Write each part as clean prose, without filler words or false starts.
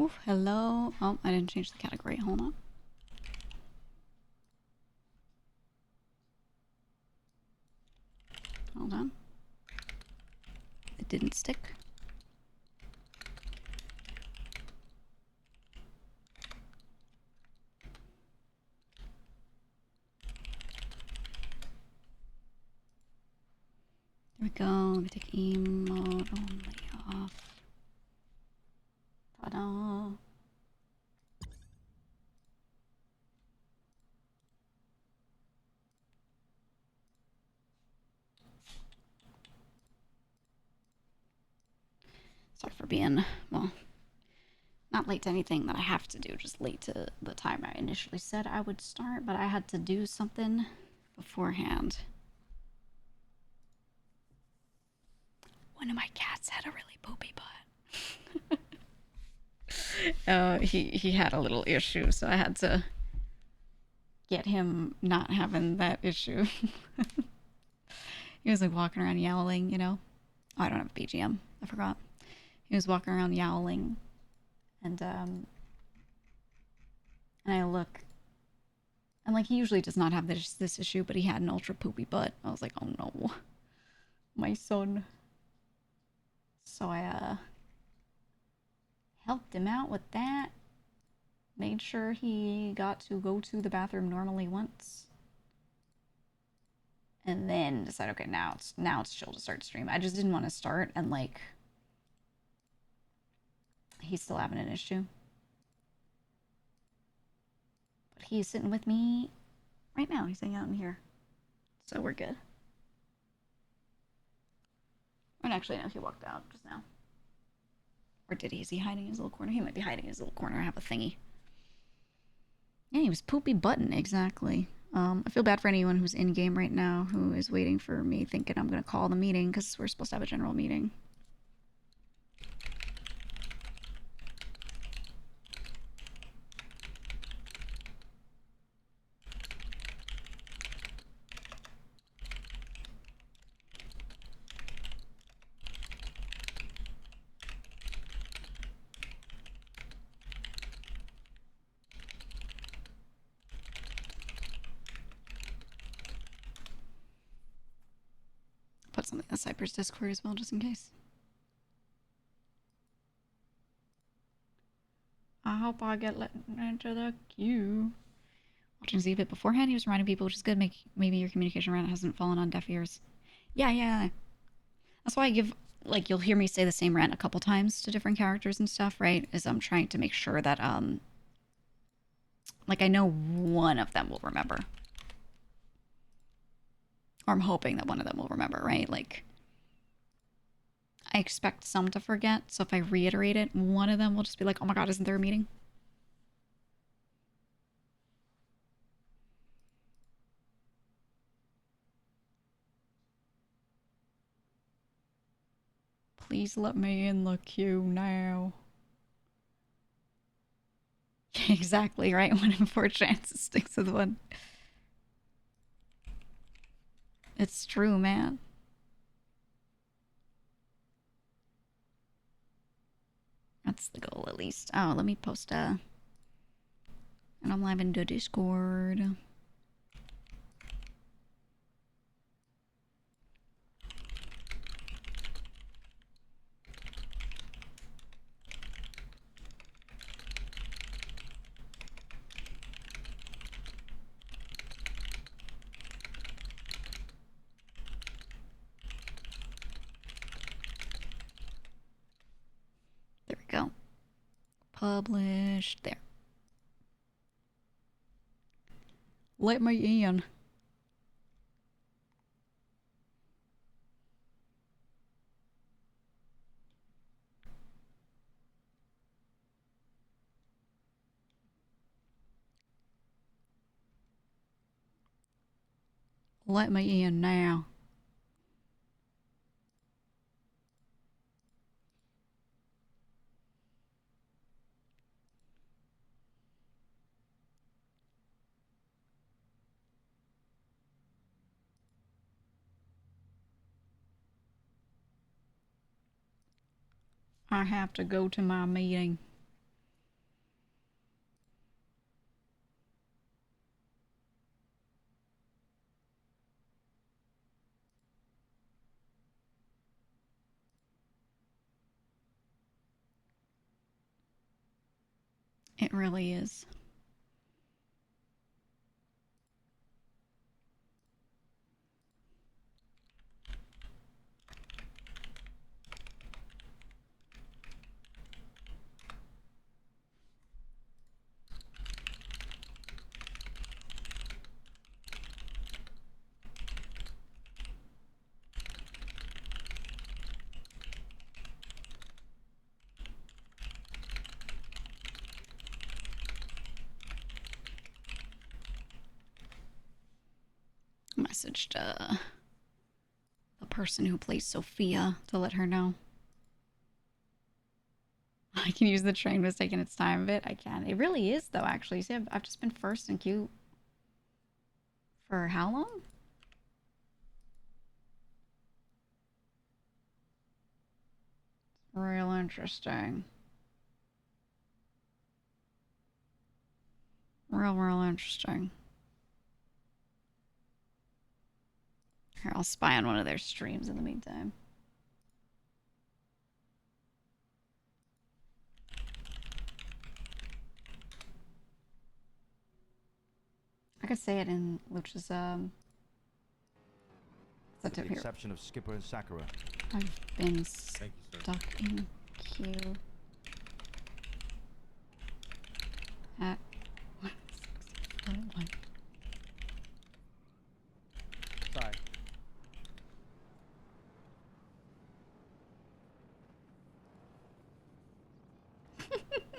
Ooh, hello. Oh, I didn't change the category. Hold on. Hold on. It didn't stick. There we go. Let me take emote only off. Ta-da. Sorry for being, well, not late to anything that I have to do, just late to the time I initially said I would start, but I had to do something beforehand. One of my cats had a really poopy butt. He had a little issue, so I had to get him not having that issue. He was like walking around yowling, you know. Oh, I don't have a BGM. I forgot. He was walking around yowling, and I look, and like he usually does not have this issue, but he had an ultra poopy butt. I was like, oh no, my son. So I helped him out with that. Made sure he got to go to the bathroom normally once. And then decided, okay, now it's chill to start stream. I just didn't want to start and like he's still having an issue. But he's sitting with me right now. He's hanging out in here. So we're good. And actually, no, he walked out just now. Or did he? Is he hiding in his little corner? He might be hiding in his little corner. I have a thingy. Yeah, he was poopy button, exactly. I feel bad for anyone who's in game right now who is waiting for me thinking I'm going to call the meeting because we're supposed to have a general meeting. Put something in the Cypress Discord as well, just in case. I hope I get let into the queue. Watching Z a bit beforehand, he was reminding people, which is good. Maybe your communication around it hasn't fallen on deaf ears. Yeah. That's why I give, like, you'll hear me say the same rant a couple times to different characters and stuff, right? Is I'm trying to make sure that, like, I know one of them will remember. Or I'm hoping that one of them will remember, right? Like, I expect some to forget, so if I reiterate it, one of them will just be like, oh my god, isn't there a meeting? Please let me in the queue now. Exactly, right? 1 in 4 chances sticks with one. It's true, man. That's the goal, at least. Oh, let me post and I'm live into Discord. There we go. Published. There. Let me in. Let me in now. I have to go to my meeting. It really is. Messaged the person who plays Sophia to let her know. I can use the train was taking its time a bit. I can. It really is though, actually. See, I've just been first in queue for how long? Real interesting. Real interesting. Here, I'll spy on one of their streams in the meantime. I could say it in Luch's With the exception of Skipper and Sakura. I've been stuck in queue at 1:61. Sorry.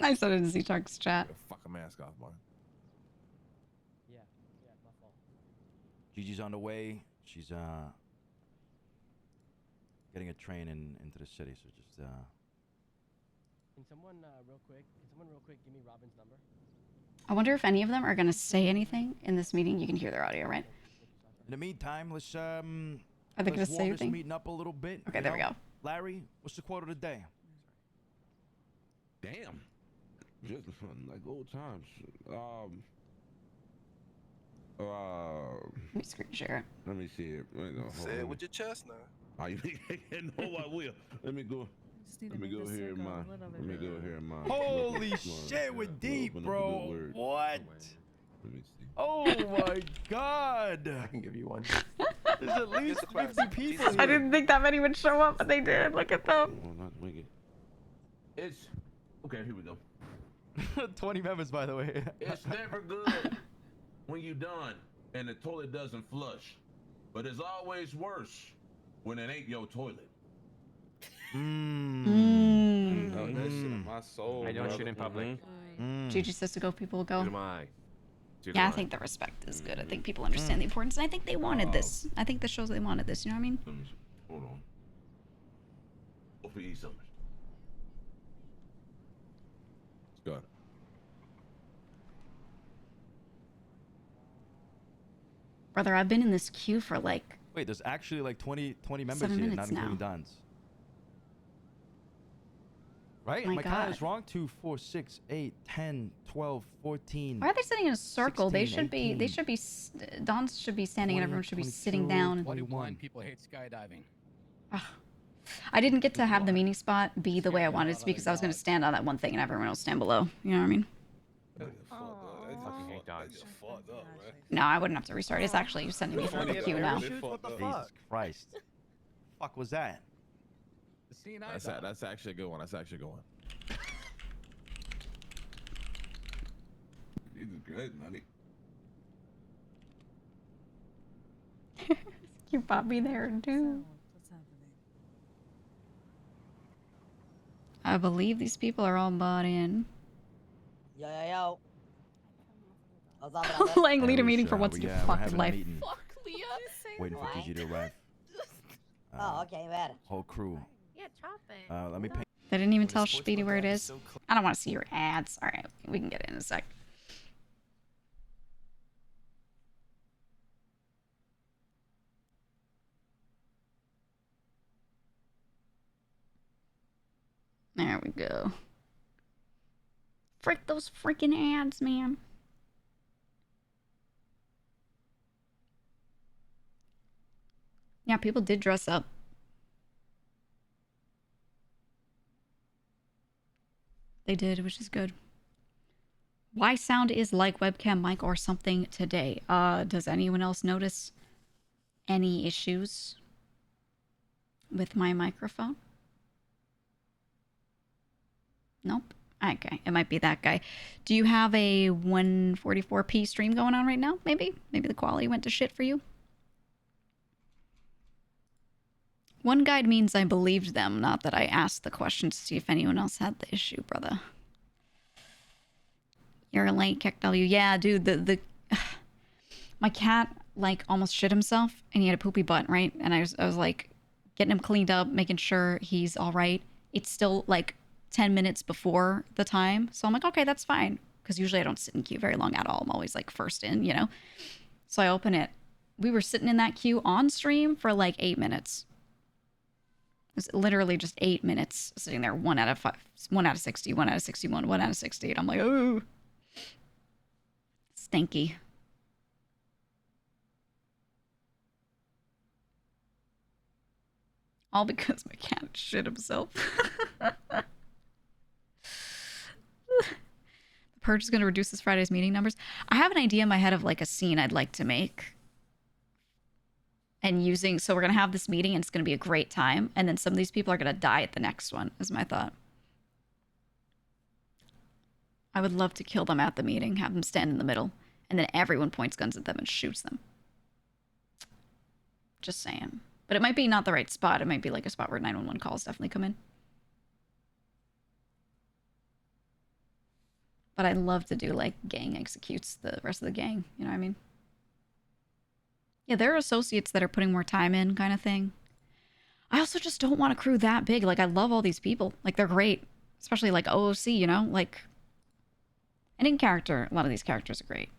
I still didn't see Chuck's chat. Fuck a mask off, man. Yeah, my fault. Gigi's on the way. She's getting a train into the city, so just Can someone real quick give me Robin's number? I wonder if any of them are gonna say anything in this meeting. You can hear their audio, right? in the meantime, let's Are they gonna let's say warm this anything? meeting up a little bit. Okay, you there we know? go. Larry, what's the quote of the day? Damn. Just like old times. Let me screen share it. Let me see it. Wait, no, hold Say it on. with your chest now. Oh, you no, I will. Let me go. Let me go here in my. Let me go here in my. Holy Come on. shit, we're Open deep, up a bro. good word. What? Let me see. Oh my god. I can give you one. There's at least the prize. 50 people Jesus. I here. didn't think that many would show up, but they did. Look at them. Oh, not wicked. It's okay. Here we go. 20 members, by the way. It's never good when you're done and the toilet doesn't flush, but it's always worse when it ain't your toilet. Mm. Oh, that shit in my soul. I don't brother. shoot in public. Gigi says to go, people will go. Good am I. Good Yeah, I am think the respect is good. I think people understand the importance, and I think they wanted this. I think this shows they wanted this. You know what I mean? Let me see. Hold on. Hope you eat something. Let's go. Brother, I've been in this queue for like Wait, there's actually like 20 members 7 here, not minutes including now. Don's. Right? My My count is God. wrong. 2, 4, 6, 8, 10, 12, 14. Why are they sitting in a circle? They 16, should be. They 18, should be. Dons should be standing, and 20, everyone should be 22, sitting down. 21. People hate skydiving. Ugh. I didn't get to have the meeting spot be the way I wanted it to be because I was going to stand on that one thing and everyone else stand below. You know what I mean? Fucking hate dogs. No, I wouldn't have to restart. It's actually sending me through the queue now. Jesus Christ. Fuck was that? The CNI dog. That's actually a good one. That's actually a good one. These are good, honey. You Bobby there too. I believe these people are all bought in. Yo. What's up, brother? Lang lead a meeting for Lucia, once in we, your we're fucking having a life. meeting. Fuck, Leah. Waiting for Gigi to arrive. Oh, okay, man. Whole crew. Yeah, drop it. Let me pay. They didn't even tell Speedy where it is. I don't want to see your ads. All right, we can get it in a sec. There we go. Frick those freaking ads, man. Yeah, people did dress up. They did, which is good. Why sound is like webcam mic or something today? Does anyone else notice any issues with my microphone? Nope. Okay, it might be that guy. Do you have a 144p stream going on right now? Maybe? Maybe the quality went to shit for you? One guide means I believed them, not that I asked the question to see if anyone else had the issue, brother. You're late, KW. Yeah, dude, the my cat, like, almost shit himself, and he had a poopy butt, right? And I was like, getting him cleaned up, making sure he's all right. It's still, like, 10 minutes before the time. So I'm like, okay, that's fine. Because usually I don't sit in queue very long at all. I'm always, like, first in, you know? So I open it. We were sitting in that queue on stream for, like, 8 minutes. It was literally just 8 minutes sitting there. 1 out of 5, 1 out of 60, 1 out of 61, 1 out of 60. And I'm like, oh. Stinky. All because my cat shit himself. The Purge is going to reduce this Friday's meeting numbers. I have an idea in my head of like a scene I'd like to make. And using, so we're going to have this meeting and it's going to be a great time. And then some of these people are going to die at the next one, is my thought. I would love to kill them at the meeting, have them stand in the middle, and then everyone points guns at them and shoots them. Just saying. But it might be not the right spot. It might be like a spot where 911 calls definitely come in. But I'd love to do like gang executes the rest of the gang. You know what I mean? Yeah, there are associates that are putting more time in kind of thing. I also just don't want a crew that big. Like, I love all these people. Like, they're great. Especially like OOC, you know? Like, and in character, a lot of these characters are great.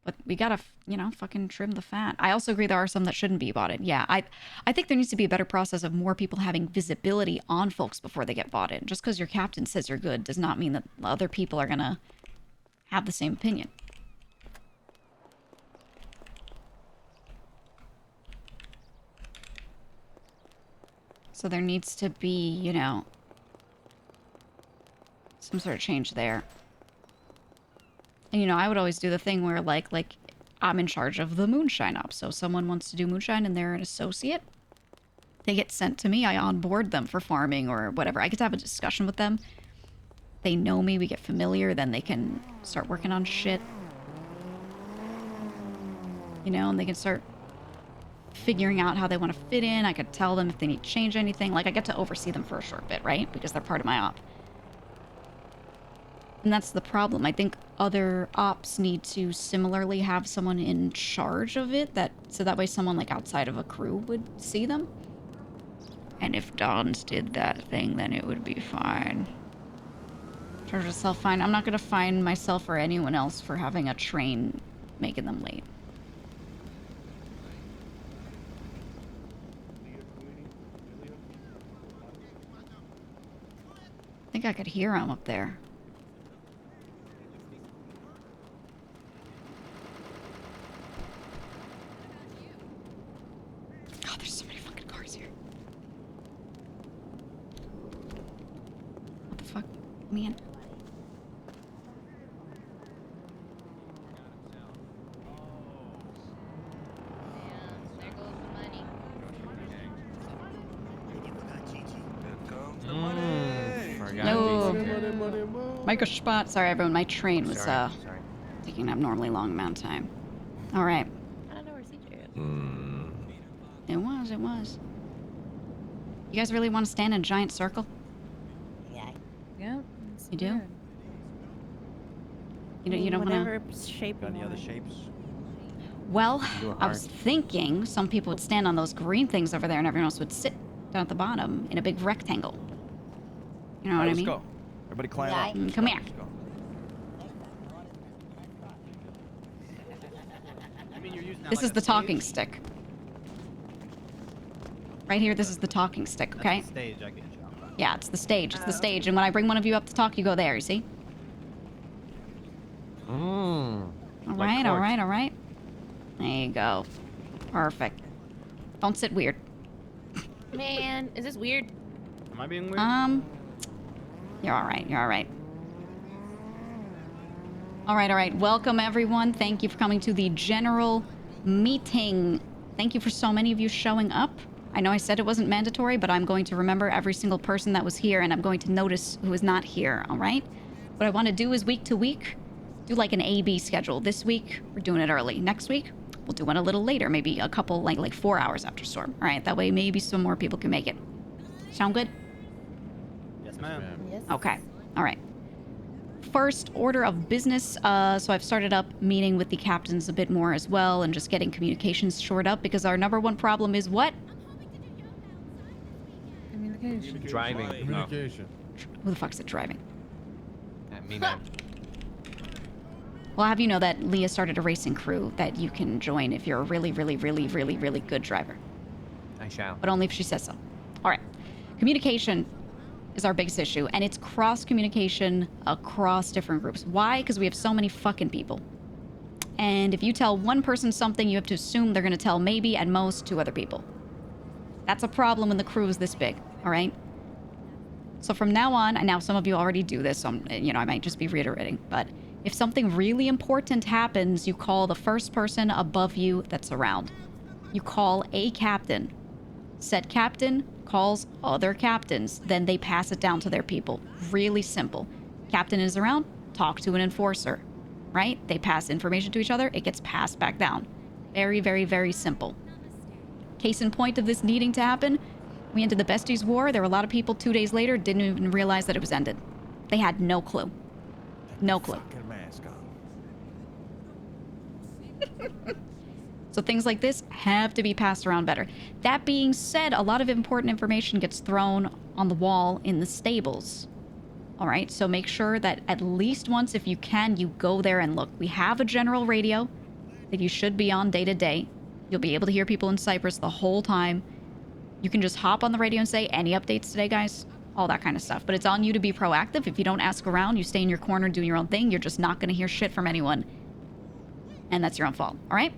But we gotta, you know, fucking trim the fat. I also agree there are some that shouldn't be botted. Yeah, I think there needs to be a better process of more people having visibility on folks before they get botted. Just because your captain says you're good does not mean that other people are gonna have the same opinion. So there needs to be, you know, some sort of change there. And, you know, I would always do the thing where, like, I'm in charge of the moonshine op. So if someone wants to do moonshine and they're an associate, they get sent to me. I onboard them for farming or whatever. I get to have a discussion with them. They know me. We get familiar. Then they can start working on shit. You know, and they can start figuring out how they want to fit in. I could tell them if they need to change anything. Like, I get to oversee them for a short bit, right? Because they're part of my op. And that's the problem. I think other ops need to similarly have someone in charge of it, so that way someone like outside of a crew would see them. And if Dons did that thing, then it would be fine. Charge yourself fine. I'm not going to fine myself or anyone else for having a train making them late. I think I could hear him up there. God, there's so many fucking cars here. What the fuck? Man. No. Micro spot. Sorry, everyone. My train was taking an abnormally long amount of time. All right. I don't know where CJ is. It was. It was. You guys really want to stand in a giant circle? Yeah. Yeah. You do? You don't want to. Whatever shape. Got any other shapes? Well, I was thinking some people would stand on those green things over there, and everyone else would sit down at the bottom in a big rectangle. You know what I mean? Let's go. Everybody climb Yeah, up. Come here. Let's go. This is the talking stick. Right here, this is the talking stick, okay? That's the stage, I get you. Yeah, it's the stage. It's the stage. And when I bring one of you up to talk, you go there, you see? All right, all right, all right. There you go. Perfect. Don't sit weird. Man, is this weird? Am I being weird? You're all right. You're all right. All right. Welcome, everyone. Thank you for coming to the general meeting. Thank you for so many of you showing up. I know I said it wasn't mandatory, but I'm going to remember every single person that was here, and I'm going to notice who is not here, all right? What I want to do is week to week, do like an A-B schedule. This week, we're doing it early. Next week, we'll do one a little later, maybe a couple, like 4 hours after storm. All right, that way maybe some more people can make it. Sound good? Yes, ma'am. Yes. Okay, all right. First order of business, so I've started up meeting with the captains a bit more as well and just getting communications shored up because our number one problem is what? Communication. Driving. Communication. Who the fuck's it driving? Me, man. Well, have you know that Leah started a racing crew that you can join if you're a really, really, really, really, really good driver. I shall. But only if she says so. All right. Communication is our biggest issue, and it's cross-communication across different groups. Why? Because we have so many fucking people. And if you tell one person something, you have to assume they're going to tell maybe, at most, 2 other people. That's a problem when the crew is this big, all right? So from now on, and now some of you already do this, so I might just be reiterating, but if something really important happens, you call the first person above you that's around. You call a captain. Said captain calls other captains. Then they pass it down to their people. Really simple. Captain is around, talk to an enforcer, right? They pass information to each other, it gets passed back down. Very, very, very simple. Case in point of this needing to happen, we ended the Besties War. There were a lot of people 2 days later didn't even realize that it was ended. They had no clue. No clue. Fucking mask on. So things like this have to be passed around better. That being said, a lot of important information gets thrown on the wall in the stables. All right, so make sure that at least once, if you can, you go there and look. We have a general radio that you should be on day to day. You'll be able to hear people in Cypress the whole time. You can just hop on the radio and say, any updates today, guys? All that kind of stuff. But it's on you to be proactive. If you don't ask around, you stay in your corner doing your own thing, you're just not going to hear shit from anyone. And that's your own fault, all right?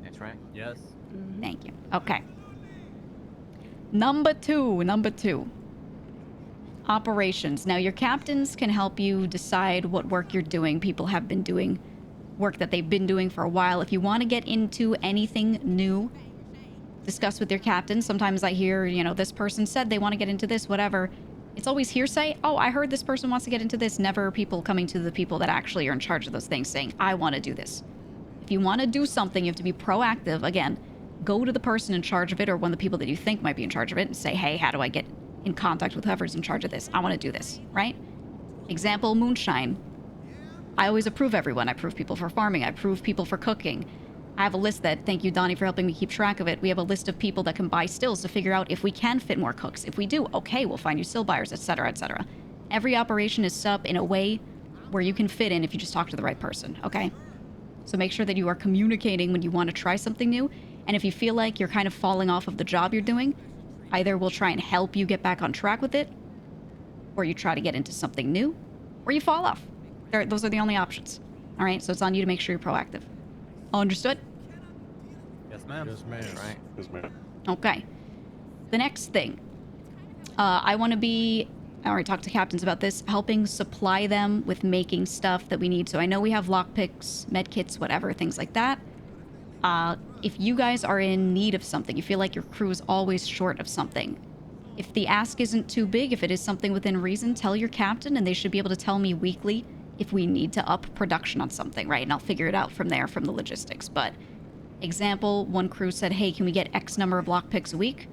That's right. Yes. Thank you. Okay. Number two. Operations. Now, your captains can help you decide what work you're doing. People have been doing work that they've been doing for a while. If you want to get into anything new, discuss with your captain. Sometimes I hear, this person said they want to get into this, whatever. It's always hearsay. Oh, I heard this person wants to get into this. Never people coming to the people that actually are in charge of those things saying, I want to do this. If you want to do something, you have to be proactive. Again, go to the person in charge of it or one of the people that you think might be in charge of it and say, hey, how do I get in contact with whoever's in charge of this? I want to do this, right? Example, moonshine. I always approve everyone. I approve people for farming. I approve people for cooking. I have a list that, thank you, Donnie, for helping me keep track of it. We have a list of people that can buy stills to figure out if we can fit more cooks. If we do, okay, we'll find you still buyers, etc., etc. Every operation is set up in a way where you can fit in if you just talk to the right person, okay? So make sure that you are communicating when you want to try something new. And if you feel like you're kind of falling off of the job you're doing, either we'll try and help you get back on track with it, or you try to get into something new, or you fall off. Those are the only options. All right, so it's on you to make sure you're proactive. Understood? Yes, ma'am. Yes, ma'am. Right. Yes, ma'am. Okay. The next thing. I want to be, I already talked to captains about this, helping supply them with making stuff that we need. So I know we have lockpicks, medkits, whatever, things like that. If you guys are in need of something, you feel like your crew is always short of something. If the ask isn't too big, if it is something within reason, tell your captain and they should be able to tell me weekly if we need to up production on something, right? And I'll figure it out from there, from the logistics. But example, one crew said, hey, can we get X number of lockpicks a week?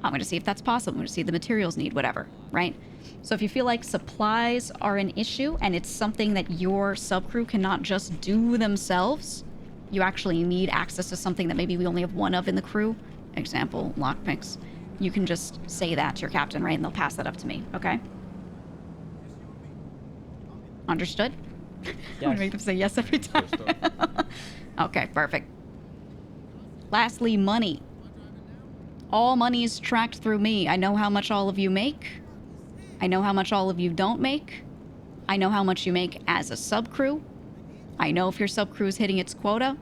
I'm going to see if that's possible. I'm going to see the materials need, whatever, right? So if you feel like supplies are an issue and it's something that your subcrew cannot just do themselves, you actually need access to something that maybe we only have one of in the crew, example, lockpicks, you can just say that to your captain, right? And they'll pass that up to me, okay? Understood? I'm going to make them say yes every time. Okay, perfect. Lastly, money. All money is tracked through me. I know how much all of you make. I know how much all of you don't make. I know how much you make as a subcrew. I know if your subcrew is hitting its quota.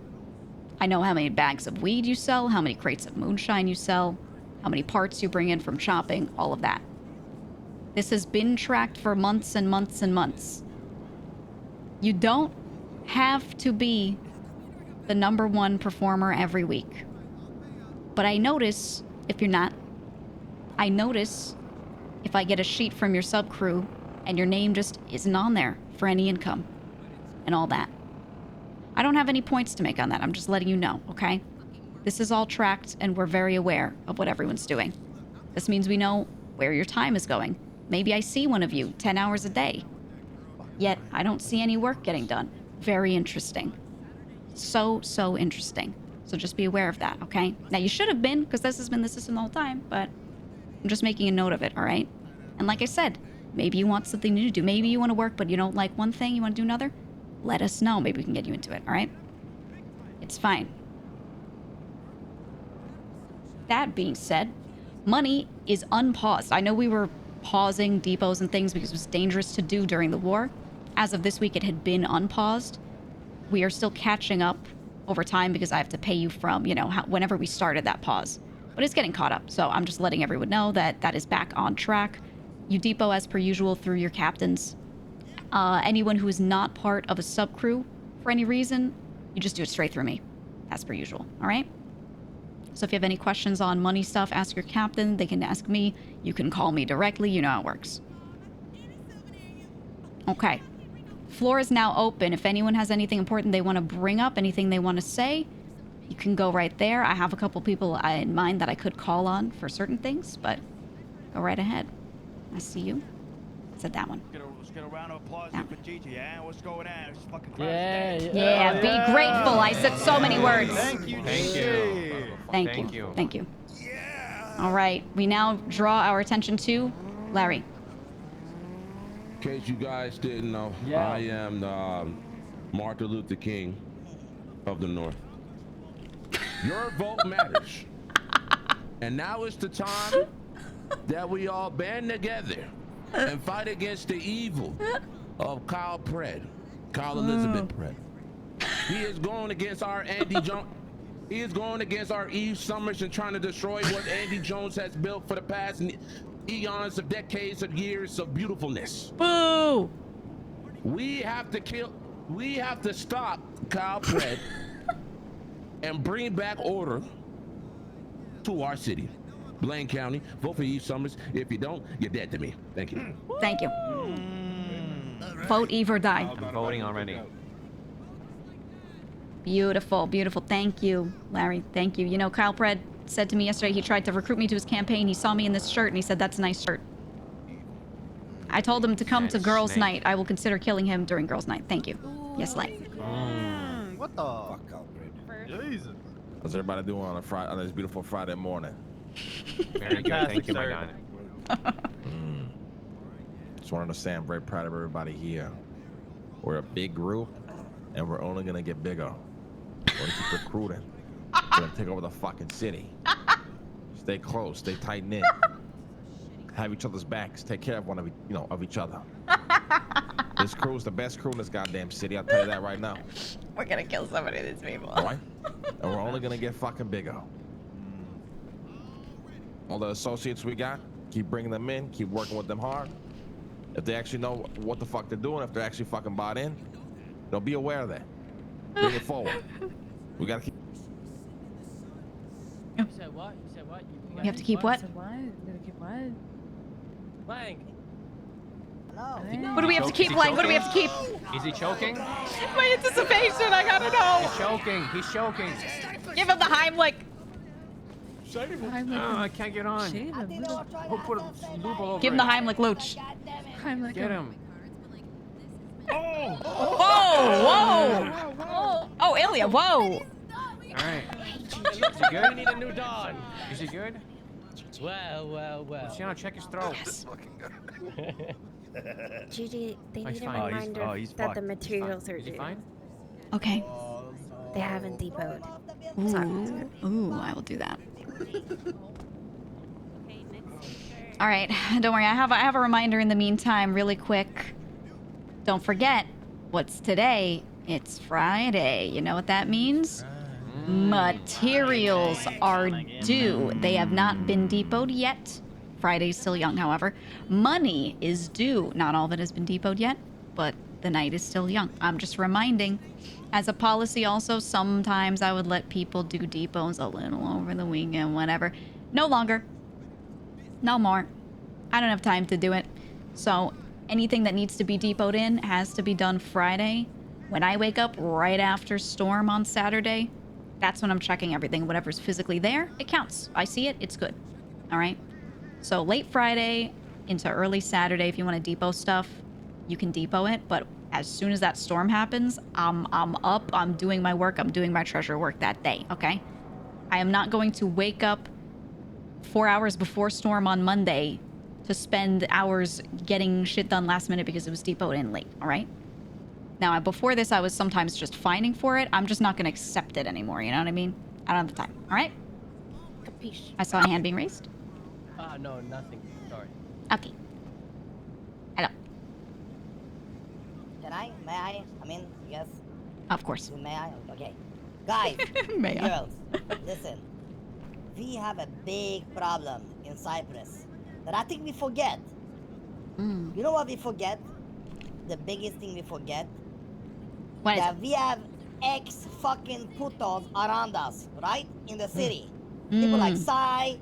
I know how many bags of weed you sell, how many crates of moonshine you sell, how many parts you bring in from chopping, all of that. This has been tracked for months and months and months. You don't have to be the #1 performer every week. But I notice if you're not. I notice if I get a sheet from your sub crew and your name just isn't on there for any income and all that. I don't have any points to make on that. I'm just letting you know, okay? This is all tracked and we're very aware of what everyone's doing. This means we know where your time is going. Maybe I see one of you 10 hours a day. Yet I don't see any work getting done. Very interesting. So interesting. So just be aware of that, okay? Now you should have been, because this has been the system the whole time, but I'm just making a note of it, all right? And like I said, maybe you want something new to do. Maybe you want to work, but you don't like one thing, you want to do another. Let us know. Maybe we can get you into it, all right? It's fine. That being said, money is unpaused. I know we were pausing depots and things because it was dangerous to do during the war. As of this week, it had been unpaused. We are still catching up over time because I have to pay you from, you know, whenever we started that pause. But it's getting caught up, so I'm just letting everyone know that that is back on track. You depot as per usual through your captains. Anyone who is not part of a sub-crew for any reason, you just do it straight through me, as per usual, all right? So if you have any questions on money stuff, ask your captain. They can ask me. You can call me directly. You know how it works. Okay. Floor is now open. If anyone has anything important they want to bring up, anything they want to say, you can go right there. I have a couple people in mind that I could call on for certain things, but go right ahead. I see you. I said that one. Let's get a round of applause Yeah. for Gigi, yeah? What's going on? It's fucking Yeah, crazy. Yeah, be grateful. I said so many words. Thank you. Thank you. All right. We now draw our attention to Larry. In case you guys didn't know, Yeah. I am the Martin Luther King of the North. Your vote matters. And now is the time that we all band together and fight against the evil of Kyle Elizabeth Pred. He is going against our Andy Jones. He is going against our Eve Summers and trying to destroy what Andy Jones has built for the past eons of decades of years of beautifulness. Boo! We have to stop Kyle Pred and bring back order to our city. Blaine County, vote for Eve Summers. If you don't, you're dead to me. Thank you. Thank you. Vote Eve or die. I'm voting already. Beautiful, beautiful. Thank you, Larry. Thank you. You know, Kyle Pred said to me yesterday he tried to recruit me to his campaign. He saw me in this shirt and he said, that's a nice shirt. I told him to come to girls' night. I will consider killing him during girls' night. Thank you. Yes, Light. What the? Fuck out, Jesus. How's everybody doing on this beautiful Friday morning? Very good. Thank you, my guy. Just wanted to say I'm very proud of everybody here. We're a big group, and we're only gonna get bigger. We're gonna keep recruiting. We're gonna take over the fucking city. Stay close, stay tight knit. Have each other's backs. Take care of of each other. This crew is the best crew in this goddamn city. I'll tell you that right now. We're gonna kill somebody of these people. All right? And we're only gonna get fucking bigger. All the associates we got, keep bringing them in, keep working with them hard. If they actually know what the fuck they're doing, if they're actually fucking bought in, they'll be aware of that. Bring it forward. We gotta keep. You said what? You said what? You have to keep what? What? You gotta keep what? Lang. No. What do we have to keep, Lang? What do we have to keep? Is he choking? My anticipation, I gotta know. He's choking. He's choking. Give him the Heimlich. Oh, I can't get on. Shave I him. think they were trying Who to put have a the same lube all height. over Give him the it? Heimlich Looch. God damn it. I'm like, Get him. Whoa! Oh, Ilya, whoa! All right. Is he good? We need a new dog. Is he good? Well. Let's check his throat. Gigi, they Oh, he's need a fine. reminder he's that the fucked. materials are Is he due. fine? Okay. They haven't depoted. Ooh, I will do that. All right, don't worry. I have a reminder in the meantime, really quick. Don't forget, what's today? It's Friday. You know what that means? Materials are due. They have not been depoted yet. Friday's still young, however. Money is due. Not all of it has been depoted yet, but The night is still young. I'm just reminding. As a policy also, sometimes I would let people do depots a little over the weekend, whatever. No longer. No more. I don't have time to do it. So anything that needs to be depoted in has to be done Friday. When I wake up right after storm on Saturday, that's when I'm checking everything. Whatever's physically there, it counts. I see it, it's good. All right? So late Friday into early Saturday, if you want to depot stuff, you can depot it. But as soon as that storm happens, I'm up, I'm doing my work, I'm doing my treasure work that day, okay? I am not going to wake up 4 hours before storm on Monday to spend hours getting shit done last minute because it was depoted in late, all right? Now, before this, I was sometimes just fining for it. I'm just not going to accept it anymore, you know what I mean? I don't have the time, all right? Capiche. I saw a hand being raised. No, nothing. Sorry. Okay. Hello. Can I? May I? I mean, yes. Of course. May I? Okay. Guys, May I? girls, listen. We have a big problem in Cypress that I think we forget. Mm. You know what we forget? The biggest thing we forget? What is That we have fucking putos around us, right? In the city. People like Sai.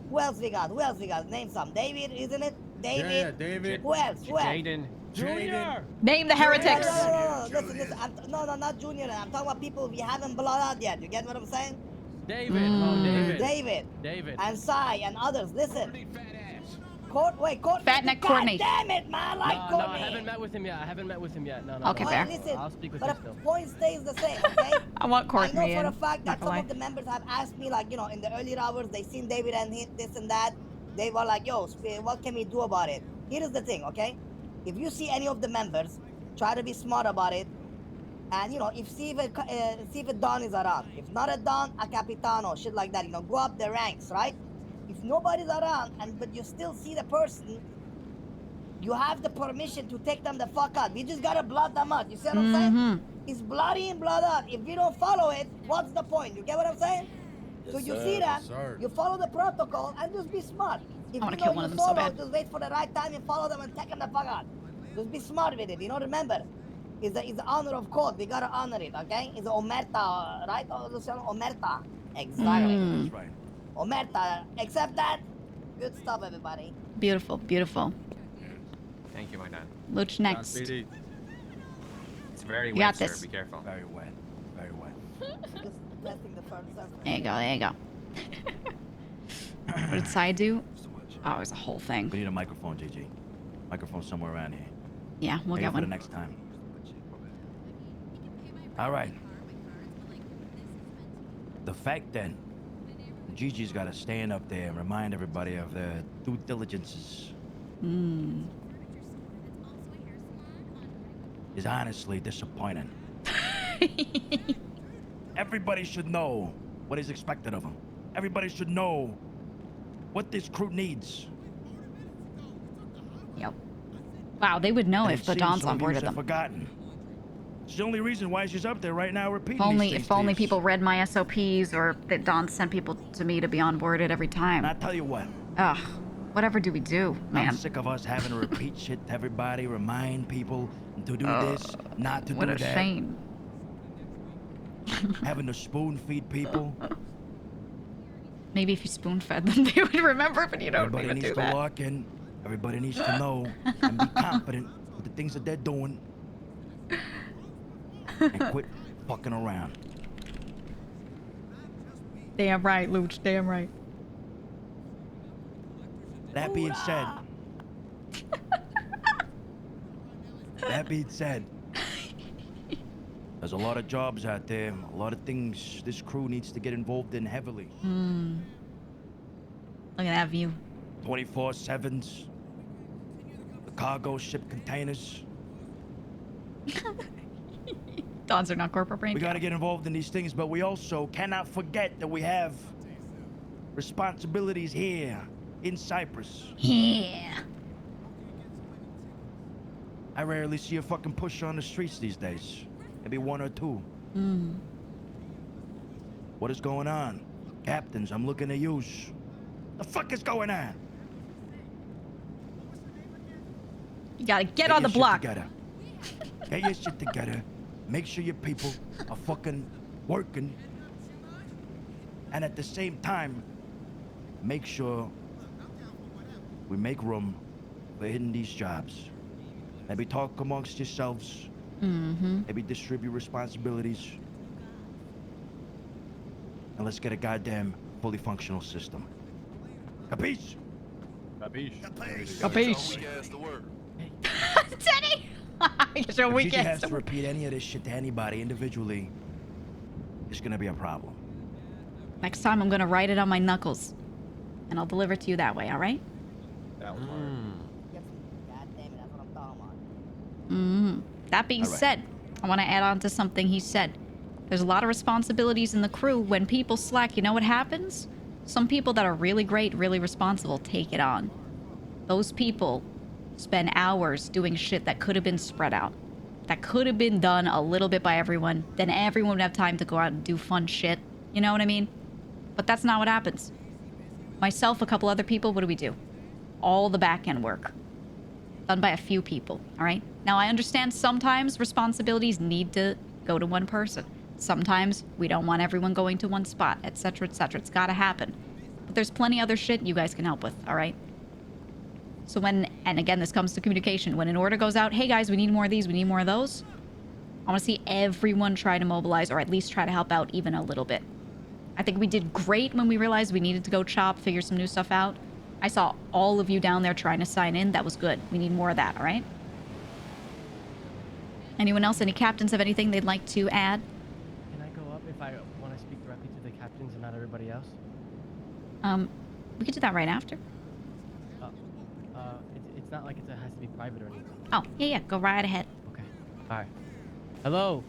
Who else we got? Who else we got? Name some. David, isn't it? David. Yeah, David. Who else? Who else? Jaden. Junior. Name the heretics. No. Listen. No, not Junior. I'm talking about people we haven't blood out yet. You get what I'm saying? David. Oh, David. David. David. And Sai and others. Listen. Courtney. Fat neck Courtney. God damn it, man. I like No, Courtney. I haven't met with him yet. No. Okay, fair. Listen, I'll speak with but him the still. point stays the same, okay? I want Courtney I know for in. a fact that Not some gonna of the members have asked me, like, you know, in the earlier hours, they seen David and this and that. They were like, yo, what can we do about it? Here is the thing, okay? If you see any of the members, try to be smart about it. And, you know, see if a Don is around. If not a Don, a Capitano, shit like that. You know, go up the ranks, right? If nobody's around, but you still see the person, you have the permission to take them the fuck out. We just gotta blood them out. You see what I'm saying? It's bloody and blood out. If we don't follow it, what's the point? You get what I'm saying? Yes, so you sir, see that, yes, sir. you follow the protocol and just be smart. If I wanna you kill know one you of them so follow, bad. just wait for the right time and follow them and take them the fuck out. Just be smart with it. You know, remember, it's the honor of court. We gotta honor it, okay? It's omerta, right? Oh, Luciano, omerta. Exactly. That's right. Omerta. Accept that. Good stuff, everybody. Beautiful, beautiful. Thank you, my dad. Luch next. Speedy. It's very You wet, got sir. this. Be careful. Very wet. Very wet. Just testing the first surface. There you go, there you go. What did Sai do? Oh, it was a whole thing. We need a microphone, GG. Microphone somewhere around here. Yeah, we'll Maybe get for the one. next time. All right. The fact that Gigi's got to stand up there and remind everybody of their due diligences is honestly disappointing. Everybody should know what is expected of them. Everybody should know what this crew needs. Yep. Wow, they would know And if it the seems Dons some of yous onboarded have them. Forgotten. It's the only reason why she's up there right now repeating If only, these things if only to yous. people read my SOPs or that Don sent people to me to be onboarded every time. And I tell you what, Ugh. Whatever do we do, man? I'm sick of us having to repeat shit to everybody, remind people to do this, not to What do a that. shame. Having to spoon feed people. Maybe if you spoon fed them, they would remember, but you don't Everybody even needs do to that. lock in. Everybody needs to know and be confident with the things that they're doing. And quit fucking around. Damn right, Luch. Damn right. That being said, there's a lot of jobs out there, a lot of things this crew needs to get involved in heavily. Look at that view. 24/7s, the cargo ship containers. Dons are not corporate brain. We got to get involved in these things, but we also cannot forget that we have responsibilities here in Cypress. Yeah. I rarely see a fucking pusher on the streets these days. Maybe one or two. What is going on? Captains, I'm looking at you. The fuck is going on? You gotta get Get on your the shit block. together. Get your shit together. Make sure your people are fucking working. And at the same time, make sure we make room for hitting these jobs. Maybe talk amongst yourselves. Mm-hmm. Maybe distribute responsibilities. And let's get a goddamn fully functional system. Capiche? Capiche? Teddy! Get your If weak Gigi ass has to repeat any of this shit to anybody individually, it's gonna be a problem. Next time I'm gonna write it on my knuckles. And I'll deliver it to you that way, alright? That was hard. God damn it, that's what I'm talking about. That being All right. said, I want to add on to something he said. There's a lot of responsibilities in the crew. When people slack, you know what happens? Some people that are really great, really responsible, take it on. Those people spend hours doing shit that could have been spread out. That could have been done a little bit by everyone. Then everyone would have time to go out and do fun shit. You know what I mean? But that's not what happens. Myself, a couple other people, what do? All the back-end work. Done by a few people, all right? Now, I understand sometimes responsibilities need to go to one person. Sometimes we don't want everyone going to one spot, etc., etc. It's gotta happen. But there's plenty other shit you guys can help with, all right? So when, and again, this comes to communication. When an order goes out, hey guys, we need more of these, we need more of those. I want to see everyone try to mobilize, or at least try to help out even a little bit. I think we did great when we realized we needed to go chop, figure some new stuff out. I saw all of you down there trying to sign in. That was good. We need more of that, all right? Anyone else? Any captains have anything they'd like to add? Can I go up if I want to speak directly to the captains and not everybody else? We could do that right after. It's not like it has to be private or anything. Oh, yeah, go right ahead. Okay. All right. Hello.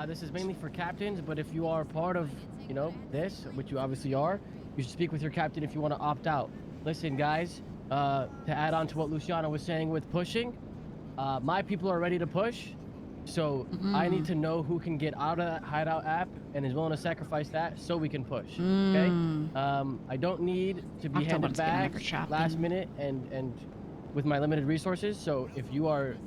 This is mainly for captains, but if you are part of, you know, this, which you obviously are, you should speak with your captain if you want to opt out. Listen, guys, to add on to what Luciano was saying with pushing, my people are ready to push, so I need to know who can get out of that hideout app and is willing to sacrifice that so we can push, okay? I don't need to be handed back last minute and with my limited resources, so if you are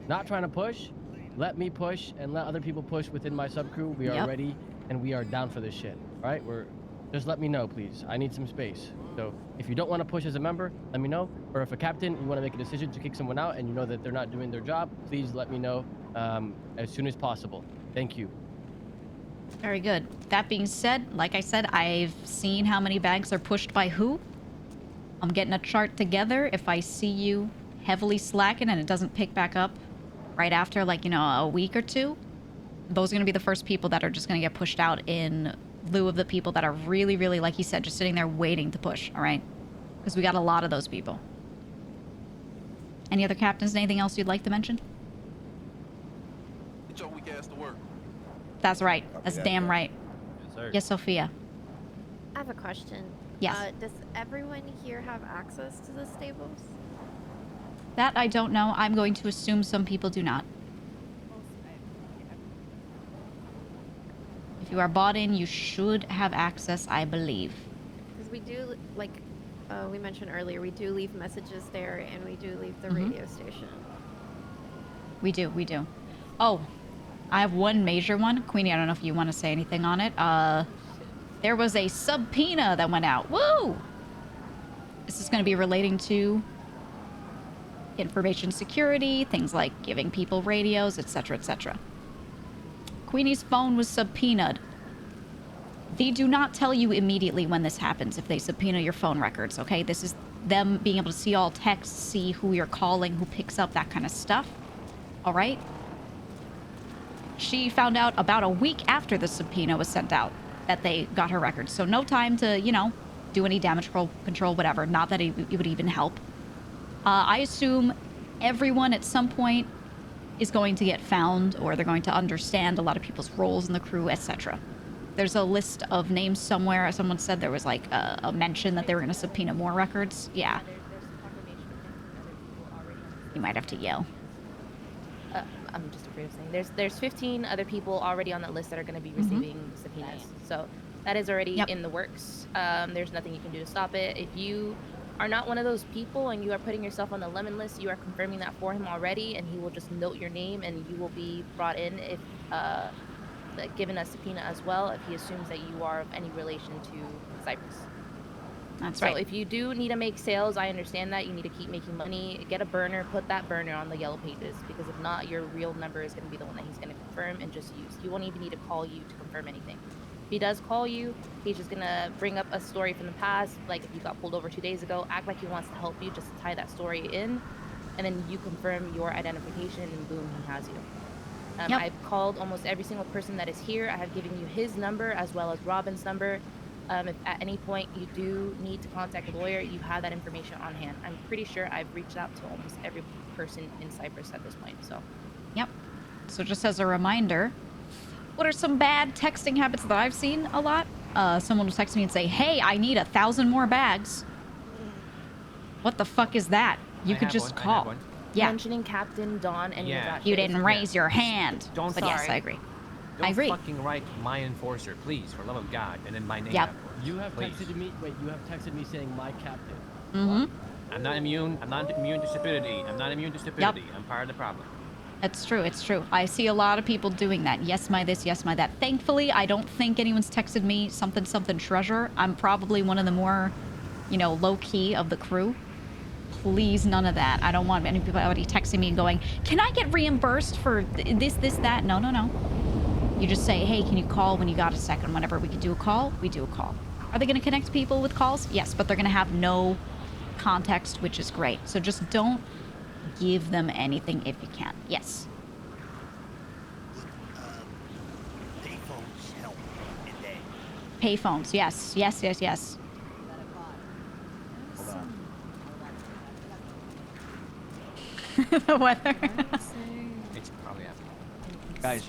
not trying to push, let me push and let other people push within my subcrew. We are ready and we are down for this shit, all right? Just let me know, please. I need some space. So if you don't want to push as a member, let me know. Or if a captain, you want to make a decision to kick someone out and you know that they're not doing their job, please let me know as soon as possible. Thank you. Very good. That being said, like I said, I've seen how many bags are pushed by who. I'm getting a chart together. If I see you heavily slacking and it doesn't pick back up right after, like, you know, a week or two, those are going to be the first people that are just going to get pushed out in lieu of the people that are really, really, like you said, just sitting there waiting to push, all right? Because we got a lot of those people. Any other captains? Anything else you'd like to mention? Get your weak ass to work. That's right. That's damn right. Yes, sir. Yes, Sophia. I have a question. Yes. Does everyone here have access to the stables? That I don't know. I'm going to assume some people do not. If you are bought in, you should have access, I believe. Because we do, like we mentioned earlier, we do leave messages there, and we do leave the radio station. We do. Oh, I have one major one. Queenie, I don't know if you want to say anything on it. There was a subpoena that went out. Woo! This is going to be relating to information security, things like giving people radios, etc., etc. Queenie's phone was subpoenaed. They do not tell you immediately when this happens if they subpoena your phone records, okay? This is them being able to see all texts, see who you're calling, who picks up, that kind of stuff. All right? She found out about a week after the subpoena was sent out that they got her records. So no time to, you know, do any damage control, whatever. Not that it would even help. I assume everyone at some point is going to get found, or they're going to understand a lot of people's roles in the crew, etc. There's a list of names somewhere. Someone said there was like a mention that they were going to subpoena more records. Yeah. You might have to yell. I'm just afraid of saying there's 15 other people already on that list that are going to be receiving subpoenas. So that is already in the works. There's nothing you can do to stop it. If you are not one of those people and you are putting yourself on the lemon list, you are confirming that for him already, and he will just note your name and you will be brought in if given a subpoena as well if he assumes that you are of any relation to Cypress. That's So right. if you do need to make sales, I understand that you need to keep making money. Get a burner, put that burner on the yellow pages, because if not, your real number is going to be the one that he's going to confirm and just use. He won't even need to call you to confirm anything. If he does call you, he's just going to bring up a story from the past, like if you got pulled over 2 days ago, act like he wants to help you, just to tie that story in, and then you confirm your identification, and boom, he has you. Yep. I've called almost every single person that is here. I have given you his number as well as Robin's number. If at any point you do need to contact a lawyer, you have that information on hand. I'm pretty sure I've reached out to almost every person in Cypress at this point. So, Yep. So just as a reminder, what are some bad texting habits that I've seen a lot? Someone will text me and say, "Hey, I need 1,000 more bags." What the fuck is that? You could just call. Yeah. mentioning Captain Don and Yeah. You didn't raise your hand. Don't. But yes, I agree. Don't I agree. fucking write my enforcer, please, for love of God, and then my name. Yep. afterwards, You have please. texted me. Wait, you have texted me saying my captain. Mm-hmm. I'm not immune. I'm not immune to stupidity. I'm not immune to stupidity. I'm part of the problem. It's true. It's true. I see a lot of people doing that. Yes, my this. Yes, my that. Thankfully, I don't think anyone's texted me something treasure. I'm probably one of the more, low key of the crew. Please, none of that. I don't want anybody texting me and going, "Can I get reimbursed for this, that?" No, no, no. You just say, "Hey, can you call when you got a second?" Whenever we can do a call, we do a call. Are they going to connect people with calls? Yes, but they're going to have no context, which is great. So just don't give them anything if you can. Yes. Payphones help in there. Payphones. Yes. Yes, yes, yes. Hold on. The weather. It's probably after. Guys.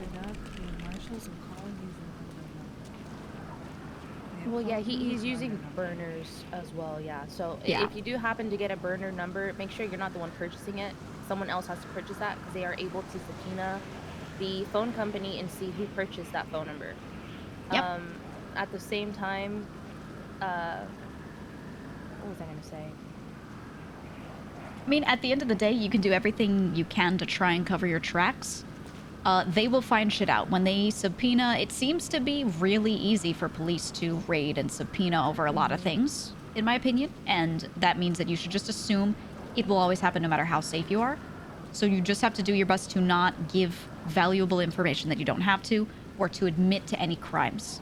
Well, yeah, he's using burners as well, yeah. So Yeah. if you do happen to get a burner number, make sure you're not the one purchasing it. Someone else has to purchase that because they are able to subpoena the phone company and see who purchased that phone number. Yep. At the same time, what was I going to say? I mean, at the end of the day, you can do everything you can to try and cover your tracks. They will find shit out. When they subpoena, it seems to be really easy for police to raid and subpoena over a lot of things, in my opinion. And that means that you should just assume it will always happen no matter how safe you are. So you just have to do your best to not give valuable information that you don't have to, or to admit to any crimes.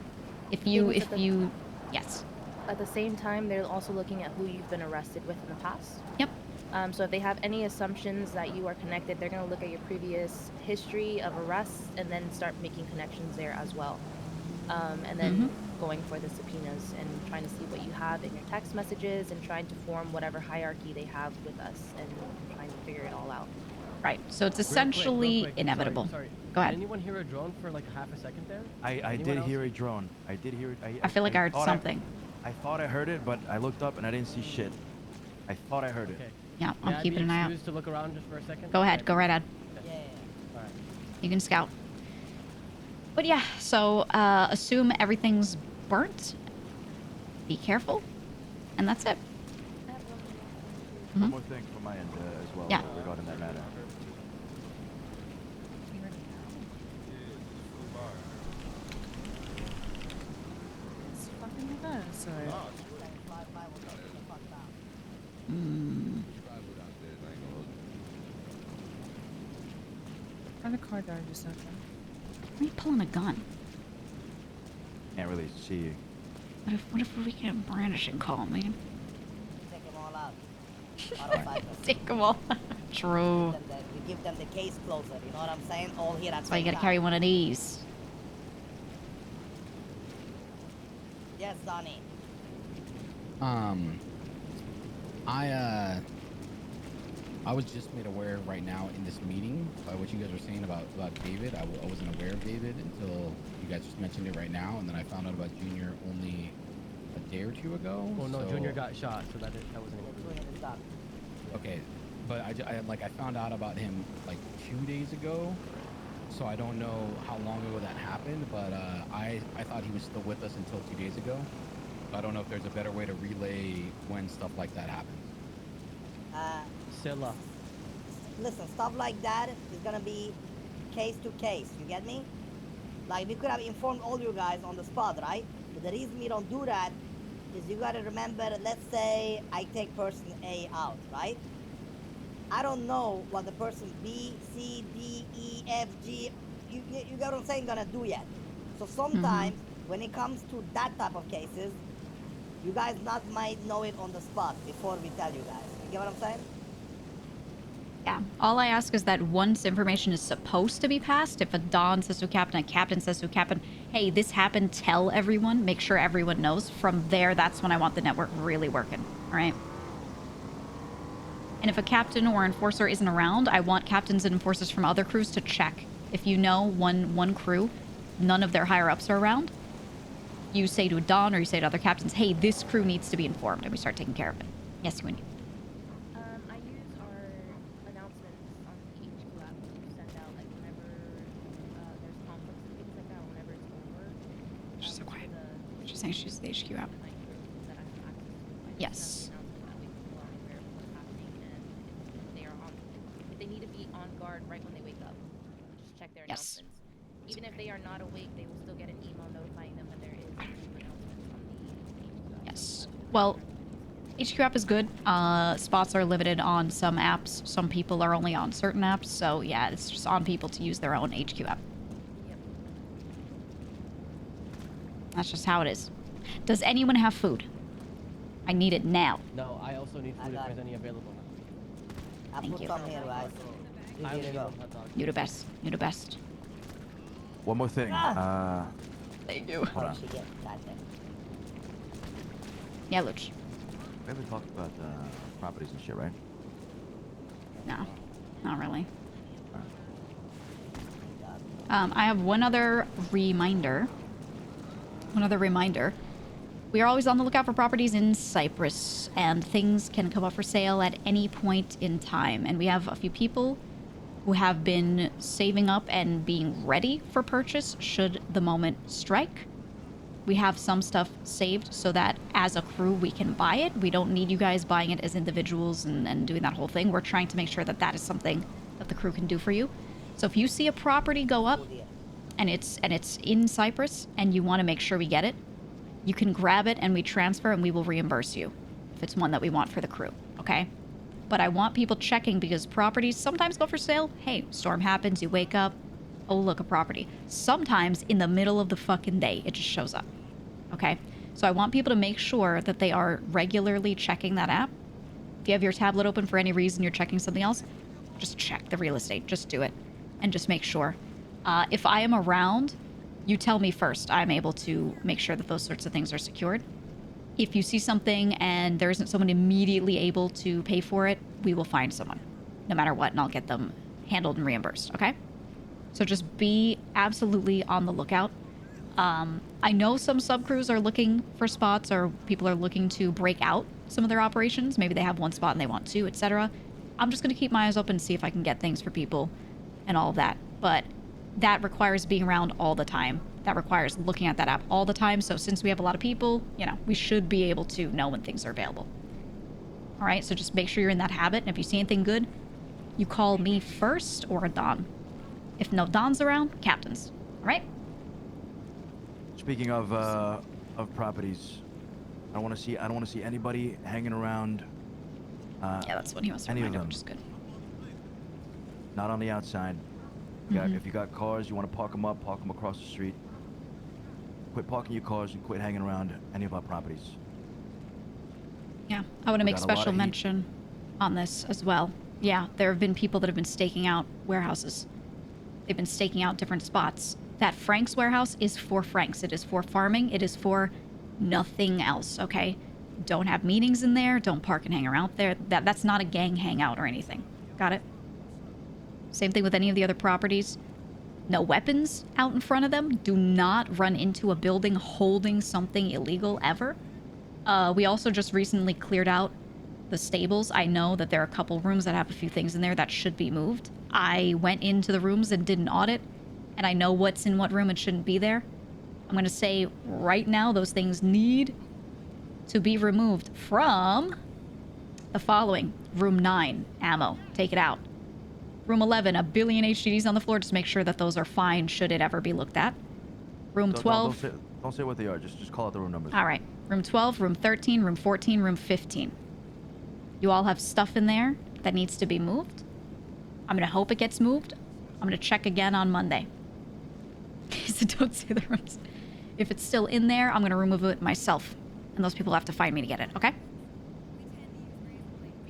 Yes. At the same time, they're also looking at who you've been arrested with in the past. Yep. So if they have any assumptions that you are connected, they're going to look at your previous history of arrests and then start making connections there as well. And then going for the subpoenas and trying to see what you have in your text messages and trying to form whatever hierarchy they have with us and trying to figure it all out. Right. So it's Real quick, essentially inevitable. Sorry. Go ahead. Did anyone hear a drone for like half a second there? I Anyone did else? hear a drone. I did hear it. I feel like I heard thought something. I thought I heard it, but I looked up and I didn't see shit. I thought I heard it. Okay. Yeah, May I'm I keeping be an eye out. excused to look around just for a second? Go ahead. Go right ahead. All right. You can scout. But yeah, so assume everything's burnt. Be careful. And that's it. One more thing from my end as well Yeah. regarding that matter. Have a car door just open. Why are you pulling a gun? Can't really see you. What if we get a brandishing call, man? Take them all out. Out of Cypress. Take them all. True. We give them the case closer, you know what I'm saying? All here at That's why you same gotta time. carry one of these. Yes, Donnie. I was just made aware right now in this meeting by what you guys were saying about David. I wasn't aware of David until you guys just mentioned it right now, and then I found out about Junior only a day or two ago. Well, no, so- Junior got shot, so that wasn't included. Okay, but I found out about him like 2 days ago, so I don't know how long ago that happened. But I thought he was still with us until 2 days ago. I don't know if there's a better way to relay when stuff like that happens. Scylla. Listen, stuff like that is gonna be case to case. You get me? Like we could have informed all you guys on the spot, right? But the reason we don't do that is you gotta remember. Let's say I take person A out, right? I don't know what the person B, C, D, E, F, G, you get what I'm saying, gonna do yet. So sometimes when it comes to that type of cases, you guys not might know it on the spot before we tell you guys. You get what I'm saying? Yeah. All I ask is that once information is supposed to be passed, if a Don says to a captain says to a captain, hey, this happened, tell everyone, make sure everyone knows. From there, that's when I want the network really working. All right? And if a captain or enforcer isn't around, I want captains and enforcers from other crews to check. If you know one crew, none of their higher-ups are around, you say to a Don or you say to other captains, hey, this crew needs to be informed, and we start taking care of it. Yes, Winnie. I use our announcements on the HQ app to send out, like, whenever there's conflicts and things like that, whenever it's over. She's so quiet. She's saying she's the HQ app. Yes. If they need to be on guard right when they wake up, just check their announcements. Even if they are not awake, they will still get an email notifying them that there is new announcements on the HQ app. Yes. Well, HQ app is good. Spots are limited on some apps. Some people are only on certain apps. So, yeah, it's just on people to use their own HQ app. Yep. That's just how it is. Does anyone have food? I need it now. No, I also need food if there's any available. Thank you. Here, guys. I Easy to go. You the best. You the best. One more thing. Thank you. Hold on. Yeah, Luch. We haven't talked about properties and shit, right? No, not really. I have one other reminder. We are always on the lookout for properties in Cypress, and things can come up for sale at any point in time. And we have a few people who have been saving up and being ready for purchase should the moment strike. We have some stuff saved so that as a crew we can buy it. We don't need you guys buying it as individuals and doing that whole thing. We're trying to make sure that that is something that the crew can do for you. So if you see a property go up and it's in Cypress and you want to make sure we get it, you can grab it and we transfer and we will reimburse you if it's one that we want for the crew, okay? But I want people checking because properties sometimes go for sale. Hey, storm happens, you wake up, oh, look, a property. Sometimes in the middle of the fucking day, it just shows up, okay? So I want people to make sure that they are regularly checking that app. If you have your tablet open for any reason, you're checking something else, just check the real estate. Just do it and just make sure. If I am around, you tell me first. I'm able to make sure that those sorts of things are secured. If you see something and there isn't someone immediately able to pay for it, we will find someone, no matter what, and I'll get them handled and reimbursed, okay? So just be absolutely on the lookout. I know some sub-crews are looking for spots, or people are looking to break out some of their operations. Maybe they have one spot and they want two, etc. I'm just going to keep my eyes open and see if I can get things for people and all of that. But that requires being around all the time. That requires looking at that app all the time. So since we have a lot of people, you know, we should be able to know when things are available. All right, so just make sure you're in that habit. And if you see anything good, you call me first or a Don. If no Don's around, captains. All right? Speaking of properties, I don't want to see anybody hanging around. Yeah, that's what he wants to any of remind of, them. which is good. Not on the outside. If you got cars, you want to park them up, park them across the street. Quit parking your cars and quit hanging around any of our properties. Yeah, I want to We make got a lot special of heat. mention on this as well. Yeah, there have been people that have been staking out warehouses. They've been staking out different spots. That Frank's warehouse is for Frank's. It is for farming. It is for nothing else, okay? Don't have meetings in there. Don't park and hang around there. That's not a gang hangout or anything. Got it? Same thing with any of the other properties. No weapons out in front of them. Do not run into a building holding something illegal ever. We also just recently cleared out the stables. I know that there are a couple rooms that have a few things in there that should be moved. I went into the rooms and did an audit, and I know what's in what room and shouldn't be there. I'm going to say right now those things need to be removed from the following. Room 9, ammo. Take it out. Room 11, a billion HDDs on the floor. Just make sure that those are fine should it ever be looked at. Room 12. Don't say what they are. Just call out the room numbers. All right. Room 12, room 13, room 14, room 15. You all have stuff in there that needs to be moved. I'm going to hope it gets moved. I'm going to check again on Monday. So don't say the rooms. If it's still in there, I'm going to remove it myself. And those people have to find me to get it, okay?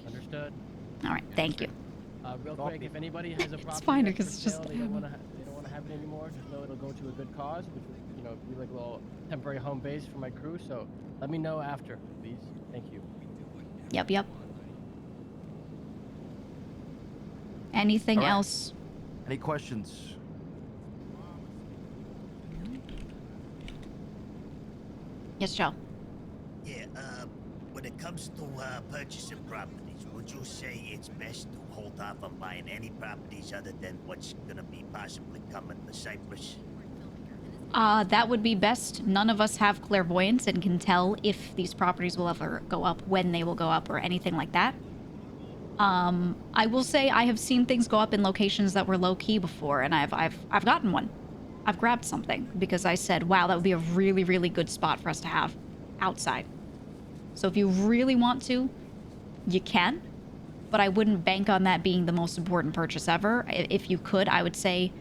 Understood. All right. Thank you. Real quick, if anybody has a property fine, that's because for it's just sale, they don't want to have it anymore, just know it'll go to a good cause, which would, you know, be like a little temporary home base for my crew. So let me know after, please. Thank you. Yep. Anything All right. else? Any questions? Yes, Joe. Yeah, when it comes to purchasing properties, would you say it's best to hold off on buying any properties other than what's gonna be possibly coming to Cypress? That would be best. None of us have clairvoyance and can tell if these properties will ever go up, when they will go up, or anything like that. I will say I have seen things go up in locations that were low-key before, and I've gotten one. I've grabbed something because I said, wow, that would be a really, really good spot for us to have outside. So if you really want to, you can, but I wouldn't bank on that being the most important purchase ever. If you could, I would say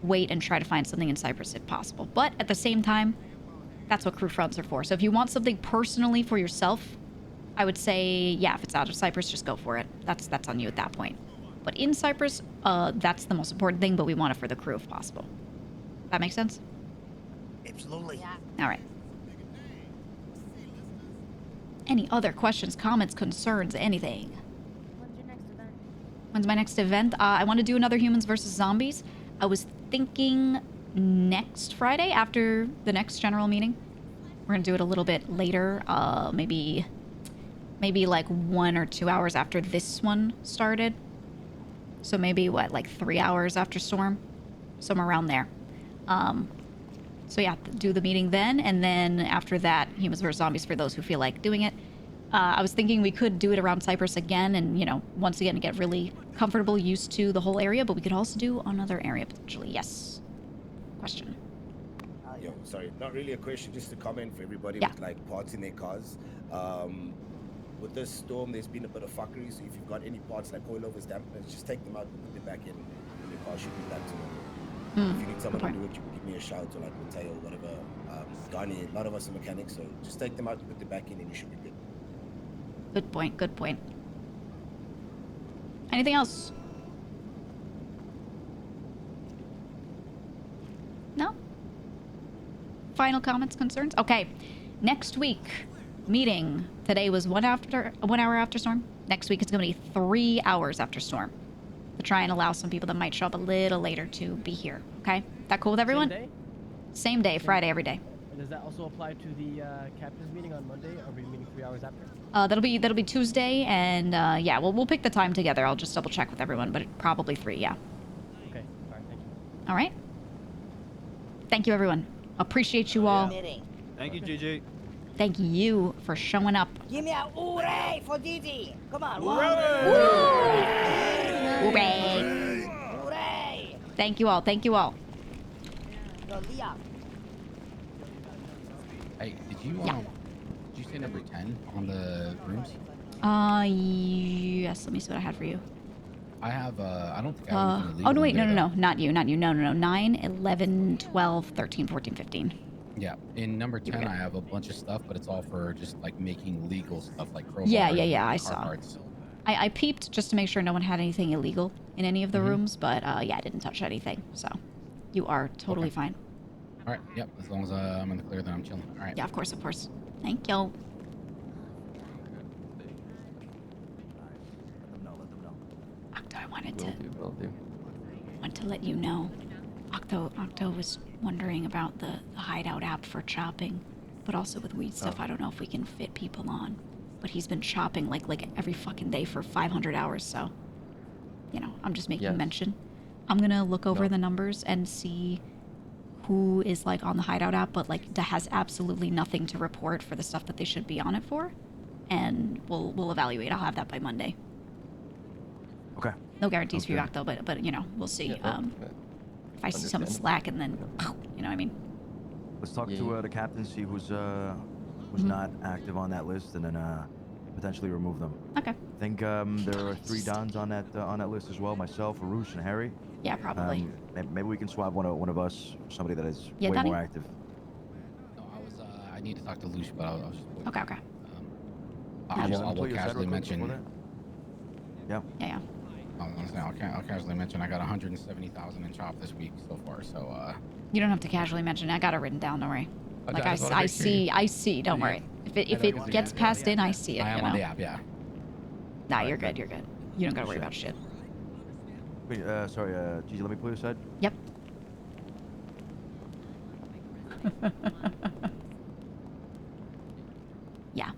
wait and try to find something in Cypress if possible. But at the same time, that's what crew fronts are for. So if you want something personally for yourself, I would say, yeah, if it's out of Cypress, just go for it. That's on you at that point. But in Cypress, that's the most important thing, but we want it for the crew if possible. That makes sense? Absolutely. All right. Any other questions, comments, concerns, anything? When's your next event? When's my next event? I want to do another Humans versus Zombies. I was thinking next Friday after the next general meeting. We're going to do it a little bit later. Maybe like 1 or 2 hours after this one started. So maybe, what, like 3 hours after Storm? Somewhere around there. So yeah, do the meeting then, and then after that, Humans vs. Zombies for those who feel like doing it. I was thinking we could do it around Cypress again, and, you know, once again, get really comfortable, used to the whole area, but we could also do another area, potentially. Yes. Question. Yo, sorry, not really a question, just a comment for everybody Yeah. with, like, parts in their cars. With this storm, there's been a bit of fuckery, so if you've got any parts like coilovers, dampers, just take them out and put them back in, and your car should be back to normal. If you need someone to do it, you can give me a shout, or like Mateo or whatever. Donnie, a lot of us are mechanics, so just take them out and put them back in, and you should be good. Good point, good point. Anything else? No? Final comments, concerns? Okay. Next week, meeting. Today was 1 hour after Storm. Next week it's going to be 3 hours after Storm. To try and allow some people that might show up a little later to be here. Okay? That cool with everyone? Same day? Same day, Friday, every day. And does that also apply to the captain's meeting on Monday? Or are we meeting 3 hours after? That'll be Tuesday, and yeah, we'll pick the time together. I'll just double check with everyone, but probably 3, yeah. Okay, all right, thank you. All right. Thank you, everyone. Appreciate you all. Thank you, GG. Thank you for showing up. Give me a hooray for Gigi. Come on. Hooray! Hooray! Thank you all. Thank you all. Yo, Leah. Hey, did you say number 10 on the rooms? Yes. Let me see what I had for you. I have, I don't think I have anything Oh, no, wait. illegal in No, there, not you. No. 9, 11, 12, 13, 14, 15. Yeah, in number 10, I have a bunch of stuff, but it's all for just like making legal stuff like crowbars. Yeah. I and saw. car parts. I peeped just to make sure no one had anything illegal in any of the rooms, but yeah, I didn't touch anything. So you are totally fine. All right, yep, as long as I'm in the clear, then I'm chilling. All right. Yeah, of course. Thank you. Octo, I wanted to let you know. Octo was wondering about the hideout app for chopping, but also with weed stuff. I don't know if we can fit people on, but he's been chopping like every fucking day for 500 hours. So, you know, I'm just making mention. I'm gonna look over the numbers and see who is like on the Hideout app, but like that has absolutely nothing to report for the stuff that they should be on it for, and we'll evaluate. I'll have that by Monday. Okay. No guarantees for you, Okay. Octo, but you know, we'll see. Yeah, If I see someone slack and then, you know what I mean? Let's talk to the captain, see who's not active on that list, and then potentially remove them. Okay. I think there are 3 Dons on that list as well. Myself, Arush, and Harry. Yeah, probably. Maybe we can swap one of us for somebody that is Yeah, way Donnie? more active. No, I need to talk to Lucia, but I was just waiting. Okay. I Did you will unplug your side casually real quick before mention. that? Yeah. Yeah. I'll casually mention I got 170,000 in chop this week so far. So You don't have to casually mention it. I got it written down. Don't worry. Okay, Like I just wanna I make sure see. I see. Don't worry. If it gets passed in, I see it. I am you know? on the app, yeah. Nah, you're good. You're good. You don't gotta worry about shit. Wait, sorry, Gigi, let me pull your side. Yep. Yeah.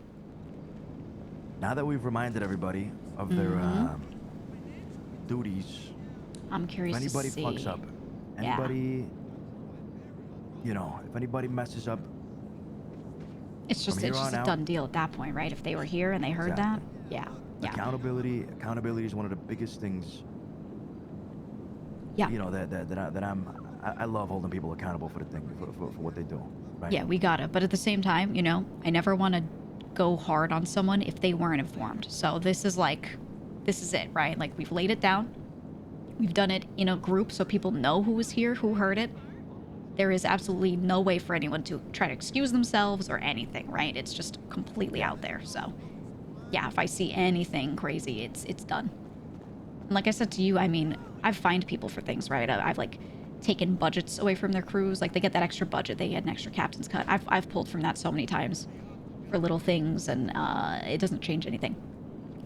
Now that we've reminded everybody of their duties, I'm curious if anybody to see. fucks up, Yeah. anybody, you know, if anybody messes up, It's just from here it's just on a out, done deal at that point, right? If they were here and they heard Exactly. that, yeah. Yeah. Accountability is one of the biggest things. Yeah. You know I love holding people accountable for the thing for what they do. Right? Yeah, we got it. But at the same time, you know, I never want to go hard on someone if they weren't informed. So this is it, right? Like we've laid it down. We've done it in a group so people know who was here, who heard it. There is absolutely no way for anyone to try to excuse themselves or anything, right? It's just completely out there. So yeah, if I see anything crazy, it's done. And like I said to you, I mean, I've fined people for things, right? I've like taken budgets away from their crews. Like they get that extra budget, they get an extra captain's cut. I've pulled from that so many times for little things, and it doesn't change anything.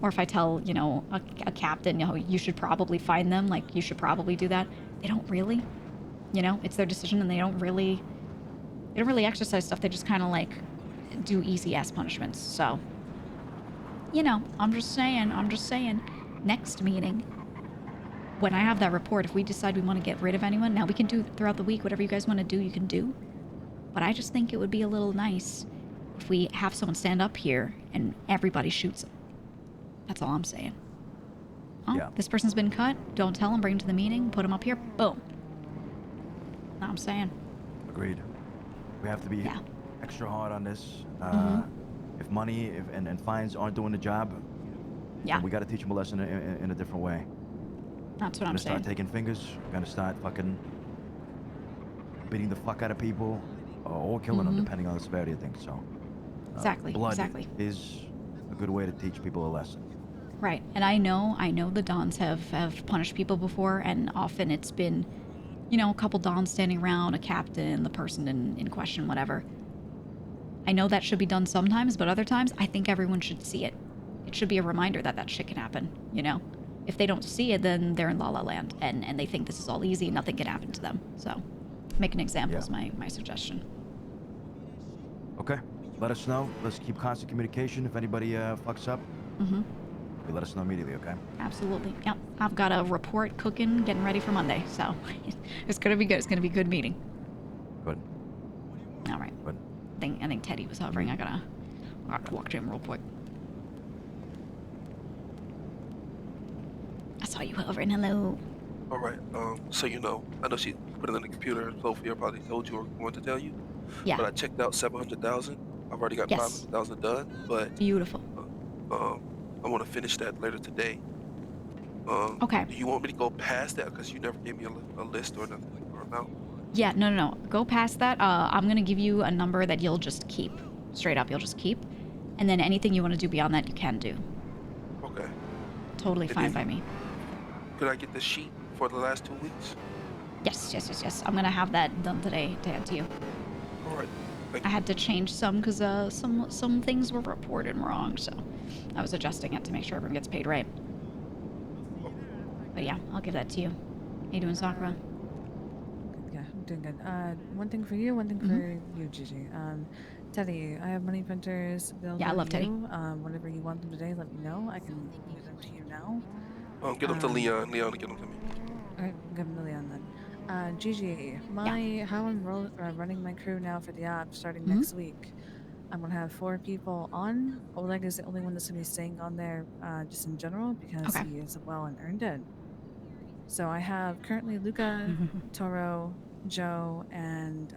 Or if I tell, you know, a captain, you know, you should probably fine them, like you should probably do that. They don't really, you know, it's their decision, and they don't really exercise stuff. They just kind of like do easy ass punishments. So, you know, I'm just saying, next meeting, when I have that report, if we decide we want to get rid of anyone, now we can do throughout the week, whatever you guys want to do, you can do. But I just think it would be a little nice if we have someone stand up here and everybody shoots them. That's all I'm saying. Oh, Yeah. This person's been cut. Don't tell them, bring them to the meeting, put them up here, boom. That's what I'm saying. Agreed. We have to be extra hard on this. If money and fines aren't doing the job, then we got to teach them a lesson in a different way. That's what I'm Gonna saying. start taking fingers. Gonna start fucking beating the fuck out of people, or killing them, depending on the severity of things. So, Exactly, blood exactly. is a good way to teach people a lesson. Right. And I know the Dons have punished people before, and often it's been, you know, a couple Dons standing around, a captain, the person in question, whatever. I know that should be done sometimes, but other times I think everyone should see it. It should be a reminder that shit can happen, you know? If they don't see it, then they're in La La Land, and they think this is all easy, nothing can happen to them. So, make an example is my suggestion. Okay. Let us know. Let's keep constant communication. If anybody fucks up, you let us know immediately, okay? Absolutely. Yep. I've got a report cooking, getting ready for Monday, so it's gonna be good. It's gonna be a good meeting. Good. All right. Good. I think Teddy was hovering. I gotta walk to him real quick. I saw you hovering. Hello. All right. So you know, I know she put it in the computer, and Sophia probably told you or wanted to tell you. Yeah. But I checked out 700,000. I've already got Yes. 500,000 done. But Beautiful. I want to finish that later today. Okay. Do you want me to go past that? Because you never gave me a list or nothing or amount. Yeah. No. Go past that. I'm gonna give you a number that you'll just keep. Straight up, you'll just keep. And then anything you want to do beyond that, you can do. Okay. Totally And fine then by me. Could I get the sheet for the last 2 weeks? Yes. I'm gonna have that done today to hand to you. All right. I had to change some because some things were reported wrong, so I was adjusting it to make sure everyone gets paid right. But yeah, I'll give that to you. How you doing, Sakura? Yeah, I'm doing good. One thing for you, one thing for you, Gigi. Teddy, I have money printers available. Yeah, I love to Teddy. you. Whenever you want them today, let me know. I can give them to you now. Get them to Leon. Leon, get them to me. Alright, give them to Leon then. Gigi, how I'm running my crew now for the app starting next week. I'm gonna have 4 people on. Oleg is the only one that's gonna be staying on there, just in general because he is well and earned it. So I have currently Luca, Toro, Joe, and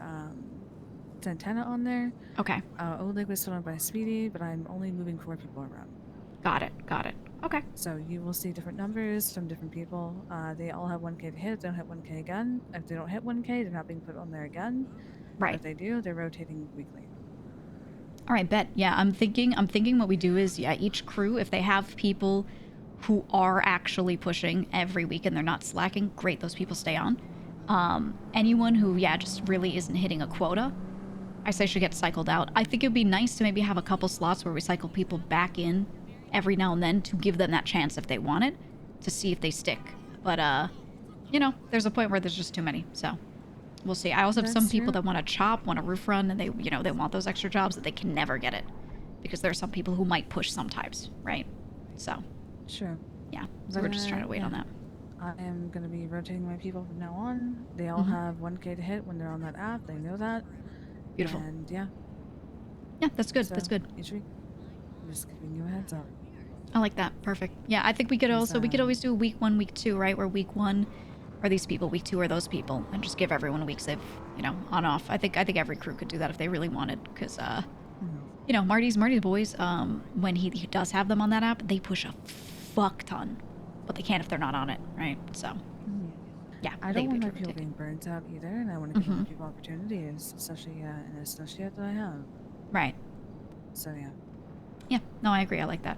Santana on there. Okay. Oleg was still on by Speedy, but I'm only moving 4 people around. Got it. Okay. So you will see different numbers from different people. They all have 1K to hit. They don't hit 1K again. If they don't hit 1K, they're not being put on there again. Right. If they do, they're rotating weekly. All right, bet. Yeah, I'm thinking what we do is, each crew, if they have people who are actually pushing every week and they're not slacking, great, those people stay on. Anyone who, just really isn't hitting a quota, I say should get cycled out. I think it would be nice to maybe have a couple slots where we cycle people back in every now and then to give them that chance if they want it, to see if they stick. But, there's a point where there's just too many, so we'll see. I also have some people that want to chop, want a roof run, and they want those extra jobs that they can never get it. Because there are some people who might push sometimes, right? So. Sure. Yeah, so we're just trying to wait on that. I am going to be rotating my people from now on. They all have 1K to hit when they're on that app. They know that. Beautiful. And yeah. Yeah, that's good. So, that's good. Each week, I'm just giving you a heads up. I like that. Perfect. Yeah, I think we could also, we could always do week 1, week 2, right? Where week 1 are these people, week 2 are those people, and just give everyone a week save, on off. I think every crew could do that if they really wanted, because, Marty's boys, when he does have them on that app, they push a fuck ton, but they can't if they're not on it, right? So, yeah. I don't want my people being burnt out either, and I want to give more people opportunities, especially an associate that I have. Right. So yeah. Yeah. No, I agree. I like that.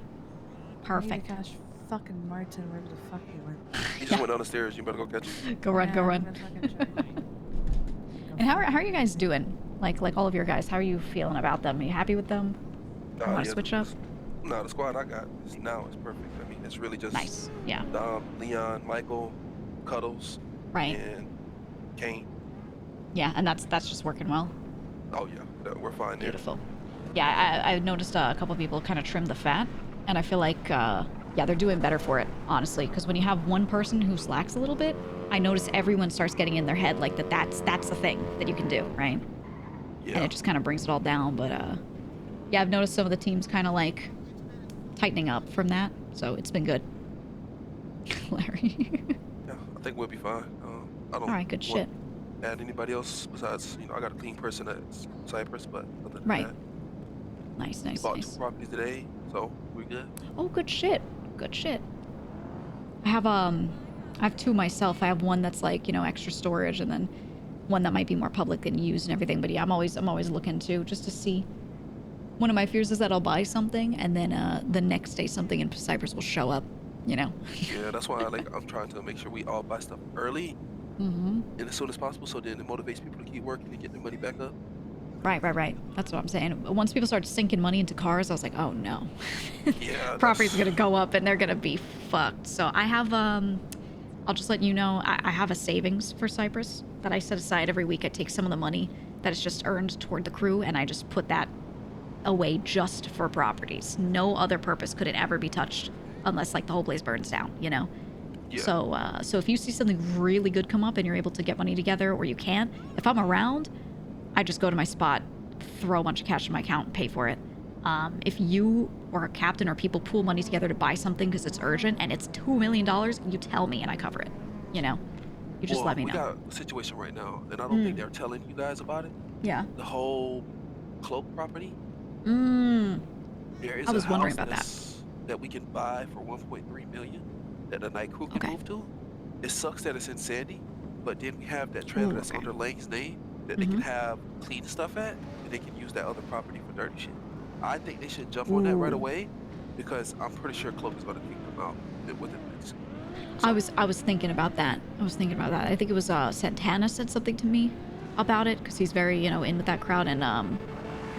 Perfect. I need to catch fucking Martin wherever the fuck he went. He just went down the stairs. You better go catch him. Go run. And how are you guys doing? Like all of your guys, how are you feeling about them? Are you happy with them? Want to switch up? No, the squad I got now is perfect. I mean, it's really just nice. Yeah. Leon, Michael, Cuddles, right, and Kane. Yeah, and that's just working well. Oh yeah, we're fine there. Beautiful. Yeah, I noticed a couple people kind of trimmed the fat, and I feel like they're doing better for it, honestly. Because when you have one person who slacks a little bit, I notice everyone starts getting in their head like that's the thing that you can do, right? Yeah. And it just kind of brings it all down. But I've noticed some of the teams kind of like tightening up from that, so it's been good. Larry. Yeah, I think we'll be fine. I don't. All right, good shit. Add anybody else besides, I got a clean person at Cypress, but other than right. that, Nice. bought 2 properties today, so we're good. Oh, good shit. I have 2 myself. I have one that's like, extra storage, and then one that might be more public than used and everything. But yeah, I'm always looking too, just to see. One of my fears is that I'll buy something and then the next day something in Cypress will show up, Yeah, that's why I'm trying to make sure we all buy stuff early and as soon as possible, so then it motivates people to keep working and get their money back up. Right. That's what I'm saying. Once people start sinking money into cars, I was like, oh no. Yeah. Property's gonna go up and they're gonna be fucked. So I have I'll just let you know, I have a savings for Cypress that I set aside every week. I take some of the money that is just earned toward the crew and I just put that away just for properties. No other purpose could it ever be touched unless like the whole place burns down, Yeah. So if you see something really good come up and you're able to get money together, or you can't, if I'm around, I just go to my spot, throw a bunch of cash in my account and pay for it. If you or a captain or people pool money together to buy something because it's urgent and it's $2 million, you tell me and I cover it. You just let me know. We got a situation right now, and I don't think they're telling you guys about it. Yeah. The whole cloak property. There is I was a wondering house about that. that we can buy for 1.3 million that the night crew can move to. It sucks that it's in Sandy, but then we have that trailer that's under Lane's name that they can have clean stuff at, and they can use that other property for dirty shit. I think they should jump on that right away, because I'm pretty sure Cloak is going to kick them out within the next. I was thinking about that. I think it was Santana said something to me about it, because he's very in with that crowd, and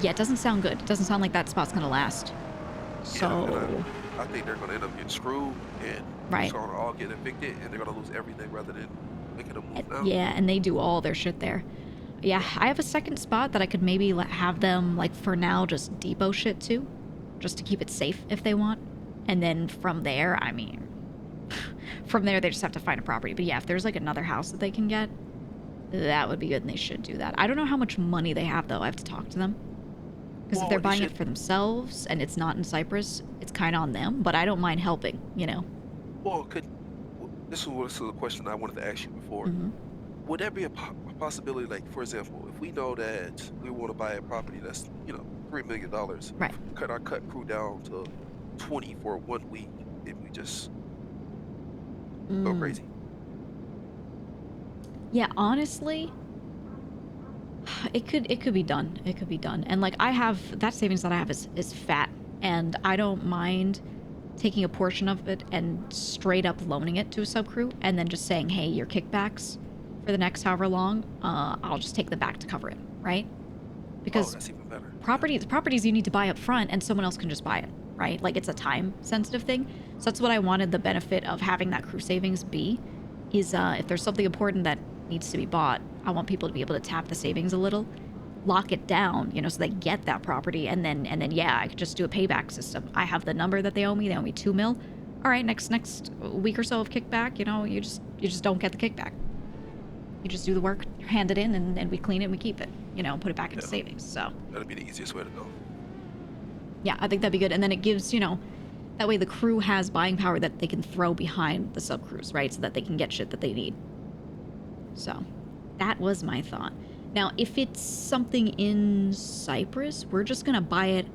it doesn't sound good. It doesn't sound like that spot's gonna last. So I think they're gonna end up getting screwed, and right. It's gonna all get evicted, and they're gonna lose everything rather than making a move now. Yeah, and they do all their shit there. Yeah, I have a second spot that I could maybe have them, like, for now, just depot shit to, just to keep it safe if they want. And then from there, I mean, from there they just have to find a property. But yeah, if there's like another house that they can get, that would be good, and they should do that. I don't know how much money they have, though. I have to talk to them. Because if they're buying it for themselves and it's not in Cypress, it's kind of on them, but I don't mind helping, you know? Well, this was a question I wanted to ask you before. Would there be a possibility, like, for example, if we know that we want to buy a property that's, you know, $3 million, right? Cut our crew down to 20 for 1 week, if we just go crazy. Yeah, honestly, it could be done. It could be done. And like I have that savings that I have is fat, and I don't mind taking a portion of it and straight up loaning it to a sub crew, and then just saying, hey, your kickbacks for the next however long, I'll just take them back to cover it, right? Because that's even better. Properties you need to buy up front, and someone else can just buy it, right? Like it's a time sensitive thing. So that's what I wanted the benefit of having that crew savings be, is if there's something important that needs to be bought, I want people to be able to tap the savings a little, lock it down, you know, so they get that property, and then yeah, I could just do a payback system. I have the number that they owe me. They owe me $2 million. All right, next week or so of kickback, you know, you just don't get the kickback. You just do the work, hand it in, and we clean it and we keep it, you know, put it back into savings. So that'd be the easiest way to go. Yeah, I think that'd be good. And then it gives, you know, that way the crew has buying power that they can throw behind the sub crews, right? So that they can get shit that they need. So that was my thought. Now, if it's something in Cypress, we're just going to buy it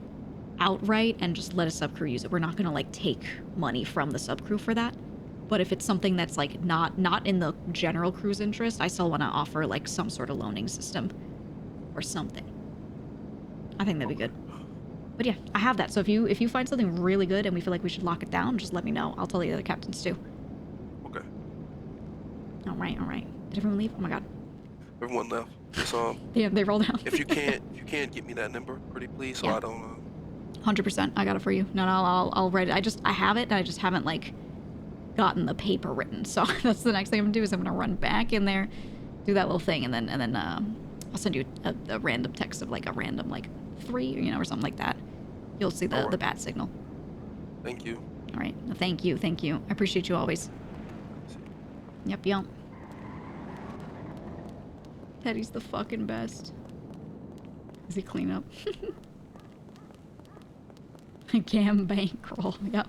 outright and just let a sub crew use it. We're not going to like take money from the sub crew for that. But if it's something that's like not in the general crew's interest, I still want to offer like some sort of loaning system or something. I think that'd be good. But yeah, I have that. So if you find something really good and we feel like we should lock it down, just let me know. I'll tell the other captains too. Okay. All right. Did everyone leave? Oh my god. Everyone left. So yeah, they rolled out. if you can't get me that number, pretty please, so I don't. 100%. I got it for you. No, I'll write it. I have it, and I just haven't like gotten the paper written. So that's the next thing I'm gonna do is I'm gonna run back in there, do that little thing, and then I'll send you a random text of like a random like 3, you know, or something like that. You'll see the bat signal. Thank you. All right. Thank you. I appreciate you always. Yep. Teddy's the fucking best. Is he clean up? Cam bankroll. Yep.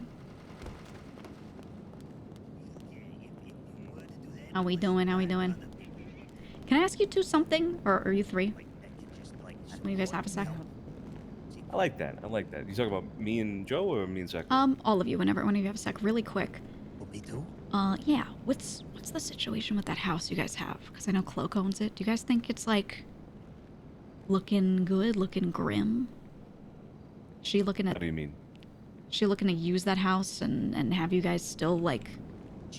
How we doing? Can I ask you two something? Or are you three? When you guys have a sec? I like that. You talking about me and Joe or me and Zach? All of you, whenever you have a sec, really quick. Me too. Yeah. What's the situation with that house you guys have? Because I know Cloak owns it. Do you guys think it's like looking good, looking grim? She looking at? What do you mean? She looking to use that house and have you guys still like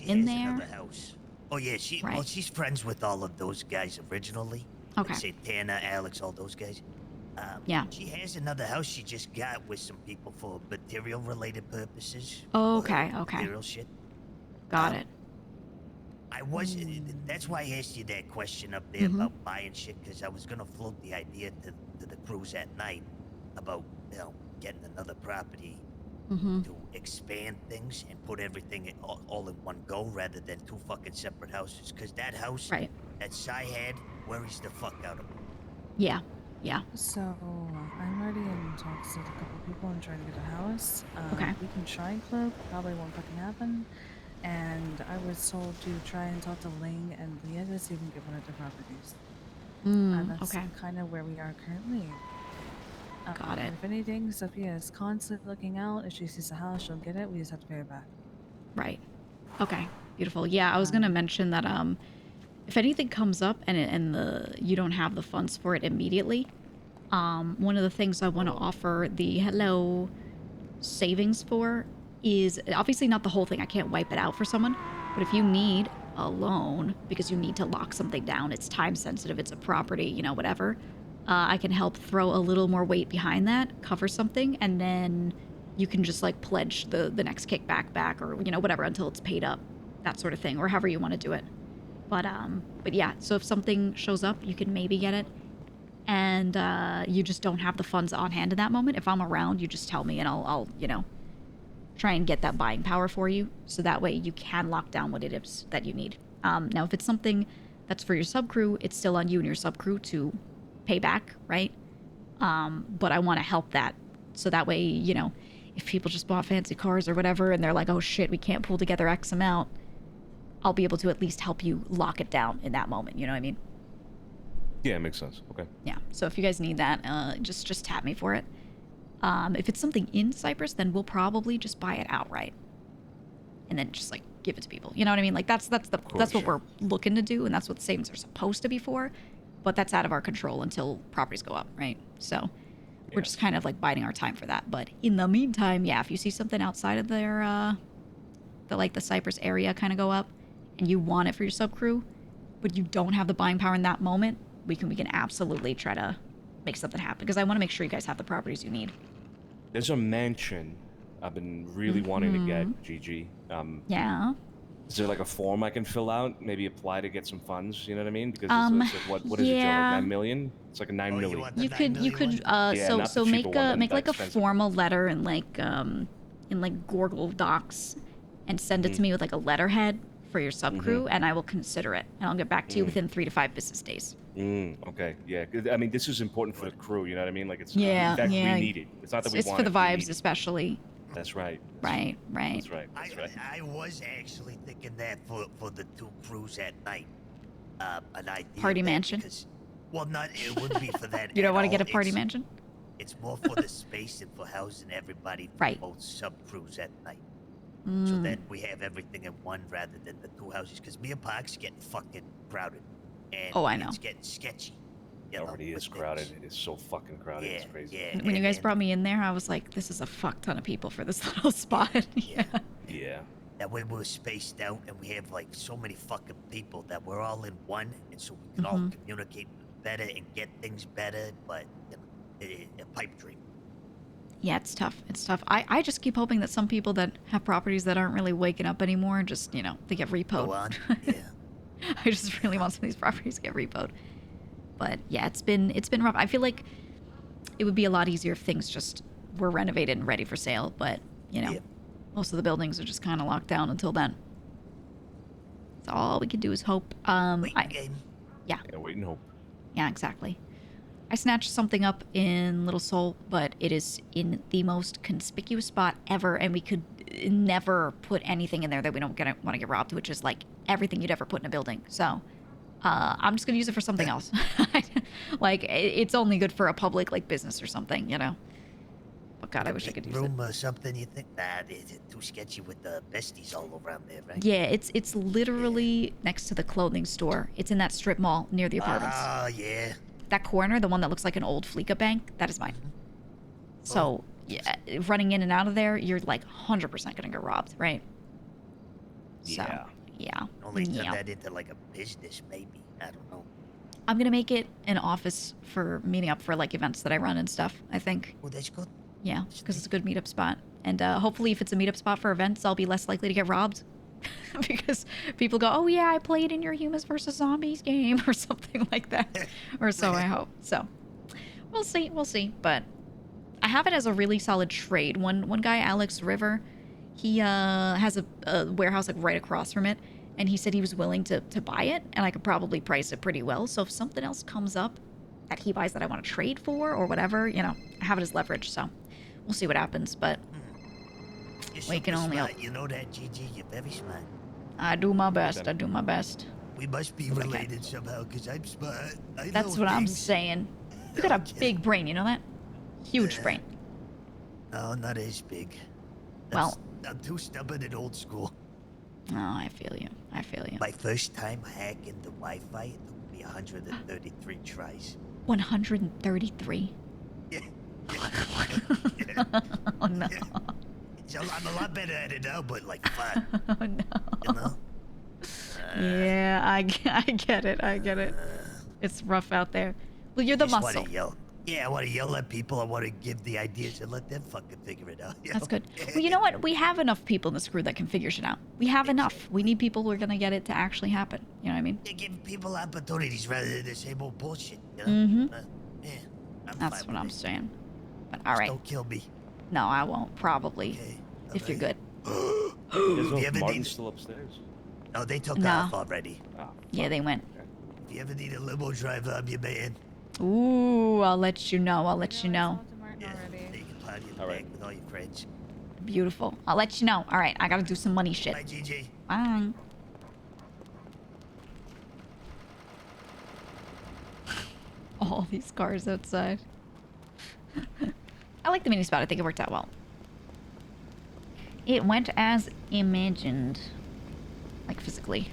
in there? Another house. Oh yeah, she's friends with all of those guys originally. Okay. Like Santana, Alex, all those guys. Yeah. She has another house she just got with some people for material-related purposes. Okay. Material shit. Got it. That's why I asked you that question up there about buying shit, because I was gonna float the idea to the crews at night about, you know, getting another property to expand things and put everything all in one go rather than 2 fucking separate houses. Because that house that Sai had worries the fuck out of me. Yeah. So, I'm already in talks with a couple people and trying to get a house. Okay. We can try Cloak, probably won't fucking happen. And I was told to try and talk to Ling and Leah to see if we can get one of their properties. That's kind of where we are currently. Got it. If anything, Sophia is constantly looking out. If she sees a house, she'll get it. We just have to pay her back. Right. Okay. Beautiful. Yeah, I was gonna mention that if anything comes up and you don't have the funds for it immediately, one of the things I want to offer the savings for is obviously not the whole thing. I can't wipe it out for someone, but if you need a loan because you need to lock something down, it's time sensitive, it's a property, you know, whatever, I can help throw a little more weight behind that, cover something, and then you can just like pledge the next kickback back, or you know, whatever, until it's paid up, that sort of thing, or however you want to do it. But yeah, so if something shows up, you can maybe get it, and you just don't have the funds on hand in that moment. If I'm around, you just tell me, and I'll you know, try and get that buying power for you, so that way you can lock down what it is that you need. Now, if it's something That's for your sub crew. It's still on you and your sub crew to pay back, right? But I want to help that. So that way, you know, if people just bought fancy cars or whatever and they're like, oh shit, we can't pull together X amount, I'll be able to at least help you lock it down in that moment. You know what I mean? Yeah, it makes sense. Okay. Yeah. So if you guys need that, just tap me for it. If it's something in Cypress, then we'll probably just buy it outright. And then just like give it to people. You know what I mean? Like that's what we're looking to do, and that's what savings are supposed to be for. But that's out of our control until properties go up, right? So we're just kind of like biding our time for that. But in the meantime, yeah, if you see something outside of their the Cypress area kind of go up, and you want it for your sub crew, but you don't have the buying power in that moment, we can absolutely try to make something happen, because I want to make sure you guys have the properties you need. There's a mansion I've been really wanting to get, Gigi. Yeah. Is there like a form I can fill out? Maybe apply to get some funds. You know what I mean? Because it's like, what is it, Joe? Like yeah. 9 million? It's like a 9 million. You could Yeah, so make like a formal letter in like Gorgle Docs and send it to me with like a letterhead for your sub crew, and I will consider it, and I'll get back to you within 3 to 5 business days. Okay, yeah. I mean, this is important for the crew. You know what I mean? Like it's yeah, in fact, yeah. we need it. It's not that we It's want for it, the we vibes, need it. especially. That's right. Right. That's right. I was actually thinking that for the 2 crews at night. An idea. Party mansion? Because, well, it wouldn't be for that. You don't want to at get a all. party mansion? It's more for the space and for housing everybody for Right. both sub crews at night. So then we have everything in one rather than the 2 houses. Because Mia Park's getting fucking crowded. And Oh, I know. It's getting sketchy. It already is crowded. It is so fucking crowded. It's crazy. Yeah. When you guys brought me in there, I was like, this is a fuck ton of people for this little spot. Yeah. Yeah. That way we're spaced out and we have like so many fucking people that we're all in one, and so we can all communicate better and get things better. But you know, a pipe dream. Yeah, it's tough. It's tough. I just keep hoping that some people that have properties that aren't really waking up anymore, just, you know, they get repoed. Go on. Yeah. I just really want some of these properties to get repoed. But yeah, it's been rough. I feel like it would be a lot easier if things just were renovated and ready for sale. But, you know, most of the buildings are just kind of locked down until then. So all we can do is hope. Yeah. Yeah, wait and hope. Yeah, exactly. I snatched something up in Little Seoul, but it is in the most conspicuous spot ever, and we could never put anything in there that we don't want to get robbed, which is like everything you'd ever put in a building. So I'm just gonna use it for something else. Like it's only good for a public like business or something, you know. But God, I wish I could use it. Room or something? You think it's too sketchy with the besties all around there, right? Yeah, it's literally next to the clothing store. It's in that strip mall near the apartments. Oh yeah. That corner, the one that looks like an old Fleeca bank, that is mine. So, yeah, running in and out of there, you're like 100% gonna get robbed, right? So, yeah. Only turn that into like a business, maybe. I don't know. I'm gonna make it an office for meeting up for like events that I run and stuff, I think. Oh, that's good. Yeah, because it's a good meetup spot. And hopefully if it's a meetup spot for events, I'll be less likely to get robbed. Because people go, oh yeah, I played in your Humans vs. Zombies game or something like that. Or so I hope. So we'll see. But I have it as a really solid trade. One guy, Alex River, he has a warehouse like right across from it. And he said he was willing to buy it, and I could probably price it pretty well. So if something else comes up that he buys that I want to trade for or whatever, you know, I have it as leverage. So we'll see what happens. But we can only hope. You know that, Gigi? You're very smart. I do my best. We must be related somehow, because I'm smart. That's what I'm saying. You got a big brain, you know that? Huge brain. No, not as big. Well, I'm too stubborn and old school. Oh, I feel you. My first time hacking the Wi-Fi, it took me 133 tries. 133? Yeah. Oh, no. So I'm a lot better at it now, but like fun. Oh, no. You know? Yeah, I get it. It's rough out there. Well, you're the Just muscle. wanna yell. Yeah, I want to yell at people. I want to give the ideas and let them fucking figure it out. That's good. Well, you know what? We have enough people in this crew that can figure shit out. We have enough. We need people who are going to get it to actually happen. You know what I mean? You give people opportunities rather than the same old bullshit. You know? Mm-hmm. Yeah, That's what I'm saying. But all right. Don't kill me. No, I won't. Probably. If you're good. There's no Martin's still upstairs. Oh, they took Nah. off already. Yeah, they went. If you ever need a limo driver, I'm your man. Ooh, I'll let you know. I'll let you know. Yeah, you can party in the back with all your friends. Beautiful. I'll let you know. All right, I gotta do some money shit. Bye, GG. Bye. All these cars outside. I like the mini spot. I think it worked out well. It went as imagined. Like, physically.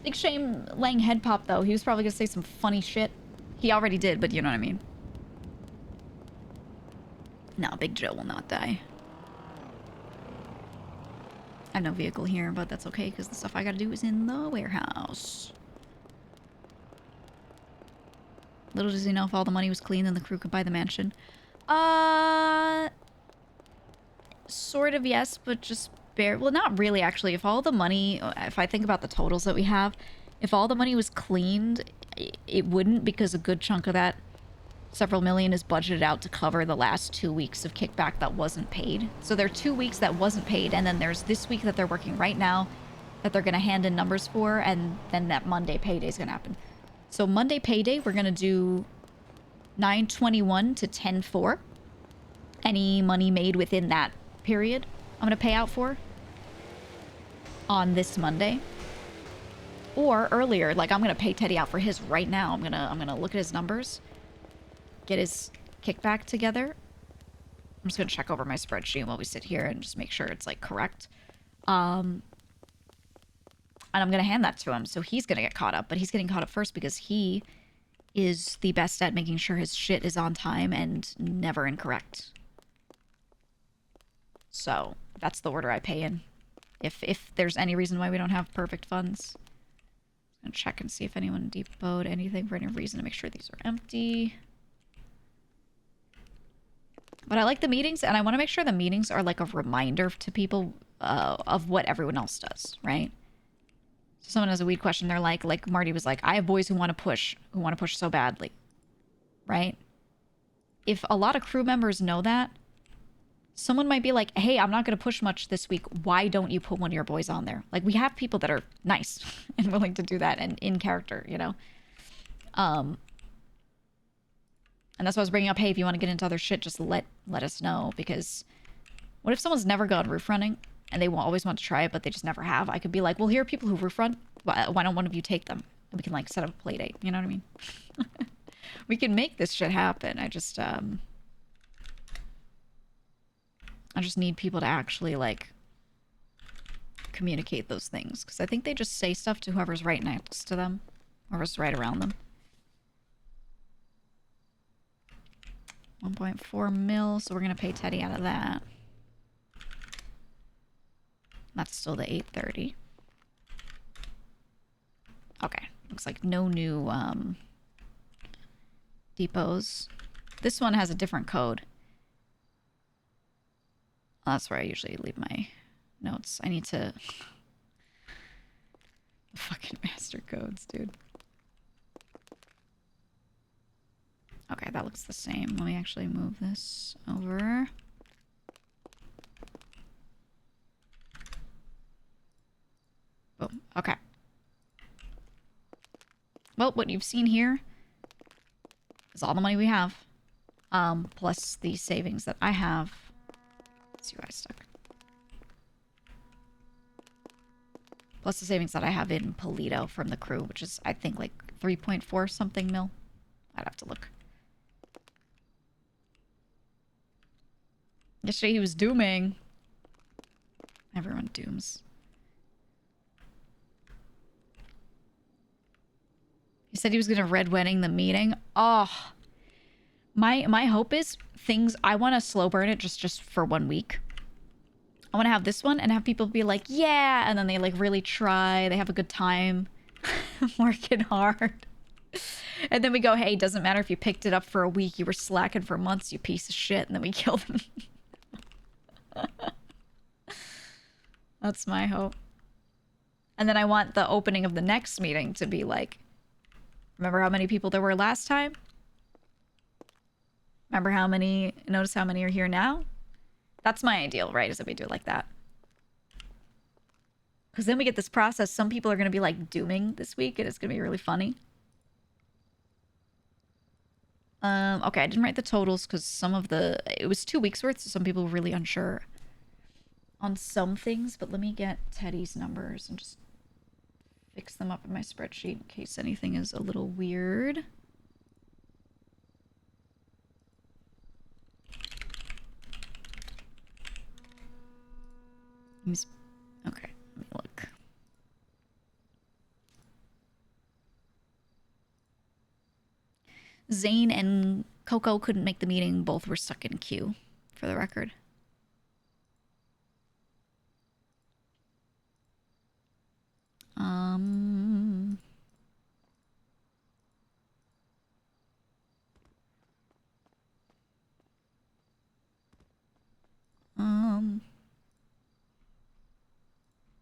Big shame Lang head pop, though. He was probably gonna say some funny shit. He already did, but you know what I mean. No, Big Joe will not die. I have no vehicle here, but that's okay, because the stuff I gotta do is in the warehouse. Little does he know if all the money was clean, then the crew could buy the mansion. Sort of, yes, but just bare. Well, not really, actually. If all the money, if I think about the totals that we have, if all the money was cleaned, it wouldn't, because a good chunk of that, several million, is budgeted out to cover the last 2 weeks of kickback that wasn't paid. So there are 2 weeks that wasn't paid, and then there's this week that they're working right now that they're going to hand in numbers for, and then that Monday payday is going to happen. So Monday payday, we're going to do 9/21 to 10/4. Any money made within that period, I'm going to pay out for on this Monday. Or earlier, like I'm going to pay Teddy out for his right now. I'm going to look at his numbers, get his kickback together. I'm just going to check over my spreadsheet while we sit here and just make sure it's like correct. And I'm going to hand that to him, so he's going to get caught up. But he's getting caught up first because he is the best at making sure his shit is on time and never incorrect. So that's the order I pay in. If there's any reason why we don't have perfect funds. I'm going to check and see if anyone depoted anything for any reason to make sure these are empty. But I like the meetings, and I want to make sure the meetings are like a reminder to people of what everyone else does, right? So someone has a weed question, they're like Marty was like, I have boys who want to push so badly, right? If a lot of crew members know that, someone might be like, hey, I'm not going to push much this week. Why don't you put one of your boys on there? Like, we have people that are nice and willing to do that and in character, you know? And that's why I was bringing up, hey, if you want to get into other shit, just let us know. Because what if someone's never gone roof running and they will always want to try it, but they just never have? I could be like, well, here are people who roof run. Why don't one of you take them? And we can, like, set up a play date. You know what I mean? We can make this shit happen. I just need people to actually, like, communicate those things. Because I think they just say stuff to whoever's right next to them. Whoever's right around them. 1.4 mil, so we're going to pay Teddy out of that. That's still the 830. Okay. Looks like no new depots. This one has a different code. That's where I usually leave my notes. I need to... The fucking master codes, dude. Okay, that looks the same. Let me actually move this over. Boom. Okay. Well, what you've seen here is all the money we have. Plus the savings that I have. Let's see where I stuck. Plus the savings that I have in Polito from the crew, which is, I think, like 3.4 something mil. I'd have to look. Yesterday he was dooming. Everyone dooms. He said he was gonna red wedding the meeting. Oh, my hope is things. I want to slow burn it just for 1 week. I want to have this one and have people be like, yeah, and then they like really try. They have a good time, working hard, and then we go, hey, doesn't matter if you picked it up for a week. You were slacking for months, you piece of shit, and then we kill them. That's my hope. And then I want the opening of the next meeting to be like, remember how many people there were last time? Remember how many, notice how many are here now? That's my ideal, right? Is that we do it like that. Because then we get this process. Some people are going to be like dooming this week, and it's going to be really funny. Okay, I didn't write the totals because it was 2 weeks worth, so some people were really unsure on some things. But let me get Teddy's numbers and just fix them up in my spreadsheet in case anything is a little weird. Okay, let me look. Zane and Coco couldn't make the meeting. Both were stuck in queue, for the record.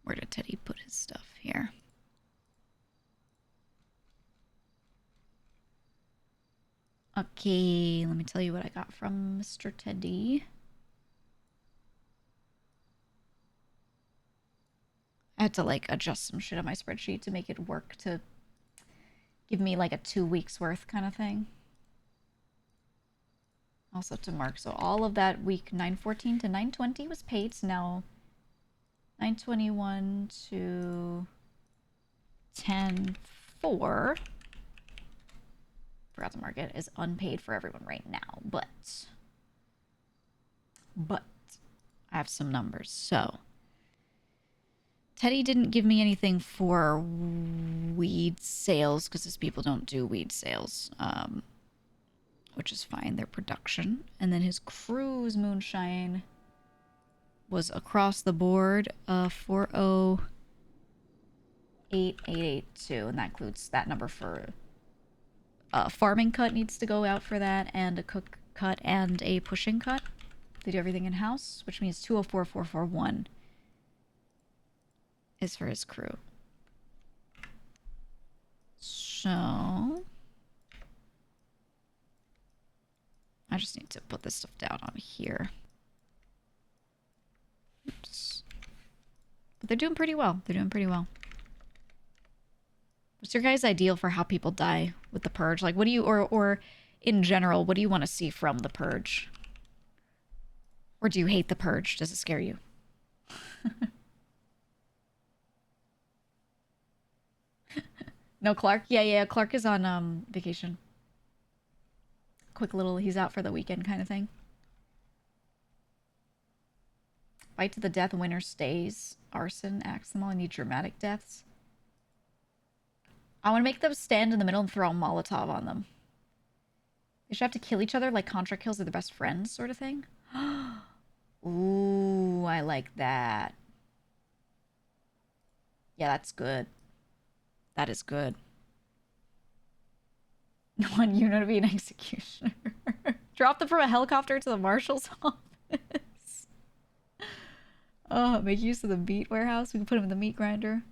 Where did Teddy put his stuff? Here. Okay, let me tell you what I got from Mr. Teddy. I had to like adjust some shit on my spreadsheet to make it work to give me like a 2 weeks worth kind of thing. Also to Mark. So all of that week 9/14 to 9/20 was paid. So now 9/21 to 10/4. Forgot to mark it, is unpaid for everyone right now, but I have some numbers. So Teddy didn't give me anything for weed sales because his people don't do weed sales, which is fine. They're production. And then his cruise moonshine was across the board 408,882, and that includes that number for farming cut needs to go out for that, and a cook cut and a pushing cut. They do everything in-house, which means 204,441 is for his crew. So I just need to put this stuff down on here. Oops. But they're doing pretty well. They're doing pretty well. What's your guys' ideal for how people die with the purge? Like, what do you, or in general, what do you want to see from the purge? Or do you hate the purge? Does it scare you? No, Clark? Yeah, Clark is on vacation. Quick little, he's out for the weekend kind of thing. Fight to the death, winner stays. Arson, axe them all. I need dramatic deaths. I want to make them stand in the middle and throw a Molotov on them. They should have to kill each other like Contra kills are the best friends sort of thing. Ooh, I like that. Yeah, that's good. That is good. No one, you know, to be an executioner. Drop them from a helicopter to the marshal's office. Oh, make use of the meat warehouse. We can put them in the meat grinder.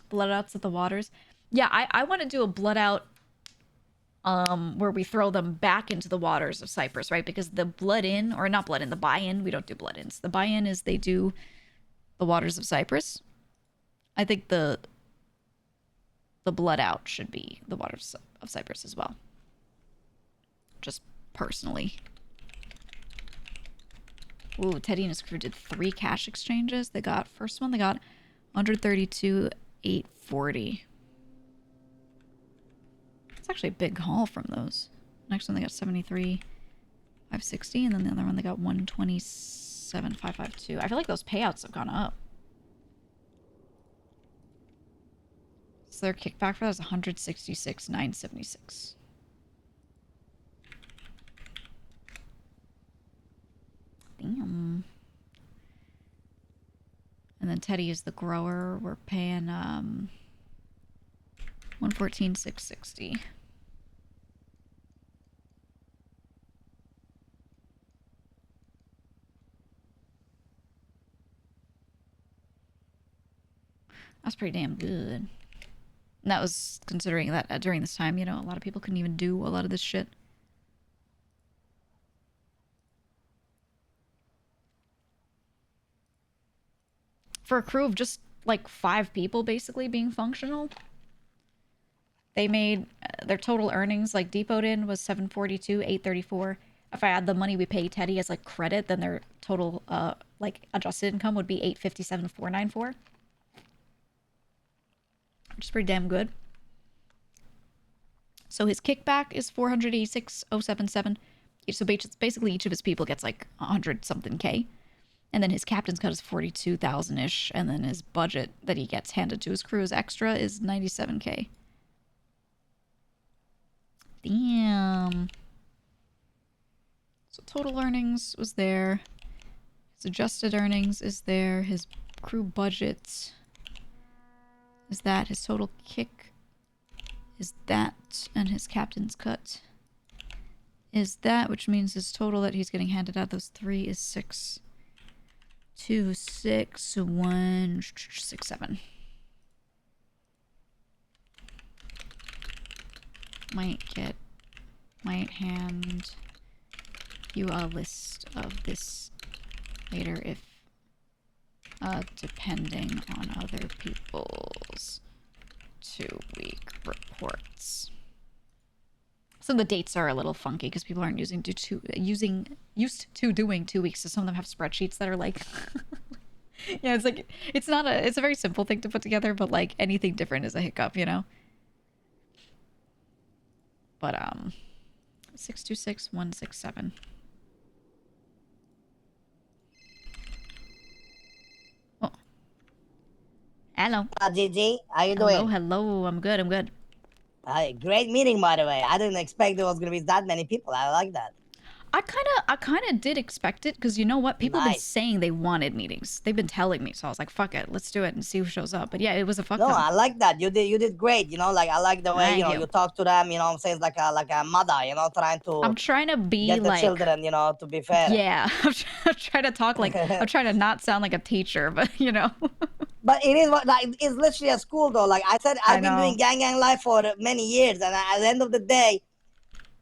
Blood outs at the waters. Yeah, I want to do a blood out where we throw them back into the waters of Cypress, right? Because the blood in, or not blood in, the buy-in, we don't do blood ins. The buy-in is they do the waters of Cypress. I think the blood out should be the waters of Cypress as well. Just personally. Ooh, Teddy and his crew did 3 cash exchanges. They got, first one, they got 132,840. It's actually a big haul from those. Next one, they got 73,560, and then the other one, they got 127,552. I feel like those payouts have gone up. So their kickback for that is 166,976. Damn. And then Teddy is the grower. We're paying 114,660. That's pretty damn good. And that was considering that during this time, you know, a lot of people couldn't even do a lot of this shit. for a crew of just like 5 people basically being functional. They made their total earnings, like depoted in, was 742, 834. If I add the money we pay Teddy as like credit, then their total like adjusted income would be 857, 494. Which is pretty damn good. So his kickback is 486,077. So basically each of his people gets like 100 something K. And then his captain's cut is 42,000-ish. And then his budget that he gets handed to his crew as extra is 97K. Damn. So total earnings was there. His adjusted earnings is there. His crew budget is that. His total kick is that. And his captain's cut is that, which means his total that he's getting handed out, those 3 is 6. 2, 6, 1, 6, 7. Might hand you a list of this later if, depending on other people's 2-week reports. Some of the dates are a little funky because people aren't used to doing 2 weeks. So some of them have spreadsheets that are like, yeah, it's like, it's a very simple thing to put together, but like anything different is a hiccup, you know? But, 626167. Oh. Hello. Gigi, how you doing? Hello. I'm good. Great meeting, by the way. I didn't expect there was gonna be that many people. I like that. I kind of did expect it because you know what? People have been saying they wanted meetings. They've been telling me, so I was like, "Fuck it, let's do it and see who shows up." But yeah, it was a fuck No, ton. I like that. You did great. You know, like I like the way you talk to them. You know, what I'm saying, like a mother. You know, I'm trying to be get the like children. You know, to be fair. Yeah, I'm trying to talk like I'm trying to not sound like a teacher, but you know. But it is it's literally a school though. Like I said, I've been doing gang life for many years, and at the end of the day,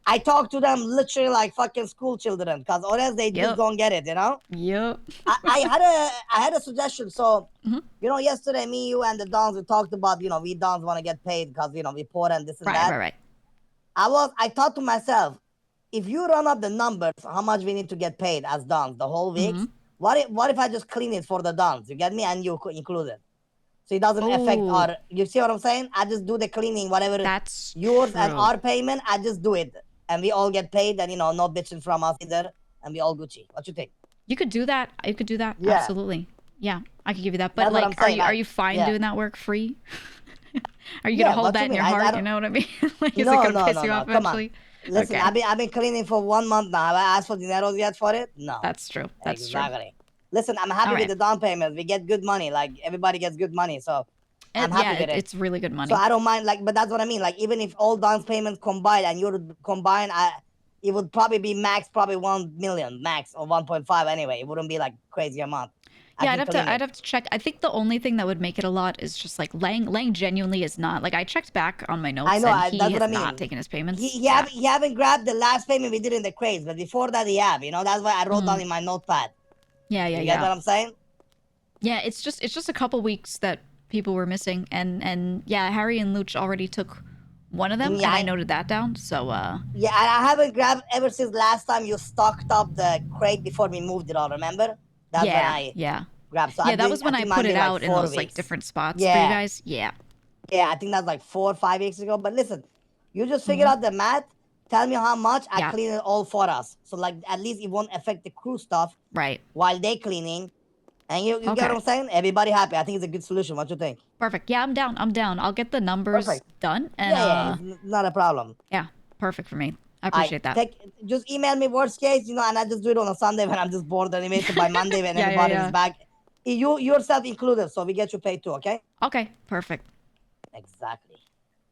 I talk to them literally like fucking school children, because or else they just don't get it, you know? Yep. I had a suggestion. So, you know, yesterday me, you, and the Dons, we talked about, you know, we Dons want to get paid because, you know, we poor and this and that. Right. I thought to myself, if you run up the numbers, how much we need to get paid as Dons the whole week, what if I just clean it for the Dons? You get me? And you include it. So it doesn't affect our, you see what I'm saying? I just do the cleaning, whatever that's yours true. And our payment, I just do it. And we all get paid, and, you know, no bitching from us either. And we all Gucci. What you think? You could do that. You could do that. Yeah. Absolutely. Yeah, I could give you that. But That's like, are you fine doing that work free? Are you gonna hold that in your heart? You know what I mean? Like, is it gonna piss you off eventually? Listen, Okay. I've been cleaning for 1 month now. Have I asked for dineros yet for it? No. That's true. That's true. Exactly. Listen, I'm happy with the down payment. We get good money. Like, everybody gets good money. So I'm happy with it. It's really good money. So I don't mind. Like, but that's what I mean. Like, even if all down payments combined and you're combined, it would probably be max, probably 1 million max, or 1.5 anyway. It wouldn't be like crazy amount. Yeah, I'd have to check. I think the only thing that would make it a lot is just like Lang genuinely is not, like, I checked back on my notes. I know, and he that's has what I mean. not taken his payments. He haven't grabbed the last payment we did in the craze, but before that he have. You know, that's why I wrote down in my notepad. Yeah. You get what I'm saying? Yeah, it's just a couple weeks that people were missing, and yeah, Harry and Luch already took one of them, and I noted that down. So yeah, I haven't grabbed ever since last time you stocked up the crate before we moved it all. Remember? That's when I grabbed. So yeah, that was when I put it out in those like different spots for you guys. Yeah, I think that's like 4 or 5 weeks ago. But listen, you just figure out the math. Tell me how much. I clean it all for us. So like at least it won't affect the crew stuff. Right. While they cleaning. And you get what I'm saying? Everybody happy. I think it's a good solution. What you think? Perfect. Yeah, I'm down. I'll get the numbers done. And it's not a problem. Yeah, perfect for me. I appreciate that. Just email me worst case, you know, and I just do it on a Sunday when I'm just bored anyway. So by Monday when everybody is back, you yourself included, so we get you paid too, okay? Okay, perfect. Exactly.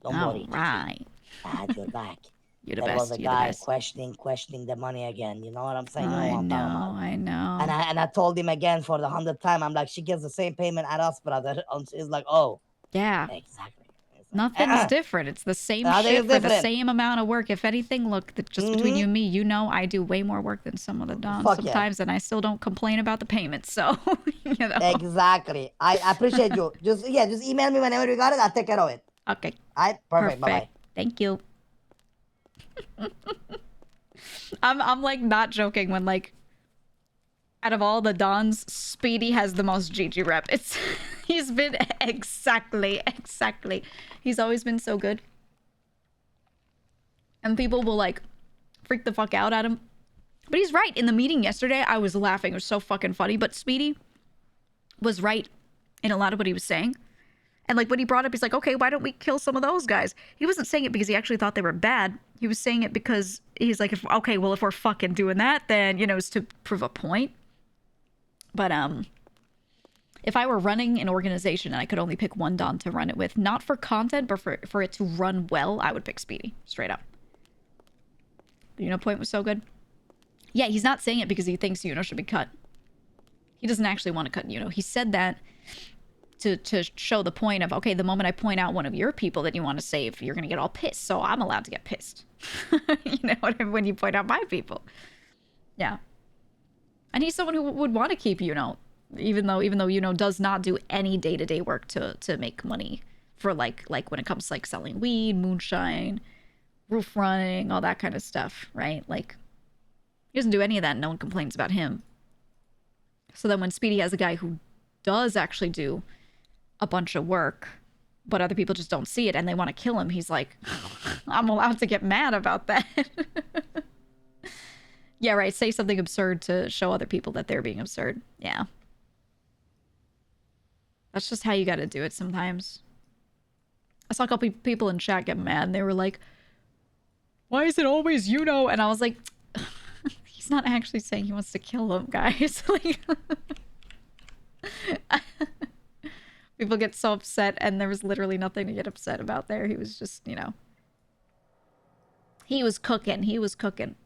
Don't worry. Right. I had your back. You're the there best. was a You're guy the best. questioning the money again. You know what I'm saying? I know. And I told him again for the 100th time. I'm like, she gets the same payment at us, brother. And she's like, oh. Yeah. Exactly. Nothing's different. It's the same Nothing shit is for the different. same amount of work. If anything, look, just between you and me, you know I do way more work than some of the dons Fuck yeah. sometimes, and I still don't complain about the payments. So, you know. Exactly. I appreciate you. Just email me whenever you got it. I'll take care of it. Okay. All right. Perfect. Bye bye. Thank you. I'm like not joking when like out of all the dons, Speedy has the most GG rep. He's been exactly. He's always been so good. And people will like freak the fuck out at him. But he's right. In the meeting yesterday, I was laughing. It was so fucking funny. But Speedy was right in a lot of what he was saying. And like when he brought up, he's like, okay, why don't we kill some of those guys? He wasn't saying it because he actually thought they were bad. He was saying it because he's like, if we're fucking doing that, then, you know, it's to prove a point. But if I were running an organization and I could only pick one Don to run it with, not for content, but for it to run well, I would pick Speedy, straight up. The Uno point was so good. Yeah, he's not saying it because he thinks Uno should be cut. He doesn't actually want to cut Uno. He said that to show the point of, okay, the moment I point out one of your people that you want to save, you're going to get all pissed. So I'm allowed to get pissed. You know what I mean? When you point out my people. Yeah. And he's someone who would want to keep Uno, even though Uno does not do any day-to-day work to make money for like when it comes to like selling weed, moonshine, roof running, all that kind of stuff, right? Like he doesn't do any of that and no one complains about him. So then when Speedy has a guy who does actually do a bunch of work, but other people just don't see it and they want to kill him, he's like, I'm allowed to get mad about that. Yeah, right. Say something absurd to show other people that they're being absurd. Yeah. That's just how you got to do it sometimes. I saw a couple people in chat get mad and they were like, why is it always Uno? And I was like, he's not actually saying he wants to kill them, guys. Like, people get so upset and there was literally nothing to get upset about there. He was just, you know, he was cooking. He was cooking.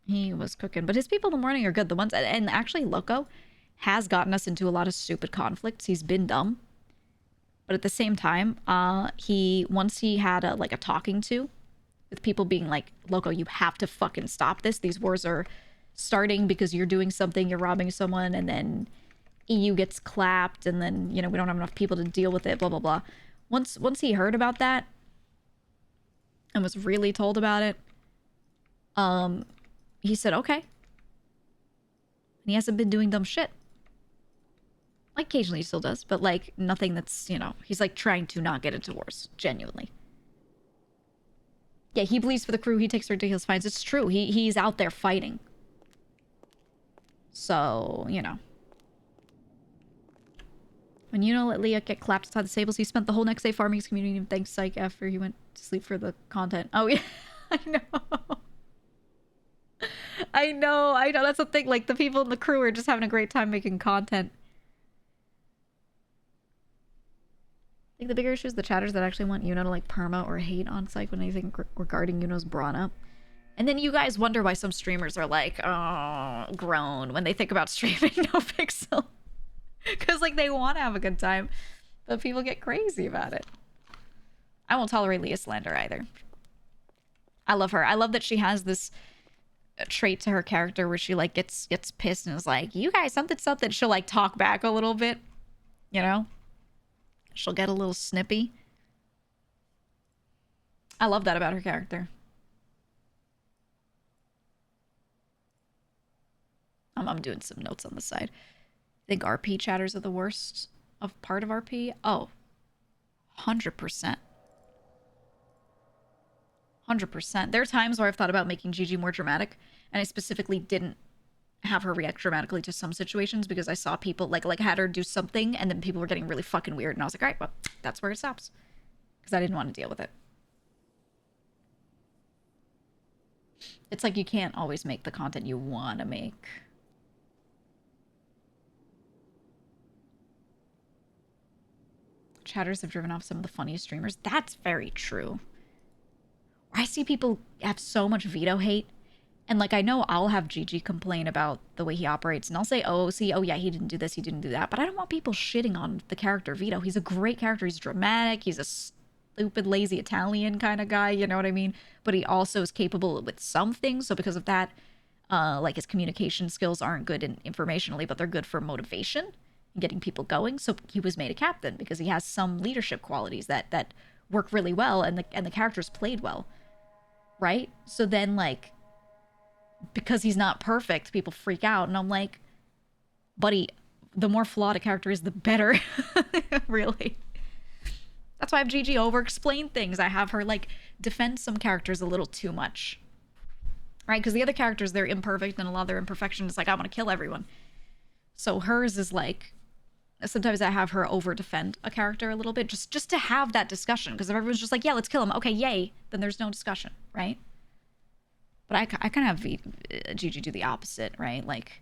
He was cooking. But his people in the morning are good. The ones, and actually Loco has gotten us into a lot of stupid conflicts. He's been dumb. But at the same time, once he had a talking to with people being like, Loco, you have to fucking stop this. These wars are starting because you're doing something, you're robbing someone, and then EU gets clapped, and then, you know, we don't have enough people to deal with it, blah, blah, blah. Once he heard about that and was really told about it, he said, okay. And he hasn't been doing dumb shit. Like, occasionally he still does, but, like, nothing that's, you know, he's, like, trying to not get into wars, genuinely. Yeah, he bleeds for the crew, he takes ridiculous fines. It's true, he's out there fighting. So, you know. When Uno let Leah get clapped inside the stables, he spent the whole next day farming his community and thanked Psych after he went to sleep for the content. Oh, yeah, I know. I know, that's the thing. Like, the people in the crew are just having a great time making content. I think the bigger issue is the chatters that actually want Uno to, like, perma or hate on Psych when anything regarding Uno's brought up. And then you guys wonder why some streamers are like, oh, groan when they think about streaming NoPixel. Because, like, they want to have a good time, but people get crazy about it. I won't tolerate Leah slander either. I love her. I love that she has this trait to her character where she, like, gets pissed and is like, you guys, something. She'll, like, talk back a little bit, you know? She'll get a little snippy. I love that about her character. I'm doing some notes on the side. I think RP chatters are the worst of part of RP. Oh, 100%. 100%. There are times where I've thought about making Gigi more dramatic, and I specifically didn't have her react dramatically to some situations because I saw people, like had her do something, and then people were getting really fucking weird, and I was like, all right, well, that's where it stops. Because I didn't want to deal with it. It's like you can't always make the content you want to make. Chatters have driven off some of the funniest streamers. That's very true. I see people have so much veto hate, And like, I know I'll have Gigi complain about the way he operates, and I'll say, oh, see, oh yeah, he didn't do this, he didn't do that. But I don't want people shitting on the character Vito. He's a great character. He's dramatic. He's a stupid, lazy Italian kind of guy, you know what I mean? But he also is capable with some things. So because of that, like his communication skills aren't good informationally, but they're good for motivation and getting people going. So he was made a captain because he has some leadership qualities that work really well, and the character's played well, right? So then like, because he's not perfect, people freak out, and I'm like, buddy, the more flawed a character is, the better. Really. That's why I have Gigi over-explain things. I have her, like, defend some characters a little too much. Right? Because the other characters, they're imperfect, and a lot of their imperfections, like, I want to kill everyone. So hers is, like, sometimes I have her over-defend a character a little bit, just to have that discussion. Because if everyone's just like, yeah, let's kill him. Okay, yay. Then there's no discussion, right? But I kind of have Gigi do the opposite, right? Like,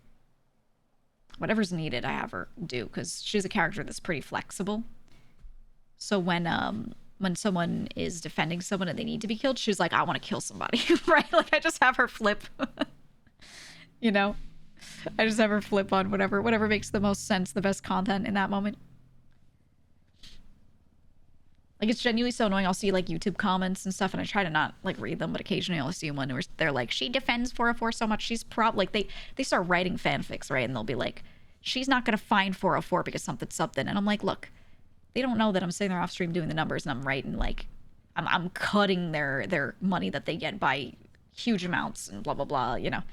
whatever's needed, I have her do. Because she's a character that's pretty flexible. So when someone is defending someone and they need to be killed, she's like, I want to kill somebody, right? Like, I just have her flip, you know? I just have her flip on whatever makes the most sense, the best content in that moment. Like, it's genuinely so annoying. I'll see, like, YouTube comments and stuff, and I try to not, like, read them, but occasionally I'll see one where they're like, she defends 404 so much, she's like, they start writing fanfics, right? And they'll be like, she's not going to find 404 because something. And I'm like, look, they don't know that I'm sitting there off stream doing the numbers, and I'm writing, like, I'm cutting their money that they get by huge amounts and blah, blah, blah, you know.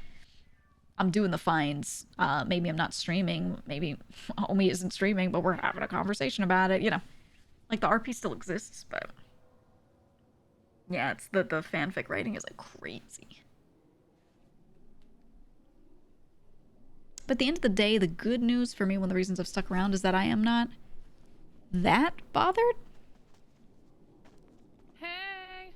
I'm doing the fines. Maybe I'm not streaming. Maybe Omi isn't streaming, but we're having a conversation about it, you know. Like, the RP still exists, but... yeah, it's the fanfic writing is, like, crazy. But at the end of the day, the good news for me, one of the reasons I've stuck around, is that I am not that bothered. Hey.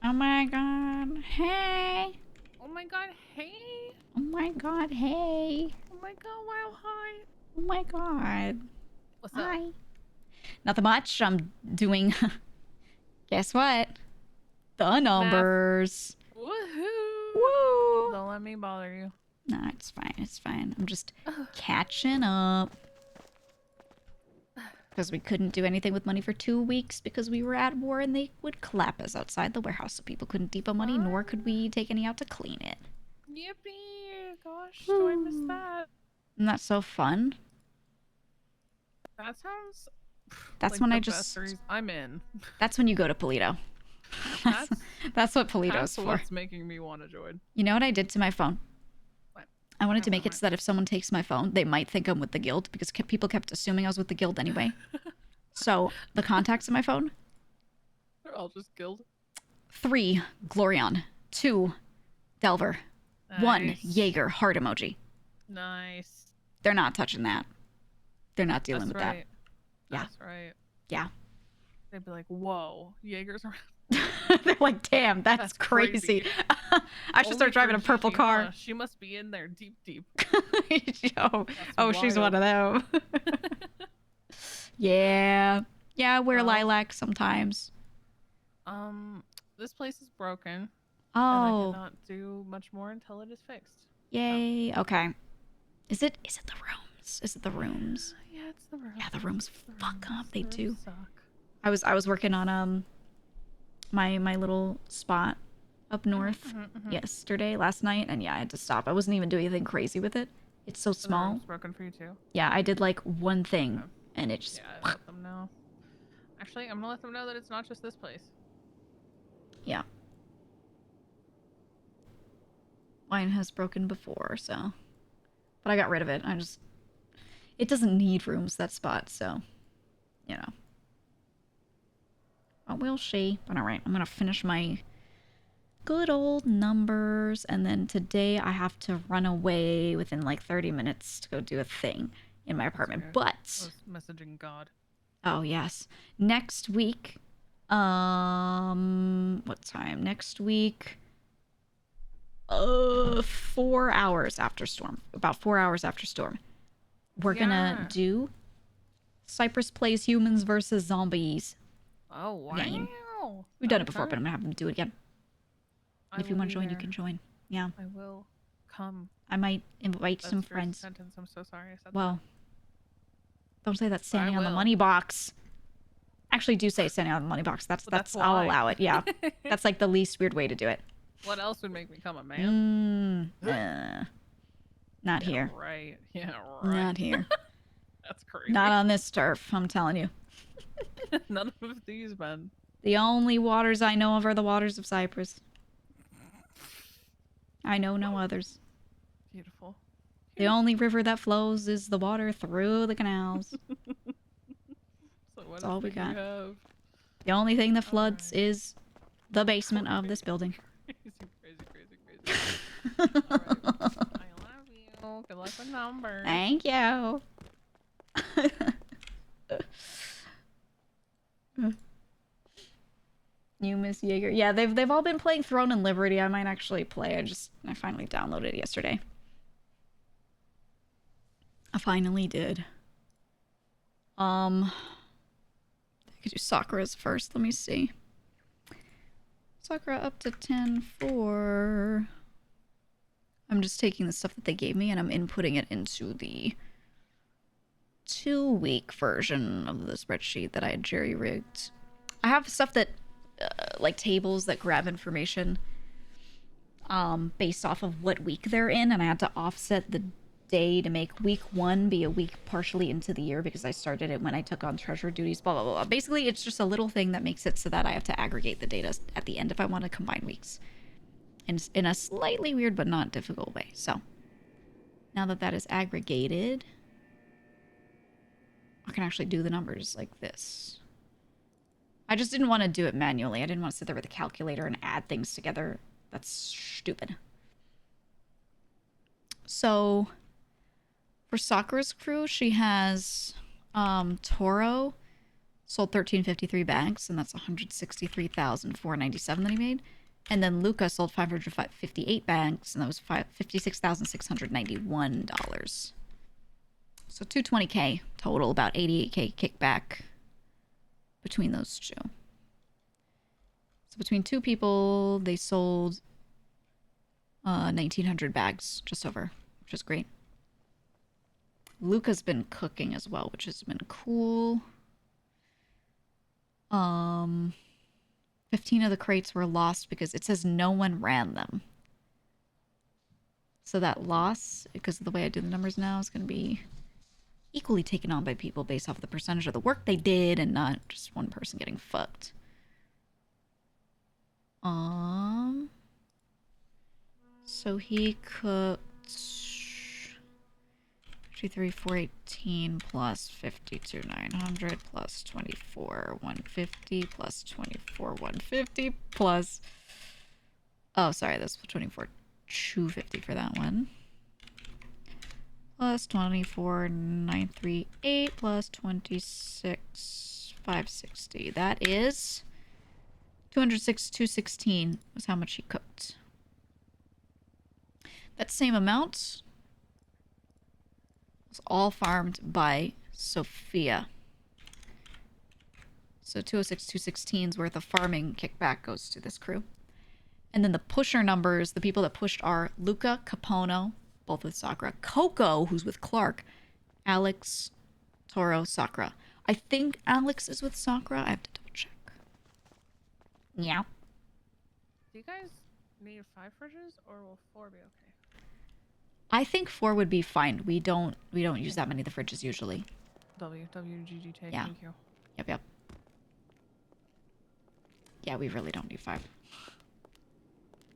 Oh my god. Hey. Oh my god, hey. Oh my god, hey. Oh my god, wow, hi. Oh my god. What's Hi. up? Nothing much. I'm doing... guess what? The numbers. Woohoo. Woo. Don't let me bother you. No, it's fine. It's fine. I'm just catching up. Because we couldn't do anything with money for 2 weeks because we were at war and they would clap us outside the warehouse, so people couldn't depot money, nor could we take any out to clean it. Yippee! Gosh, do I miss that? Isn't that so fun? That sounds... That's like when the I best just... reason. I'm in. That's when you go to Polito. That's what Polito's That's for. what's making me want to join. You know what I did to my phone? What? I wanted to make it so that if someone takes my phone, they might think I'm with the guild, because people kept assuming I was with the guild anyway. So, the contacts in my phone? They're all just guild. 3, Glorion. 2, Delver. 1, Nice. Jaeger, heart emoji. Nice. They're not touching that. They're not dealing That's with right. that. Yeah. That's right. Yeah. They'd be like, whoa, Jaeger's around. They're like, damn, that's crazy. I should start driving a purple Gigi, car. huh? She must be in there deep. Oh, she's one of them. Yeah. Yeah, I wear lilac sometimes. This place is broken. Oh. And I cannot do much more until it is fixed. Yay. Okay. Is it the rooms? Is it the rooms? Yeah, it's the rooms. Yeah, the rooms fuck up. They The do. rooms suck. I was working on my little spot up north last night, and yeah, I had to stop. I wasn't even doing anything crazy with it. It's so So the small. room's broken for you too. Yeah, I did like one thing, and it just... Yeah, I let them know. Actually, I'm gonna let them know that it's not just this place. yeah. Mine has broken before, so... but I got rid of it. It doesn't need rooms, that spot, so... you know. But we'll see. But alright, I'm gonna finish my good old numbers, and then today I have to run away within like 30 minutes to go do a thing in my apartment. Okay. But... I was messaging God. oh, yes. Next week... what time? Next week... 4 hours after storm. About 4 hours after storm. We're gonna do Cypress Plays Humans versus Zombies. Oh, wow. Game. We've done it before, but I'm gonna have them do it again. I If you will want to be join, you there. can join. Yeah. I will come. I might invite That's some a strange friends. sentence. I'm so sorry I said Well, don't say that's But I standing on the will. money box. Actually, do say standing on the money box. That's Well, that's I'll why. allow it. Yeah, that's like the least weird way to do it. that. What else would make me come a man? Not Yeah, here. right. Yeah, right. Not here. That's crazy. Not on this turf. I'm telling you. None of these men. The only waters I know of are the waters of Cypress. I know no others. Beautiful. The only river that flows is the water through the canals. So what That's all we else do you got. have? The only thing that floods is the basement of this building. Crazy. Alright. I love you. Good luck with numbers. Thank you. You miss Jaeger. Yeah, they've all been playing Throne and Liberty. I might actually play. I finally downloaded it yesterday. I finally did. I could do Sakura's first. Let me see. Sakura up to 10-4. I'm just taking the stuff that they gave me and I'm inputting it into the 2-week version of the spreadsheet that I had jerry-rigged. I have stuff that, like tables that grab information based off of what week they're in, and I had to offset the day to make week 1 be a week partially into the year because I started it when I took on treasure duties, blah, blah, blah. Basically, it's just a little thing that makes it so that I have to aggregate the data at the end if I want to combine weeks. In a slightly weird but not difficult way. So, now that that is aggregated, I can actually do the numbers like this. I just didn't want to do it manually. I didn't want to sit there with a calculator and add things together. That's stupid. So, for Sakura's crew, she has Toro sold 1353 bags, and that's 163,497 that he made. And then Luca sold 558 bags, and that was $56,691. So 220K total, about 88K kickback between those two. So between two people, they sold 1,900 bags, just over, which is great. Luca's been cooking as well, which has been cool. 15 of the crates were lost because it says no one ran them. So that loss, because of the way I do the numbers now, is going to be equally taken on by people based off the percentage of the work they did and not just one person getting fucked. So he cooked 53,418 plus 52,900 plus 24,150 plus 24,150 plus, oh sorry, that's 24,250 for that one, plus 24,938 plus 26,560. That is 206,216 was how much he cooked. That same amount was all farmed by Sophia. So 206,216's worth of farming kickback goes to this crew. And then the pusher numbers, the people that pushed are Luca, Capono, both with Sakura, Coco, who's with Clark, Alex, Toro, Sakura. I think Alex is with Sakura. I have to double check. Yeah. Do you guys need 5 fridges, or will 4 be okay? I think 4 would be fine. We don't use that many of the fridges usually. WGG take, Yeah. thank you. Yep. Yeah, we really don't need 5.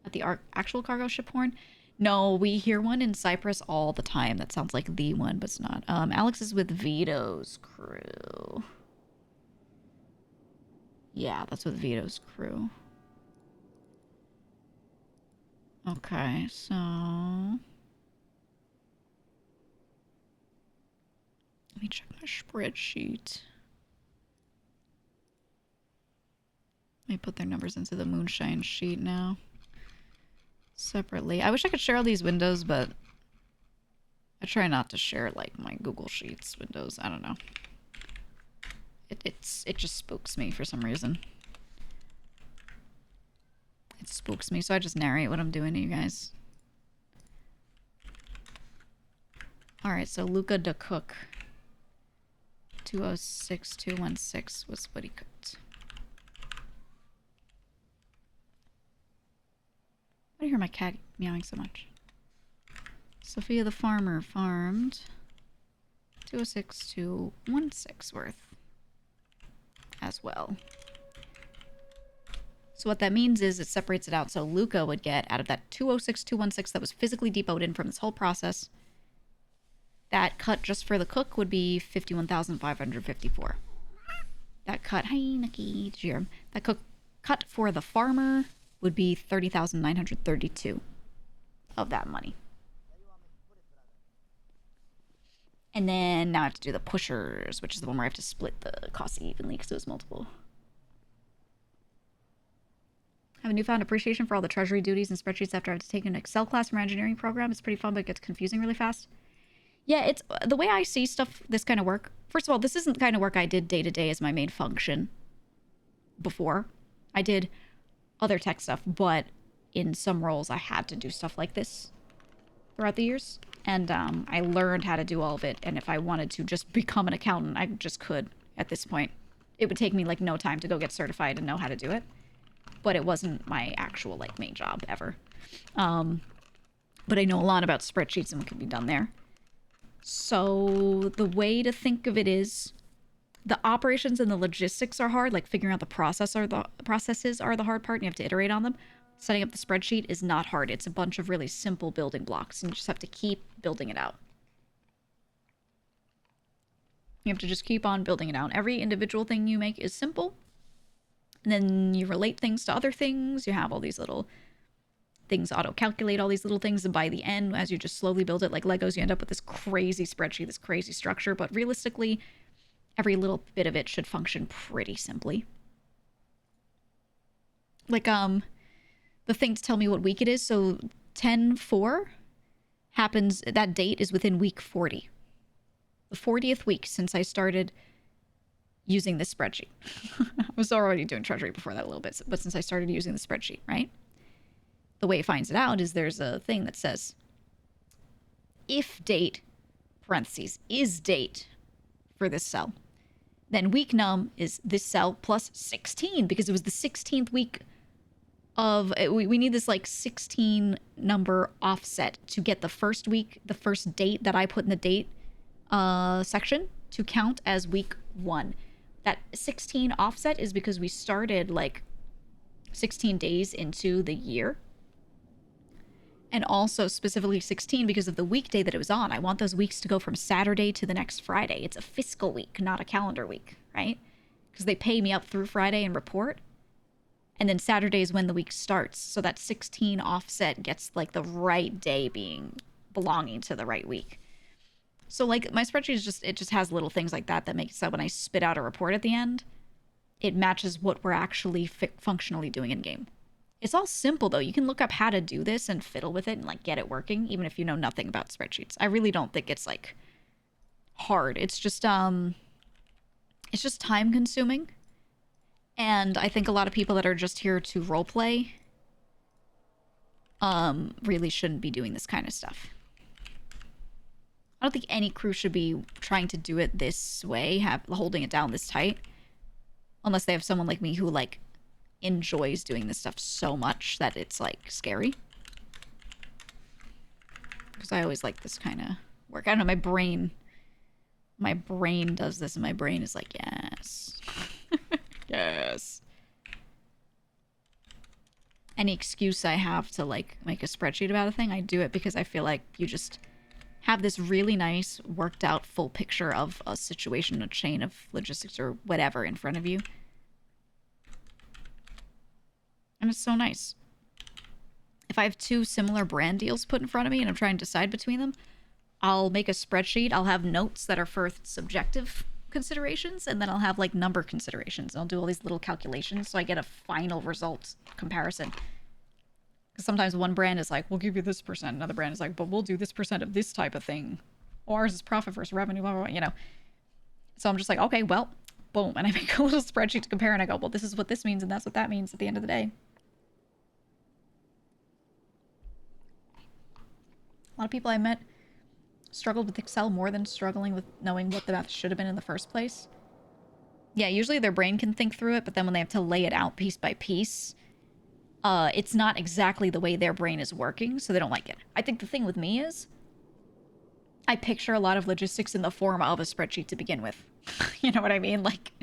At the actual cargo ship horn? No, we hear one in Cypress all the time. That sounds like the one, but it's not. Alex is with Vito's crew. Yeah, that's with Vito's crew. Okay, so... let me check my spreadsheet. Let me put their numbers into the moonshine sheet now. Separately. I wish I could share all these windows, but I try not to share like my Google Sheets windows. I don't know. It just spooks me for some reason. It spooks me, so I just narrate what I'm doing to you guys. Alright, so Luca de Cook. 206,216 was what he cooked. Why do you hear my cat meowing so much? Sophia the farmer farmed 206,216 worth as well. So what that means is it separates it out. So Luca would get out of that 206,216 that was physically depoted in from this whole process. That cut just for the cook would be 51,554. That cut, hi Nikki, Jerem. That cut for the farmer would be 30,932 of that money. And then now I have to do the pushers, which is the one where I have to split the costs evenly because it was multiple. I have a newfound appreciation for all the treasury duties and spreadsheets after I've taken an Excel class from our engineering program. It's pretty fun, but it gets confusing really fast. Yeah, it's the way I see stuff, this kind of work. First of all, this isn't the kind of work I did day to day as my main function before. I did other tech stuff, but in some roles I had to do stuff like this throughout the years. And I learned how to do all of it. And if I wanted to just become an accountant, I just could at this point. It would take me like no time to go get certified and know how to do it. But it wasn't my actual like main job ever. But I know a lot about spreadsheets and what can be done there. So the way to think of it is the operations and the logistics are hard, like figuring out the processes are the hard part and you have to iterate on them. Setting up the spreadsheet is not hard. It's a bunch of really simple building blocks and you just have to keep building it out. You have to just keep on building it out. Every individual thing you make is simple. And then you relate things to other things. You have all these little things auto-calculate all these little things, and by the end, as you just slowly build it like Legos, you end up with this crazy spreadsheet, this crazy structure, but realistically, every little bit of it should function pretty simply. Like, the thing to tell me what week it is, so 10/4 happens, that date is within week 40. The 40th week since I started using this spreadsheet. I was already doing treasury before that a little bit, but since I started using the spreadsheet, right? The way it finds it out is there's a thing that says if date, parentheses, is date for this cell. Then week num is this cell plus 16 because it was the 16th week of, we need this like 16 number offset to get the first week, the first date that I put in the date section to count as week 1. That 16 offset is because we started like 16 days into the year. And also specifically 16 because of the weekday that it was on. I want those weeks to go from Saturday to the next Friday. It's a fiscal week, not a calendar week, right? Because they pay me up through Friday and report. And then Saturday is when the week starts. So that 16 offset gets like the right day belonging to the right week. So like my spreadsheet is it just has little things like that make it so when I spit out a report at the end, it matches what we're actually functionally doing in game. It's all simple though. You can look up how to do this and fiddle with it and like get it working, even if you know nothing about spreadsheets. I really don't think it's like hard. It's just time consuming. And I think a lot of people that are just here to roleplay really shouldn't be doing this kind of stuff. I don't think any crew should be trying to do it this way, holding it down this tight. Unless they have someone like me who like enjoys doing this stuff so much that it's like scary. Because I always like this kind of work. I don't know, my brain does this and my brain is like, yes. Yes. Any excuse I have to like make a spreadsheet about a thing, I do it because I feel like you just have this really nice worked out full picture of a situation, a chain of logistics or whatever in front of you. And it's so nice. If I have two similar brand deals put in front of me and I'm trying to decide between them, I'll make a spreadsheet. I'll have notes that are for subjective considerations, and then I'll have like number considerations. I'll do all these little calculations so I get a final result comparison. Because sometimes one brand is like, we'll give you this percent. Another brand is like, but we'll do this percent of this type of thing. Or ours is profit versus revenue, blah, blah, blah, you know. So I'm just like, okay, well, boom. And I make a little spreadsheet to compare and I go, well, this is what this means and that's what that means at the end of the day. A lot of people I met struggled with Excel more than struggling with knowing what the math should have been in the first place. Yeah, usually their brain can think through it, but then when they have to lay it out piece by piece, it's not exactly the way their brain is working, so they don't like it. I think the thing with me is I picture a lot of logistics in the form of a spreadsheet to begin with. You know what I mean? Like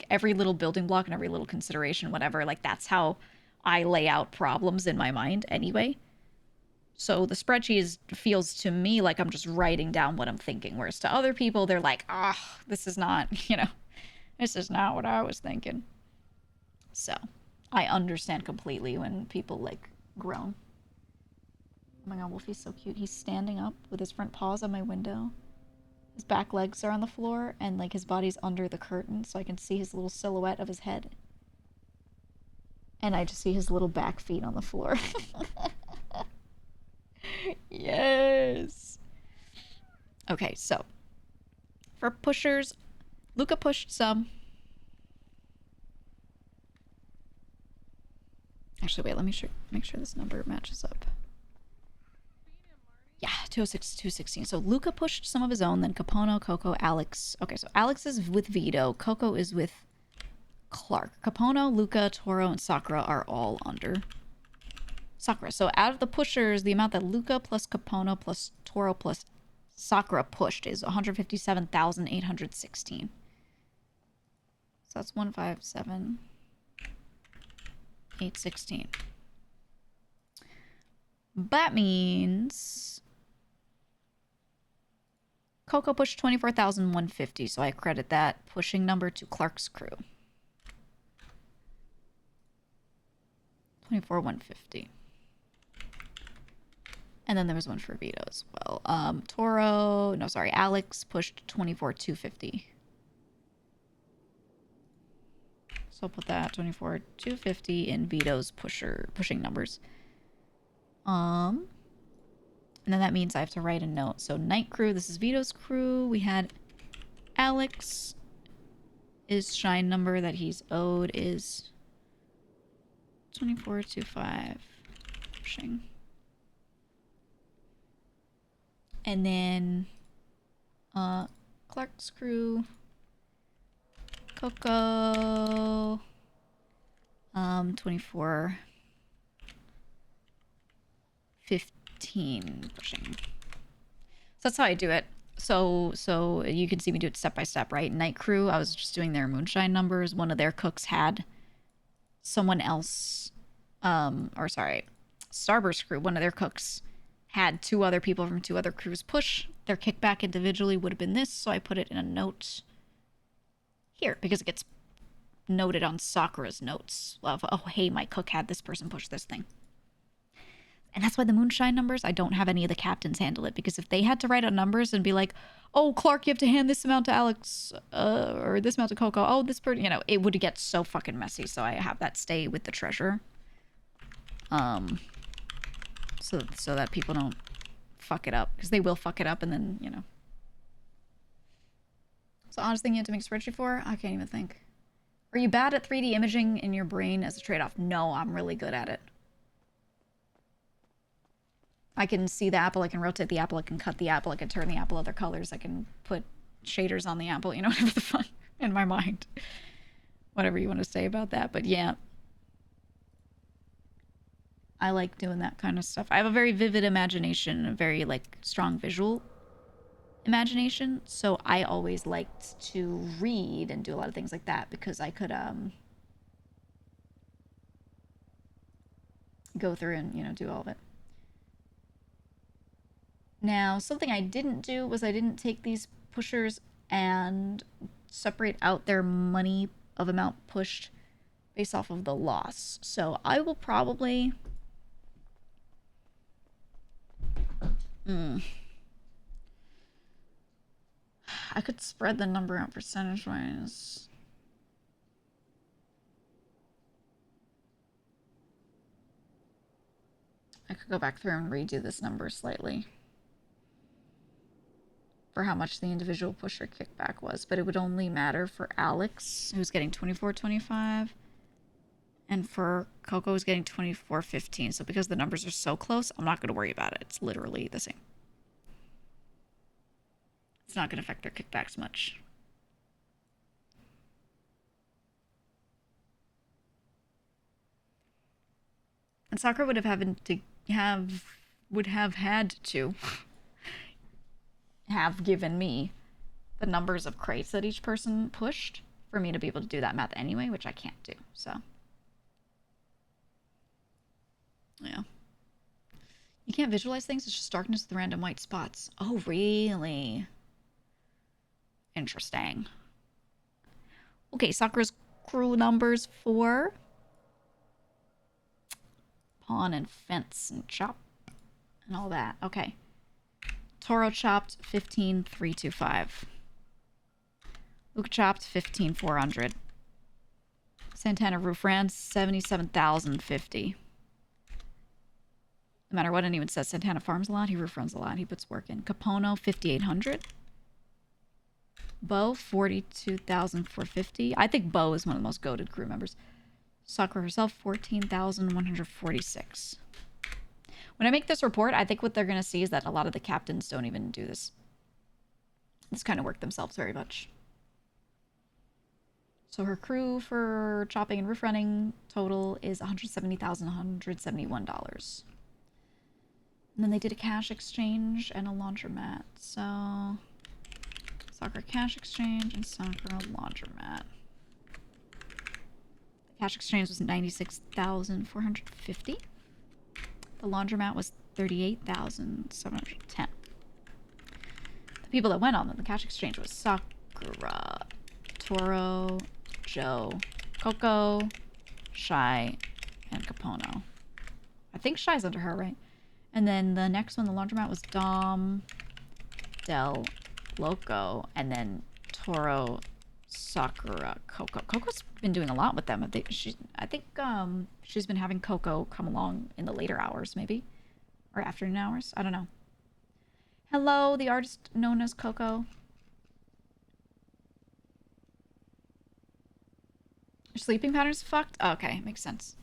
every little building block and every little consideration, whatever, like that's how I lay out problems in my mind anyway. So the spreadsheet feels to me like I'm just writing down what I'm thinking, whereas to other people, they're like, this is not, you know, this is not what I was thinking. So I understand completely when people like groan. Oh my god, Wolfie's so cute. He's standing up with his front paws on my window. His back legs are on the floor and like his body's under the curtain so I can see his little silhouette of his head. And I just see his little back feet on the floor. Yes. Okay, so for pushers, Luca pushed some. Actually, wait, let me make sure this number matches up. Yeah, 206, 216. So Luca pushed some of his own, then Capono, Coco, Alex. Okay, so Alex is with Vito, Coco is with Clark. Capono, Luca, Toro, and Sakura are all under Sakura. So out of the pushers, the amount that Luca plus Capono plus Toro plus Sakura pushed is 157,816. So that's 157,816. That means Coco pushed 24,150, so I credit that pushing number to Clark's crew. 24,150. And then there was one for Vito as well. Alex pushed 24,250. So I'll put that 24,250 in Vito's pushing numbers. And then that means I have to write a note. So night crew, this is Vito's crew. We had Alex. His shine number that he's owed is 24,250 pushing. And then Clark's crew, Coco, 24,15 pushing. So that's how I do it. So you can see me do it step by step, right? Night crew, I was just doing their moonshine numbers. One of their cooks had someone else, Starburst crew, one of their cooks had two other people from two other crews push. Their kickback individually would have been this, so I put it in a note here because it gets noted on Sakura's notes of, oh, hey, my cook had this person push this thing. And that's why the moonshine numbers, I don't have any of the captains handle it, because if they had to write out numbers and be like, oh, Clark, you have to hand this amount to Alex, or this amount to Coco, oh, this person, you know, it would get so fucking messy, so I have that stay with the treasurer. So that people don't fuck it up, because they will fuck it up, and then, you know. So honest thing you have to make a spreadsheet for? I can't even think. Are you bad at 3D imaging in your brain as a trade-off? No, I'm really good at it. I can see the apple, I can rotate the apple, I can cut the apple, I can turn the apple other colors, I can put shaders on the apple, you know, whatever the fuck in my mind. Whatever you want to say about that, but yeah. I like doing that kind of stuff. I have a very vivid imagination, a very, like, strong visual imagination, so I always liked to read and do a lot of things like that because I could, go through and, you know, do all of it. Now, something I didn't do was I didn't take these pushers and separate out their money of amount pushed based off of the loss. So I will probably... I could spread the number out percentage-wise. I could go back through and redo this number slightly for how much the individual pusher kickback was, but it would only matter for Alex, who's getting 24.25, And for Coco is getting 24.15. So because the numbers are so close, I'm not going to worry about it. It's literally the same. It's not going to affect their kickbacks much. And soccer would have had to have given me the numbers of crates that each person pushed for me to be able to do that math anyway, which I can't do. So yeah. You can't visualize things, it's just darkness with random white spots. Oh, really? Interesting. Okay, soccer's crew numbers for pawn and fence and chop and all that. Okay. Toro chopped 15,325. Luke chopped 15,400. Santana roof ran 77,050. No matter what anyone says, Santana farms a lot, he roof runs a lot, he puts work in. Capono 5,800. Bo 42,450. I think Bo is one of the most goated crew members. Sakura herself 14,146. When I make this report, I think what they're going to see is that a lot of the captains don't even do this kind of work themselves very much. So her crew for chopping and roof running total is $170,171. And then they did a cash exchange and a laundromat. So soccer cash exchange and soccer laundromat. The cash exchange was 96,450. The laundromat was 38,710. The people that went on the cash exchange was Sakura, Toro, Joe, Coco, Shy, and Capono. I think Shy's under her, right? And then the next one, the laundromat, was Dom, Del, Loco, and then Toro, Sakura, Coco. Coco's been doing a lot with them. I think she's been having Coco come along in the later hours, maybe, or afternoon hours. I don't know. Hello, the artist known as Coco. Your sleeping pattern's fucked? Oh, okay, makes sense.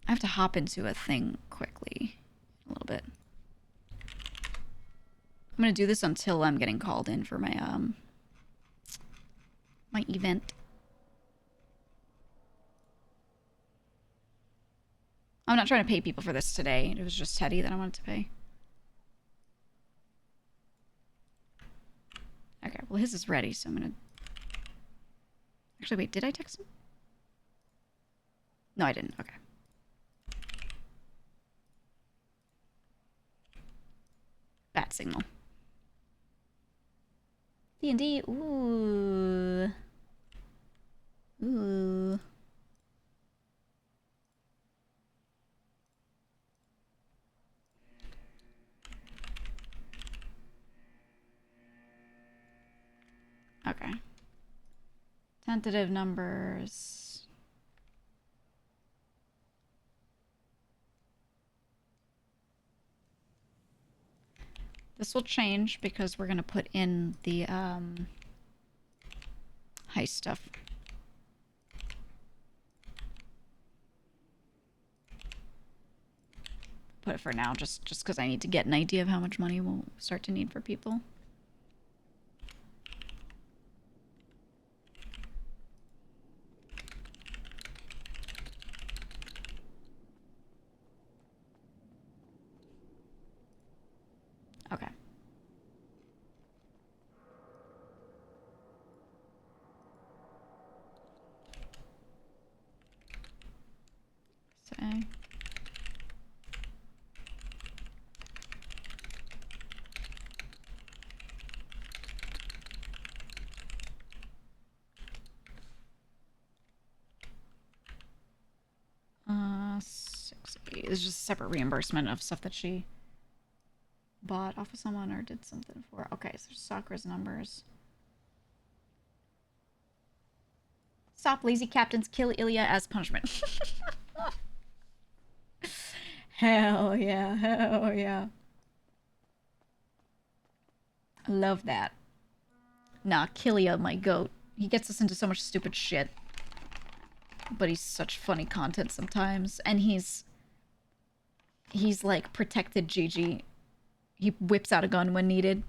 I have to hop into a thing quickly. A little bit. I'm gonna do this until I'm getting called in for my my event. I'm not trying to pay people for this today. It was just Teddy that I wanted to pay. Okay, well his is ready, so I'm gonna... Actually, wait, did I text him? No, I didn't. Okay. Bat signal. D&D. Ooh. Ooh. Okay. Tentative numbers. This will change because we're going to put in the heist stuff. Put it for now, just because I need to get an idea of how much money we'll start to need for people. Okay. Say. It's just a separate reimbursement of stuff that she bought off of someone or did something for. Okay, so Sakura's numbers. Stop, lazy captains, kill Ilya as punishment. Hell yeah, hell yeah. I love that. Nah, Killia, my goat. He gets us into so much stupid shit. but he's such funny content sometimes, and he's like protected Gigi. He whips out a gun when needed.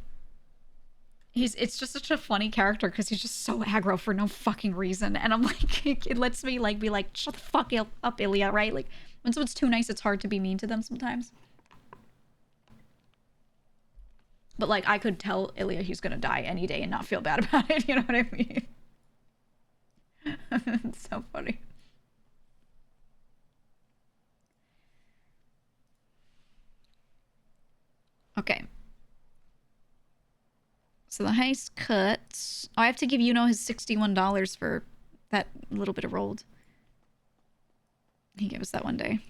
It's just such a funny character because he's just so aggro for no fucking reason, and I'm like, it lets me like be like, shut the fuck up, Ilya, right? Like when someone's too nice, it's hard to be mean to them sometimes. But like I could tell Ilya he's gonna die any day and not feel bad about it. You know what I mean? It's so funny. Okay. So the heist cuts. Oh, I have to give Yuno his $61 for that little bit of rolled. He gave us that one day.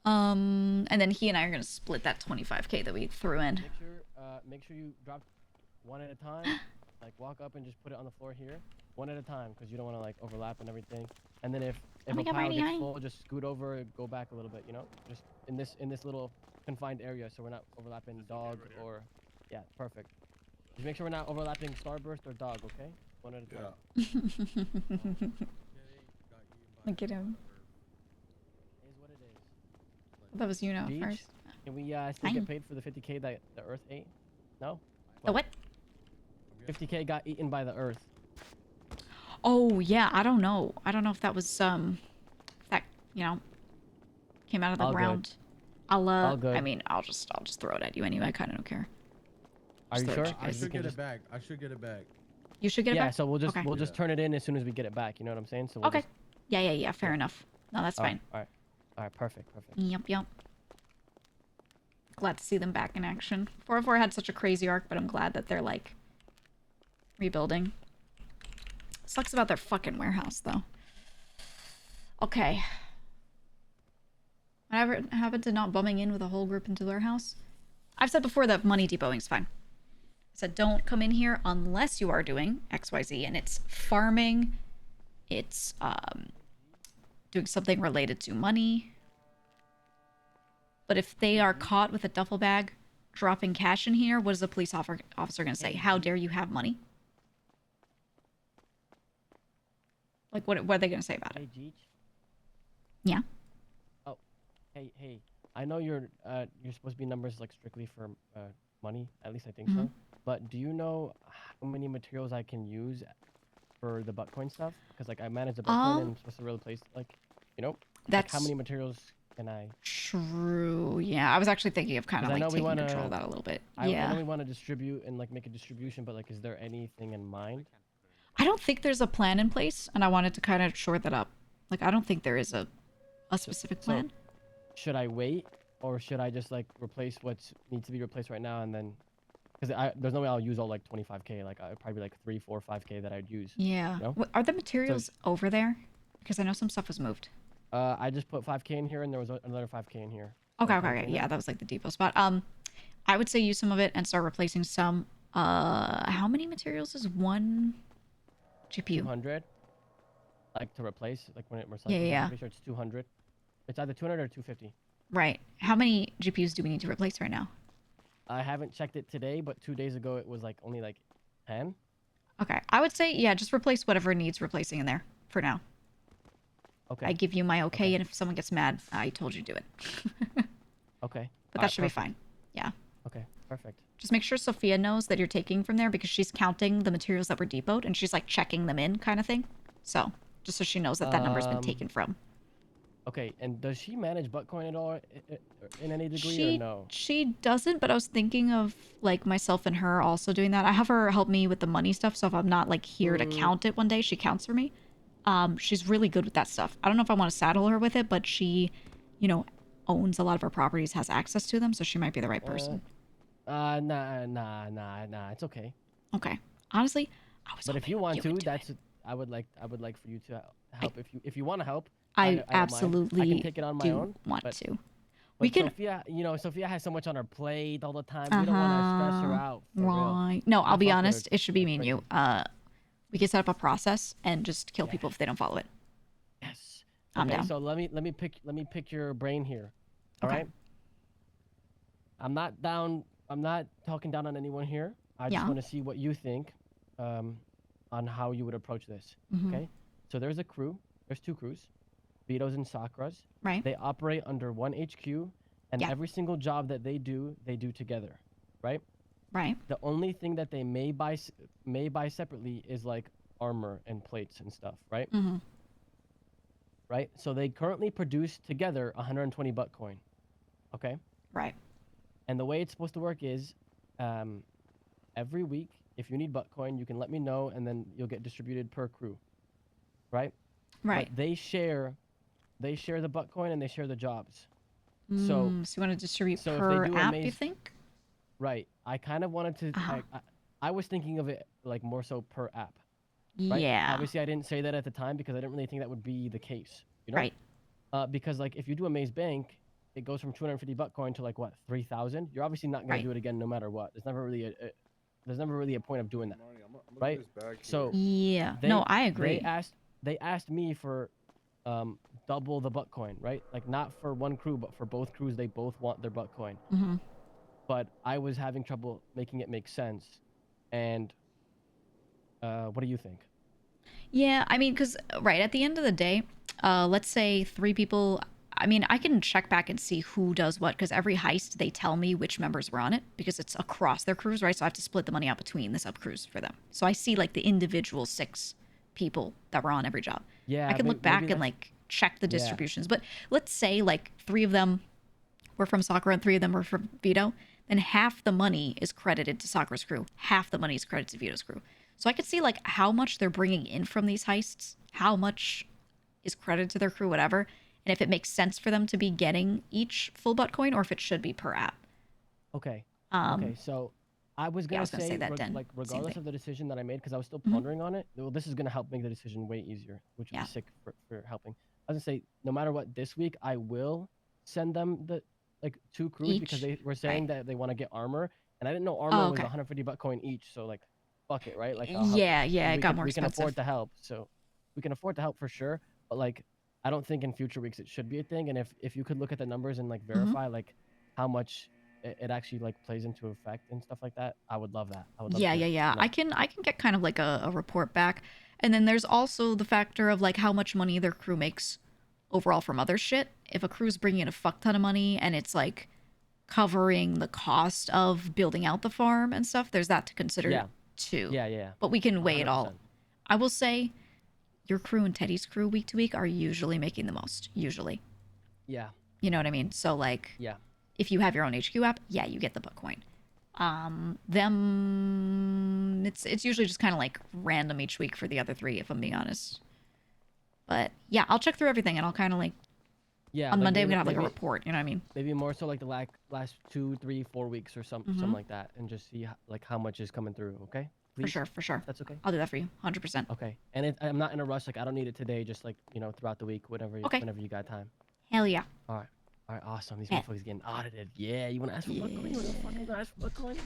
And then he and I are gonna split that 25K that we threw in. Make sure you drop one at a time. Like walk up and just put it on the floor here, one at a time, because you don't want to like overlap and everything. And then if a pile gets full, just scoot over, go back a little bit. You know, just in this little confined area, so we're not overlapping dog or yeah, perfect. Just make sure we're not overlapping starburst or dog. Okay, one at a time. Look at him. It is what it is. That was Yuno Beach, first. can we still get paid for the 50K that the Earth ate? No. The what? 50K got eaten by the Earth. Oh yeah, I don't know. I don't know if that was that you know came out of the All ground. good. I'll All good. I mean I'll just throw it at you anyway. I kind of don't care. Are you Just sure? throw it. I should get it back. I should get it back. You should get it back. Yeah, so we'll just Okay. we'll just turn it in as soon as we get it back. You know what I'm saying? So we'll Okay. just- Yeah. Fair enough. No, that's fine. All right. Perfect. Yep. Glad to see them back in action. 404 had such a crazy arc, but I'm glad that they're like rebuilding. Sucks about their fucking warehouse though. Okay. Whatever happened to not bumming in with a whole group into the warehouse? I've said before that money depoting's fine. I said don't come in here unless you are doing XYZ, and it's farming, it's doing something related to money. But if they are caught with a duffel bag dropping cash in here, what is the police officer going to say? How dare you have money? Like, what are they going to say about it? Hey, Jeech. Yeah. Oh, hey. I know you're supposed to be numbers like strictly for money. At least I think so. But do you know how many materials I can use for the Bitcoin stuff? Because like I manage the Bitcoin and I'm supposed to really place like, you know, like, how many materials can I? True. Yeah, I was actually thinking of kind of like taking control of that a little bit. I Yeah. really want to distribute and like make a distribution, but like, is there anything in mind? I don't think there's a plan in place, and I wanted to kind of shore that up. Like, I don't think there is a specific plan. Should I wait, or should I just like replace what needs to be replaced right now and then? Because there's no way I'll use all like 25K. Like I'd probably like 3, 4, 5K that I'd use. Yeah. You know? Are the materials over there? Because I know some stuff was moved. I just put 5K in here, and there was another 5K in here. Okay. Yeah, that was like the depot spot. I would say use some of it and start replacing some. How many materials is one GPU? 200. Like to replace, like when it was Yeah. I'm pretty sure it's 200. It's either 200 or 250. Right. How many GPUs do we need to replace right now? I haven't checked it today, but 2 days ago it was like only like 10. Okay. I would say, yeah, just replace whatever needs replacing in there for now. Okay. I give you my okay, and if someone gets mad, I told you to do it. Okay. But that should be fine. Yeah. Okay, perfect. Just make sure Sophia knows that you're taking from there, because she's counting the materials that were depoted, and she's like checking them in kind of thing. So, just so she knows that that number's been taken from. Okay, and does she manage Bitcoin at all in any degree or no? She doesn't, but I was thinking of like myself and her also doing that. I have her help me with the money stuff, so if I'm not like here to count it one day, she counts for me. She's really good with that stuff. I don't know if I want to saddle her with it, but she, you know, owns a lot of our properties, has access to them, so she might be the right person. Nah, it's okay. Okay. Honestly, I was. But if you want to, I would like for you to help. If you want to help, I don't mind. absolutely I can take it on my own. Want but, to. But We can. Sophia, Sophia has so much on her plate all the time. We don't want to stress her out. For Right. real. No, I'll be fuck with her. honest. It should be me and you. We can set up a process and just kill people if they don't follow it. Yes. I'm down. So let me pick your brain here. All right. I'm not down. I'm not talking down on anyone here. I just want to see what you think. on how you would approach this. Mhm. Okay, so there's a crew. There's 2 crews, Vito's and Sakura's. Right. They operate under one HQ, and Yeah. every single job that they do together, right? Right. The only thing that they may buy separately is like armor and plates and stuff, right? Mm-hmm. Right. So they currently produce together 120 butt coin. Okay. Right. And the way it's supposed to work is, every week, if you need butt coin, you can let me know, and then you'll get distributed per crew. Right. Right. But they share the butt coin and they share the jobs. So So you want to distribute so if per they do app? You think? Right. I kind of wanted to. I was thinking of it like more so per app. Right? Yeah. Obviously, I didn't say that at the time because I didn't really think that would be the case. You know? Right. Because like if you do a Maze Bank, it goes from 250 butt coin to like what 3,000. You're obviously not gonna Right. do it again no matter what. There's never really a point of doing that. Right. So Yeah. No, I agree. They asked me for double the butt coin. Right. Like not for one crew, but for both crews. They both want their butt coin. Mm-hmm. But I was having trouble making it make sense. And what do you think? Yeah, I mean, because, right, at the end of the day, let's say 3 people. I mean, I can check back and see who does what, because every heist, they tell me which members were on it, because it's across their crews, right? So I have to split the money out between the sub-crews for them. So I see, like, the individual 6 people that were on every job. Yeah, I can look back and, like, check the distributions. But let's say, like, 3 of them were from Sakura and 3 of them were from Vito, then half the money is credited to Sakura's crew. Half the money is credited to Vito's crew. So I could see, like, how much they're bringing in from these heists, how much is credited to their crew, whatever, and if it makes sense for them to be getting each full butt coin or if it should be per app. Okay. Um, Okay. So I was gonna, say that then. like Same regardless thing. of the decision that I made, because I was still Mhm. pondering on it. Well, this is gonna help make the decision way easier, which would be sick for helping. I was gonna say, no matter what, this week I will send them the like 2 crews because Each? they were saying that they want to get armor, and I didn't know armor Oh, was okay. 150 butt coin each. So like, fuck it, right? Like, I'll help. Yeah, yeah, it got more we can expensive. afford to help, so we can afford to help for sure. But like, I don't think in future weeks it should be a thing. And if you could look at the numbers and like verify like how much it actually like plays into effect and stuff like that, I would love that. I would love Yeah, to, yeah, yeah. you know. I can get kind of like a report back. And then there's also the factor of like how much money their crew makes overall from other shit. If a crew's bringing in a fuck ton of money and it's like covering the cost of building out the farm and stuff, there's that to consider Yeah. too. Yeah. But we can weigh it all. 100%. I will say your crew and Teddy's crew week to week are usually making the most. Usually. Yeah. You know what I mean? So like Yeah. if you have your own HQ app, yeah, you get the butt coin. It's usually just kind of like random each week for the other 3, if I'm being honest. But yeah, I'll check through everything and I'll kind of like Yeah. on like, Monday I'm maybe- gonna have like a maybe- report. You know what I mean? Maybe more so like the last 2, 3, 4 weeks or something Mhm. like that, and just see like how much is coming through. Okay. Please? For sure. That's okay. I'll do that for you, 100%. Okay. And I'm not in a rush. Like I don't need it today. Just like throughout the week, whenever Okay. whenever you got time. Hell yeah. All right. Awesome. These Yeah. motherfuckers getting audited. Yeah. You want to ask for butt coin? You want to fucking ask for butt coin?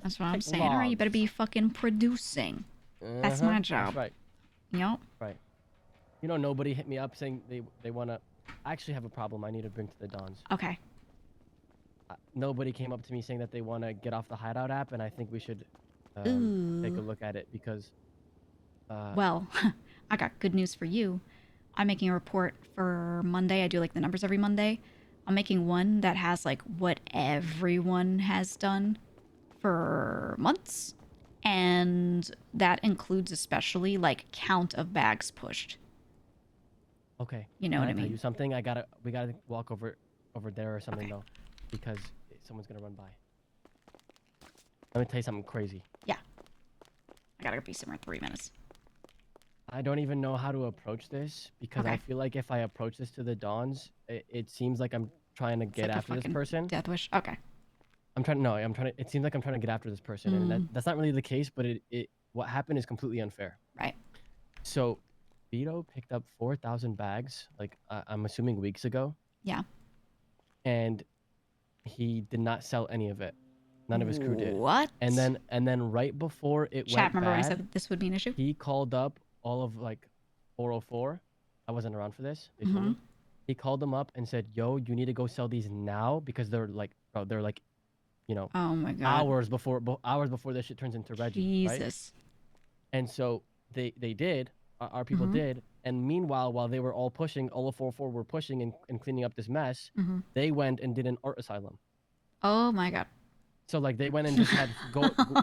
That's what I'm saying. All right, you better be fucking producing. That's my job. That's right. Yep. Right. Nobody hit me up saying they want to. I actually have a problem I need to bring to the Dons. Okay. Nobody came up to me saying that they want to get off the Hideout app, and I think we should take a Ooh. look at it because. Well, I got good news for you. I'm making a report for Monday. I do like the numbers every Monday. I'm making one that has like what everyone has done for months. And that includes especially like count of bags pushed. Okay. You know Can what I tell mean? you something? We gotta walk over there or something though, because someone's gonna run by. Let me tell you something crazy. Yeah. I gotta be somewhere in 3 minutes. I don't even know how to approach this because I Okay. feel like if I approach this to the Dons, it seems like I'm trying to get like a after this fucking person. Death wish. Okay. It seems like I'm trying to get after this person, and Mm. that's not really the case. But what happened is completely unfair. Right. So, Vito picked up 4,000 bags, like I'm assuming weeks ago, Yeah. and he did not sell any of it. None of his crew did. What? And then right before it Chat, went remember when I bad, said that this would be an issue? he called up all of like 404. I wasn't around for this. They told Mm-hmm. me. He called them up and said, "Yo, you need to go sell these now because they're like, bro, they're like, Oh my god. hours before this shit turns into Reggie." Right? Jesus. And so they did, our people did, and meanwhile, while they were all pushing, all of 4-4 were pushing and cleaning up this mess, they went and did an art asylum. Oh my god. So like they went and just had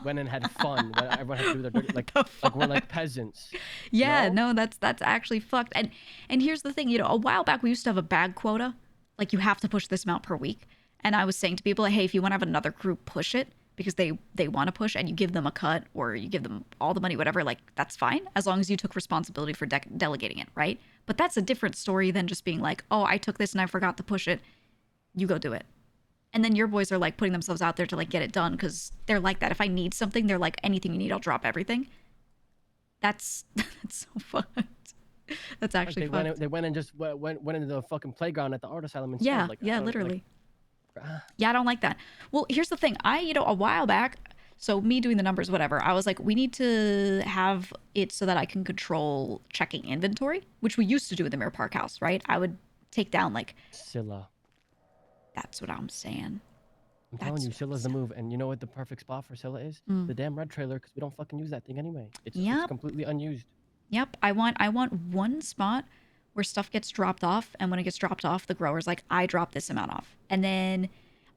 went and had fun. Everyone had to do their dirty, like we're like peasants. Yeah, no, that's actually fucked. And here's the thing, you know, a while back we used to have a bag quota, like you have to push this amount per week. And I was saying to people, hey, if you want to have another group push it because they want to push, and you give them a cut or you give them all the money, whatever, like that's fine as long as you took responsibility for delegating it, right? But that's a different story than just being like, oh, I took this and I forgot to push it. You go do it. And then your boys are like putting themselves out there to like get it done because they're like that. If I need something, they're like, anything you need, I'll drop everything. That's so fucked. That's actually fucked. They went and just went into the fucking playground at the art asylum instead. Yeah, like, yeah, literally. Yeah, I don't like that. Well, here's the thing. A while back, so me doing the numbers, whatever, I was like, we need to have it so that I can control checking inventory, which we used to do in the Mirror Park house, right? I would take down like... Scylla. That's what I'm saying. I'm telling you, Scylla's the move. And you know what the perfect spot for Scylla is? The damn red trailer, because we don't fucking use that thing anyway. It's completely unused. Yep. I want one spot where stuff gets dropped off, and when it gets dropped off, the grower's like, I drop this amount off. And then,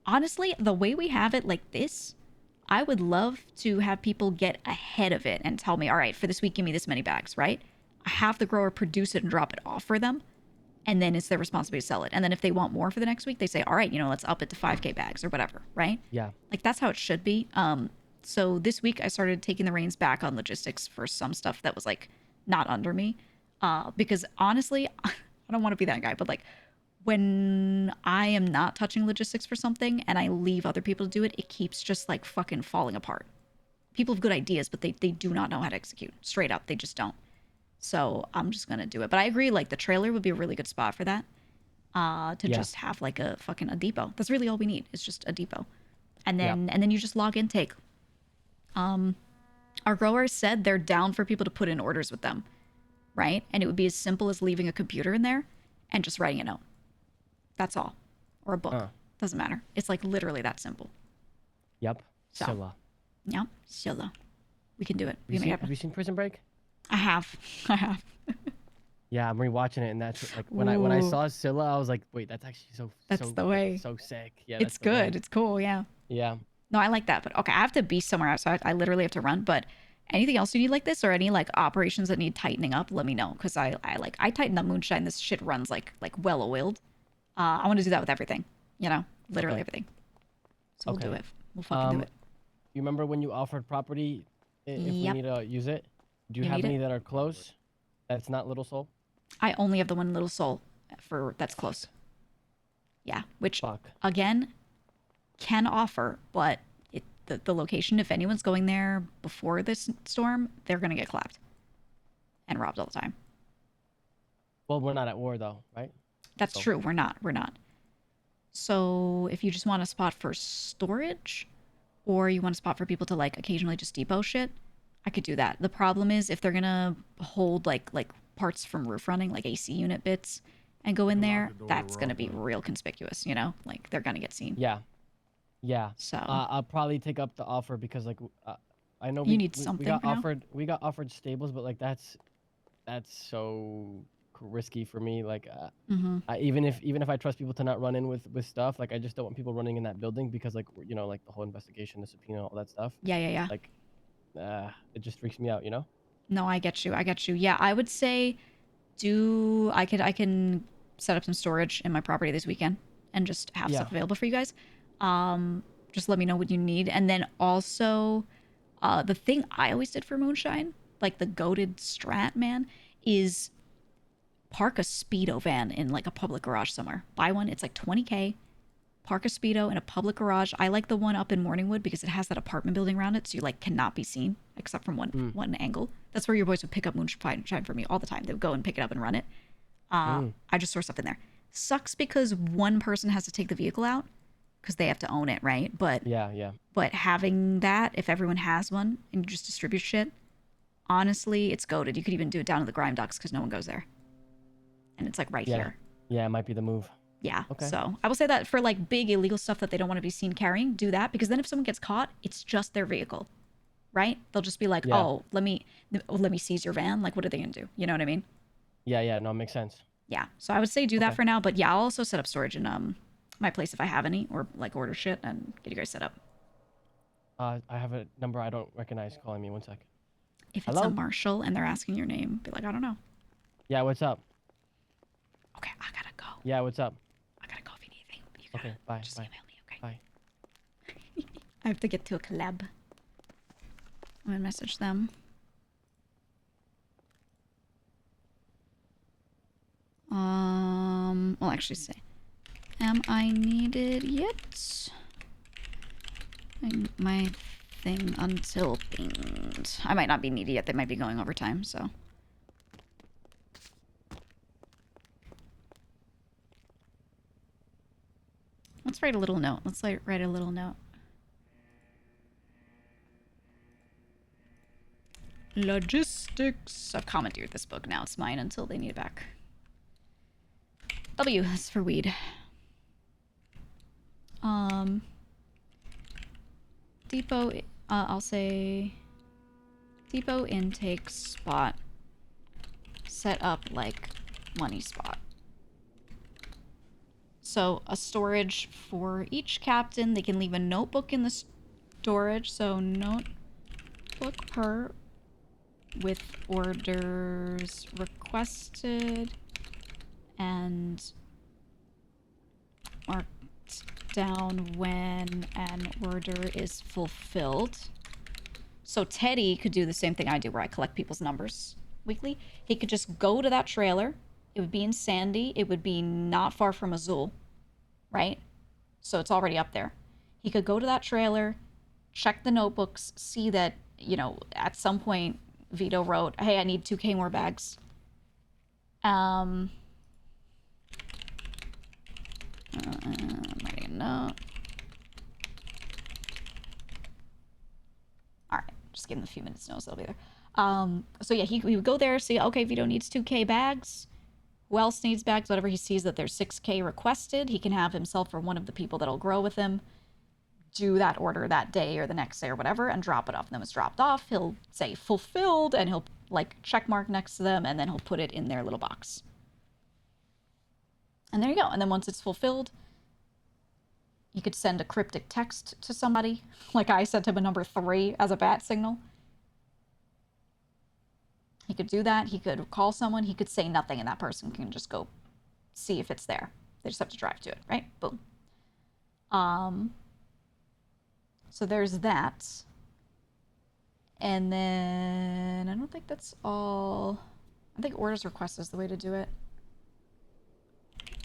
honestly, the way we have it like this, I would love to have people get ahead of it and tell me, all right, for this week, give me this many bags, right? I have the grower produce it and drop it off for them. And then it's their responsibility to sell it. And then if they want more for the next week, they say, all right, you know, let's up it to 5K bags or whatever, right? Yeah. Like, that's how it should be. So this week I started taking the reins back on logistics for some stuff that was, like, not under me. Because, honestly, I don't want to be that guy, but, like, when I am not touching logistics for something and I leave other people to do it, it keeps just, like, fucking falling apart. People have good ideas, but they do not know how to execute. Straight up, they just don't. So I'm just going to do it. But I agree, like, the trailer would be a really good spot for that. Just have, like, a depot. That's really all we need. It's just a depot. And then you just log intake. Our growers said they're down for people to put in orders with them, right? And it would be as simple as leaving a computer in there and just writing a note. That's all. Or a book. Doesn't matter. It's, like, literally that simple. Yep. Scylla. Yep. Scylla. We can do it. Have you seen Prison Break? I have. Yeah, I'm rewatching it, and that's like when I saw Scylla, I was like, wait, that's actually the way. so sick. Yeah, it's good. It's cool. Yeah. Yeah. No, I like that. But okay, I have to be somewhere else, so I literally have to run. But anything else you need like this, or any like operations that need tightening up, let me know, because I tightened up moonshine. This shit runs like well oiled. I want to do that with everything. You know, literally everything. So we'll do it. We'll fucking do it. You remember when you offered property if we need to use it? Do you have any that are close? That's not Little Soul? I only have the one Little Soul that's close. Yeah, which again can offer, but the location, if anyone's going there before this storm, they're gonna get clapped and robbed all the time. Well, we're not at war though, right? That's true. We're not. So if you just want a spot for storage, or you want a spot for people to like occasionally just depot shit, I could do that. The problem is if they're gonna hold like parts from roof running, like AC unit bits, and go in there, that's gonna be real conspicuous, you know? Like they're gonna get seen. Yeah. So I'll probably take up the offer because like I know you need something. We got offered stables, but like that's so risky for me. Like even if I trust people to not run in with stuff, like I just don't want people running in that building because like you know like the whole investigation, the subpoena, all that stuff. Yeah. Like it just freaks me out, you know? No, I get you. Yeah, I would say I can set up some storage in my property this weekend and just have stuff available for you guys. Just let me know what you need. And then also the thing I always did for moonshine, like the goated strat, man, is park a Speedo van in like a public garage somewhere. Buy one. It's like $20K. Park a Speedo in a public garage. I like the one up in Morningwood because it has that apartment building around it, so you like cannot be seen except from one angle. That's where your boys would pick up moonshine for me all the time. They would go and pick it up and run it. I just store stuff in there. Sucks because one person has to take the vehicle out because they have to own it, right? But yeah. But having that, if everyone has one and you just distribute shit, honestly, it's goated. You could even do it down to the grime docks because no one goes there, and it's like right here. Yeah, it might be the move. Yeah. Okay. So I will say that for like big illegal stuff that they don't want to be seen carrying, do that, because then if someone gets caught, it's just their vehicle, right? They'll just be like, Yeah. oh, let me seize your van. Like, what are they gonna do? You know what I mean? Yeah, no, it makes sense. Yeah. So I would say do that Okay. for now. But yeah, I'll also set up storage in my place if I have any, or like order shit and get you guys set up. I have a number I don't recognize calling me. 1 sec. If it's Hello? a Marshall and they're asking your name, be like, I don't know. Yeah, what's up? Okay, I gotta go. Yeah, what's up? I gotta go if you need anything. You Okay, bye. just Bye. email me, okay? Bye. I have to get to a collab. I'm gonna message them. Well, actually say, am I needed yet? My thing until pinged. I might not be needed yet. They might be going overtime, so. Let's write a little note. Let's write a little note. Logistics. I've commandeered this book. Now it's mine until they need it back. W is for weed. Depot, I'll say depot intake spot. Set up like money spot. So a storage for each captain. They can leave a notebook in the storage. So notebook per with orders requested and marked down when an order is fulfilled. So Teddy could do the same thing I do where I collect people's numbers weekly. He could just go to that trailer. It would be in Sandy. It would be not far from Azul, right? So it's already up there. He could go to that trailer, check the notebooks, see that, you know, at some point Vito wrote, hey, I need 2K more bags. I'm writing a note. All right, just give him a few minutes notice, they'll be there. So yeah, he would go there, see, okay, Vito needs 2K bags. Who else needs bags? Whatever he sees that there's 6K requested, he can have himself or one of the people that'll grow with him do that order that day or the next day or whatever and drop it off. And then when it's dropped off, he'll say fulfilled and he'll like check mark next to them and then he'll put it in their little box. And there you go. And then once it's fulfilled, you could send a cryptic text to somebody. Like I sent him a number 3 as a bat signal. He could do that. He could call someone. He could say nothing and that person can just go see if it's there. They just have to drive to it, right? Boom. So there's that. And then I don't think that's all. I think orders request is the way to do it.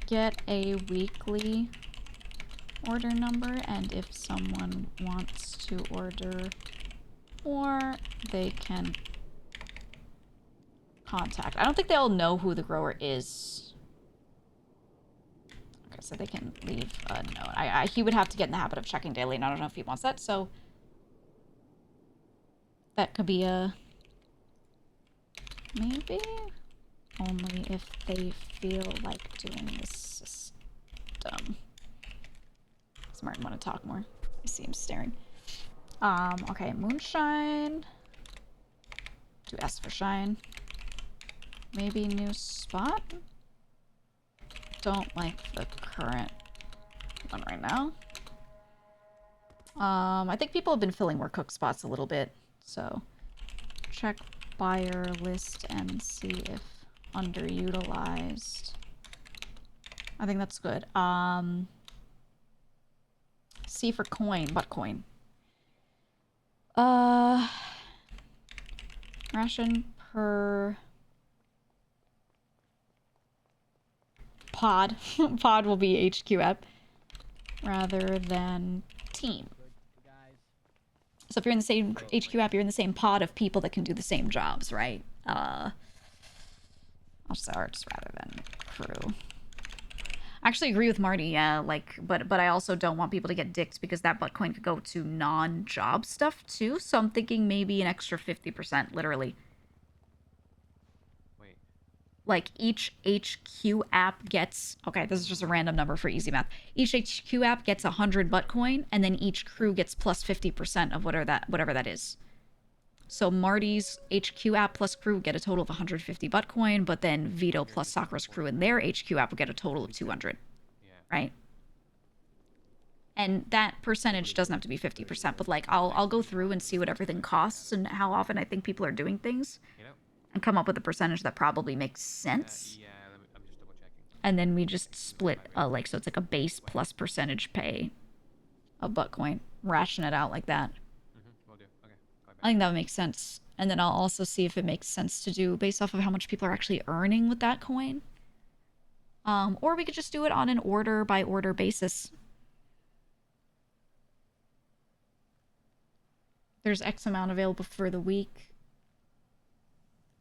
Get a weekly order number, and if someone wants to order more, they can contact. I don't think they'll know who the grower is. Okay, so they can leave a note. He would have to get in the habit of checking daily, and I don't know if he wants that, so that could be a maybe only if they feel like doing this system. Martin want to talk more. I see him staring. Okay, moonshine. Do S for shine. Maybe new spot. Don't like the current one right now. I think people have been filling more cook spots a little bit, so check buyer list and see if underutilized. I think that's good. C for coin. What coin? Ration per pod. Pod will be HQ app rather than team. So if you're in the same HQ app, you're in the same pod of people that can do the same jobs, right? I'll start rather than crew. I actually agree with Marty, yeah, like, but I also don't want people to get dicked because that butt coin could go to non-job stuff too, so I'm thinking maybe an extra 50%, literally. Wait. Like, each HQ app gets, okay, this is just a random number for easy math. Each HQ app gets 100 butt coin, and then each crew gets plus 50% of whatever that is. So Marty's HQ app plus crew would get a total of 150 butt coin, but then Vito plus Sakura's crew in their HQ app would get a total of 200. Right? And that percentage doesn't have to be 50%, but like I'll go through and see what everything costs and how often I think people are doing things and come up with a percentage that probably makes sense. I'm just double checking. And then we just split, like, so it's like a base plus percentage pay of butt coin. Ration it out like that. Will do. Okay. I think that would make sense. And then I'll also see if it makes sense to do based off of how much people are actually earning with that coin. Or we could just do it on an order by order basis. There's X amount available for the week.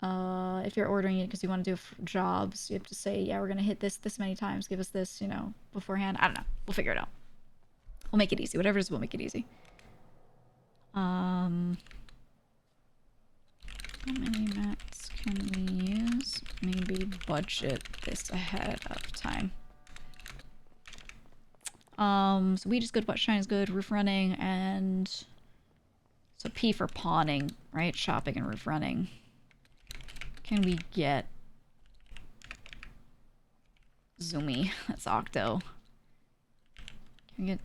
If you're ordering it because you want to do jobs, you have to say, yeah, we're going to hit this many times. Give us this, you know, beforehand. I don't know. We'll figure it out. We'll make it easy. Whatever it is, we'll make it easy. How many mats can we use? Maybe budget this ahead of time. So weed is good, wet shine is good, roof running, and so P for pawning, right? Shopping and roof running. Can we get Zoomy? That's Octo. Can we get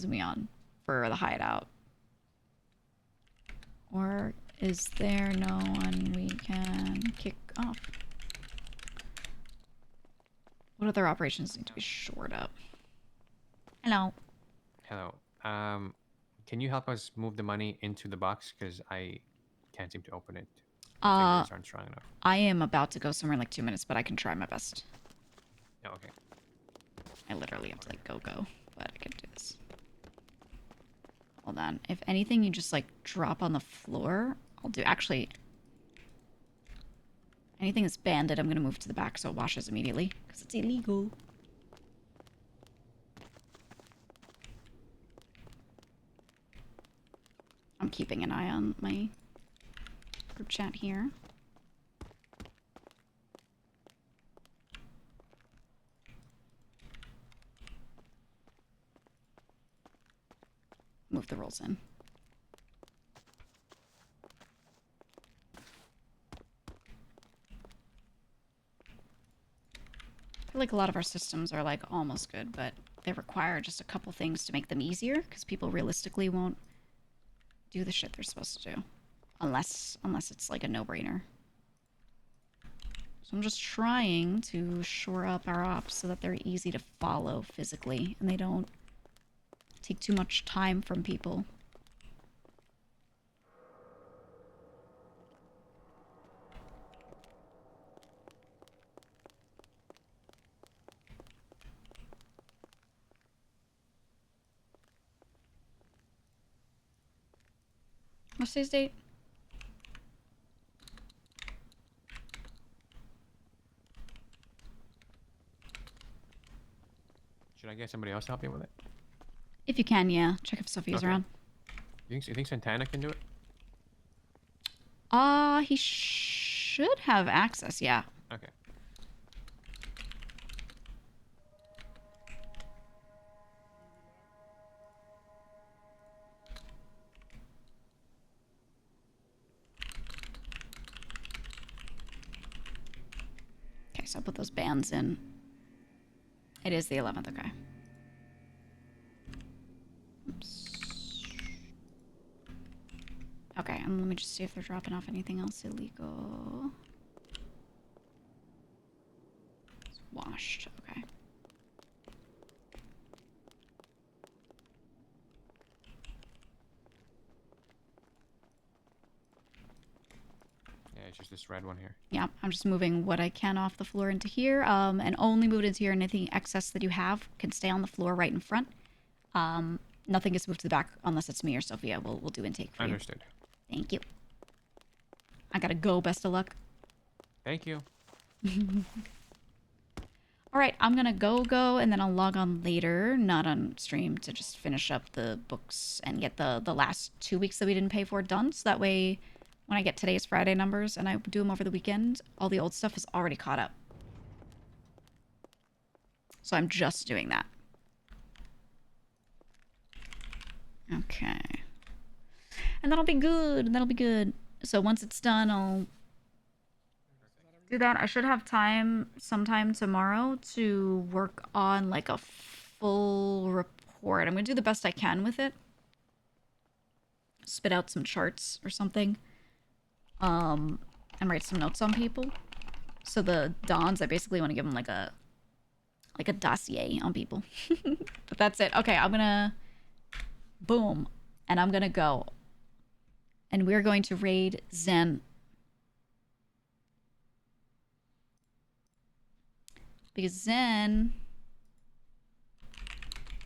Zoomy on for the hideout? Or is there no one we can kick off? What other operations need to be shored up? Hello. Hello. Can you help us move the money into the box? Because I can't seem to open it. My fingers aren't strong enough. I am about to go somewhere in like 2 minutes, but I can try my best. Oh, okay. I literally have to like go, but I can do this. Hold on. If anything, you just like drop on the floor. I'll do, actually, anything that's banded, I'm going to move to the back so it washes immediately because it's illegal. I'm keeping an eye on my group chat here. Move the rolls in. I feel like a lot of our systems are like almost good, but they require just a couple things to make them easier because people realistically won't do the shit they're supposed to do unless it's like a no-brainer. So I'm just trying to shore up our ops so that they're easy to follow physically and they don't take too much time from people. What's today's date? Should I get somebody else to help me with it? If you can, yeah. Check if Sophia's around. You think Santana can do it? He should have access, yeah. Okay. Okay, so I'll put those bands in. It is the 11th, okay. Oops. Okay, and let me just see if they're dropping off anything else illegal. It's washed, okay. Yeah, it's just this red one here. Yeah, I'm just moving what I can off the floor into here, and only move it into here, and anything excess that you have can stay on the floor right in front. Nothing gets moved to the back unless it's me or Sophia. We'll do intake for you. Understood. Thank you. I gotta go. Best of luck. Thank you. All right, I'm gonna go, and then I'll log on later, not on stream, to just finish up the books and get the last 2 weeks that we didn't pay for done. So that way, when I get today's Friday numbers and I do them over the weekend, all the old stuff is already caught up. So I'm just doing that. Okay. And that'll be good. And that'll be good. So once it's done, I'll do that. I should have time sometime tomorrow to work on like a full report. I'm gonna do the best I can with it. Spit out some charts or something. And write some notes on people. So the Dons, I basically want to give them like a dossier on people. But that's it. Okay, I'm gonna boom. And I'm gonna go. And we're going to raid Zen. Because Zen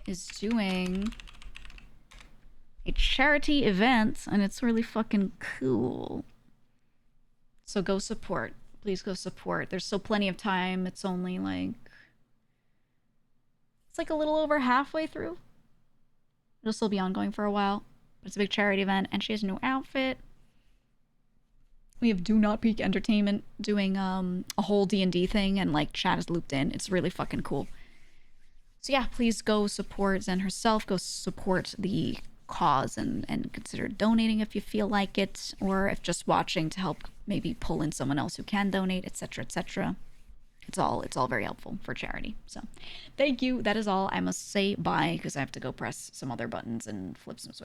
is doing a charity event and it's really fucking cool. So go support. Please go support. There's still plenty of time. It's only like... It's like a little over halfway through. It'll still be ongoing for a while. But it's a big charity event and she has a new outfit. We have Do Not Peak Entertainment doing a whole D&D thing and like chat is looped in. It's really fucking cool. So yeah, please go support Zen herself. Go support the cause and consider donating if you feel like it, or if just watching to help maybe pull in someone else who can donate, etc., etc. It's all very helpful for charity. So thank you. That is all. I must say bye because I have to go press some other buttons and flip some switches.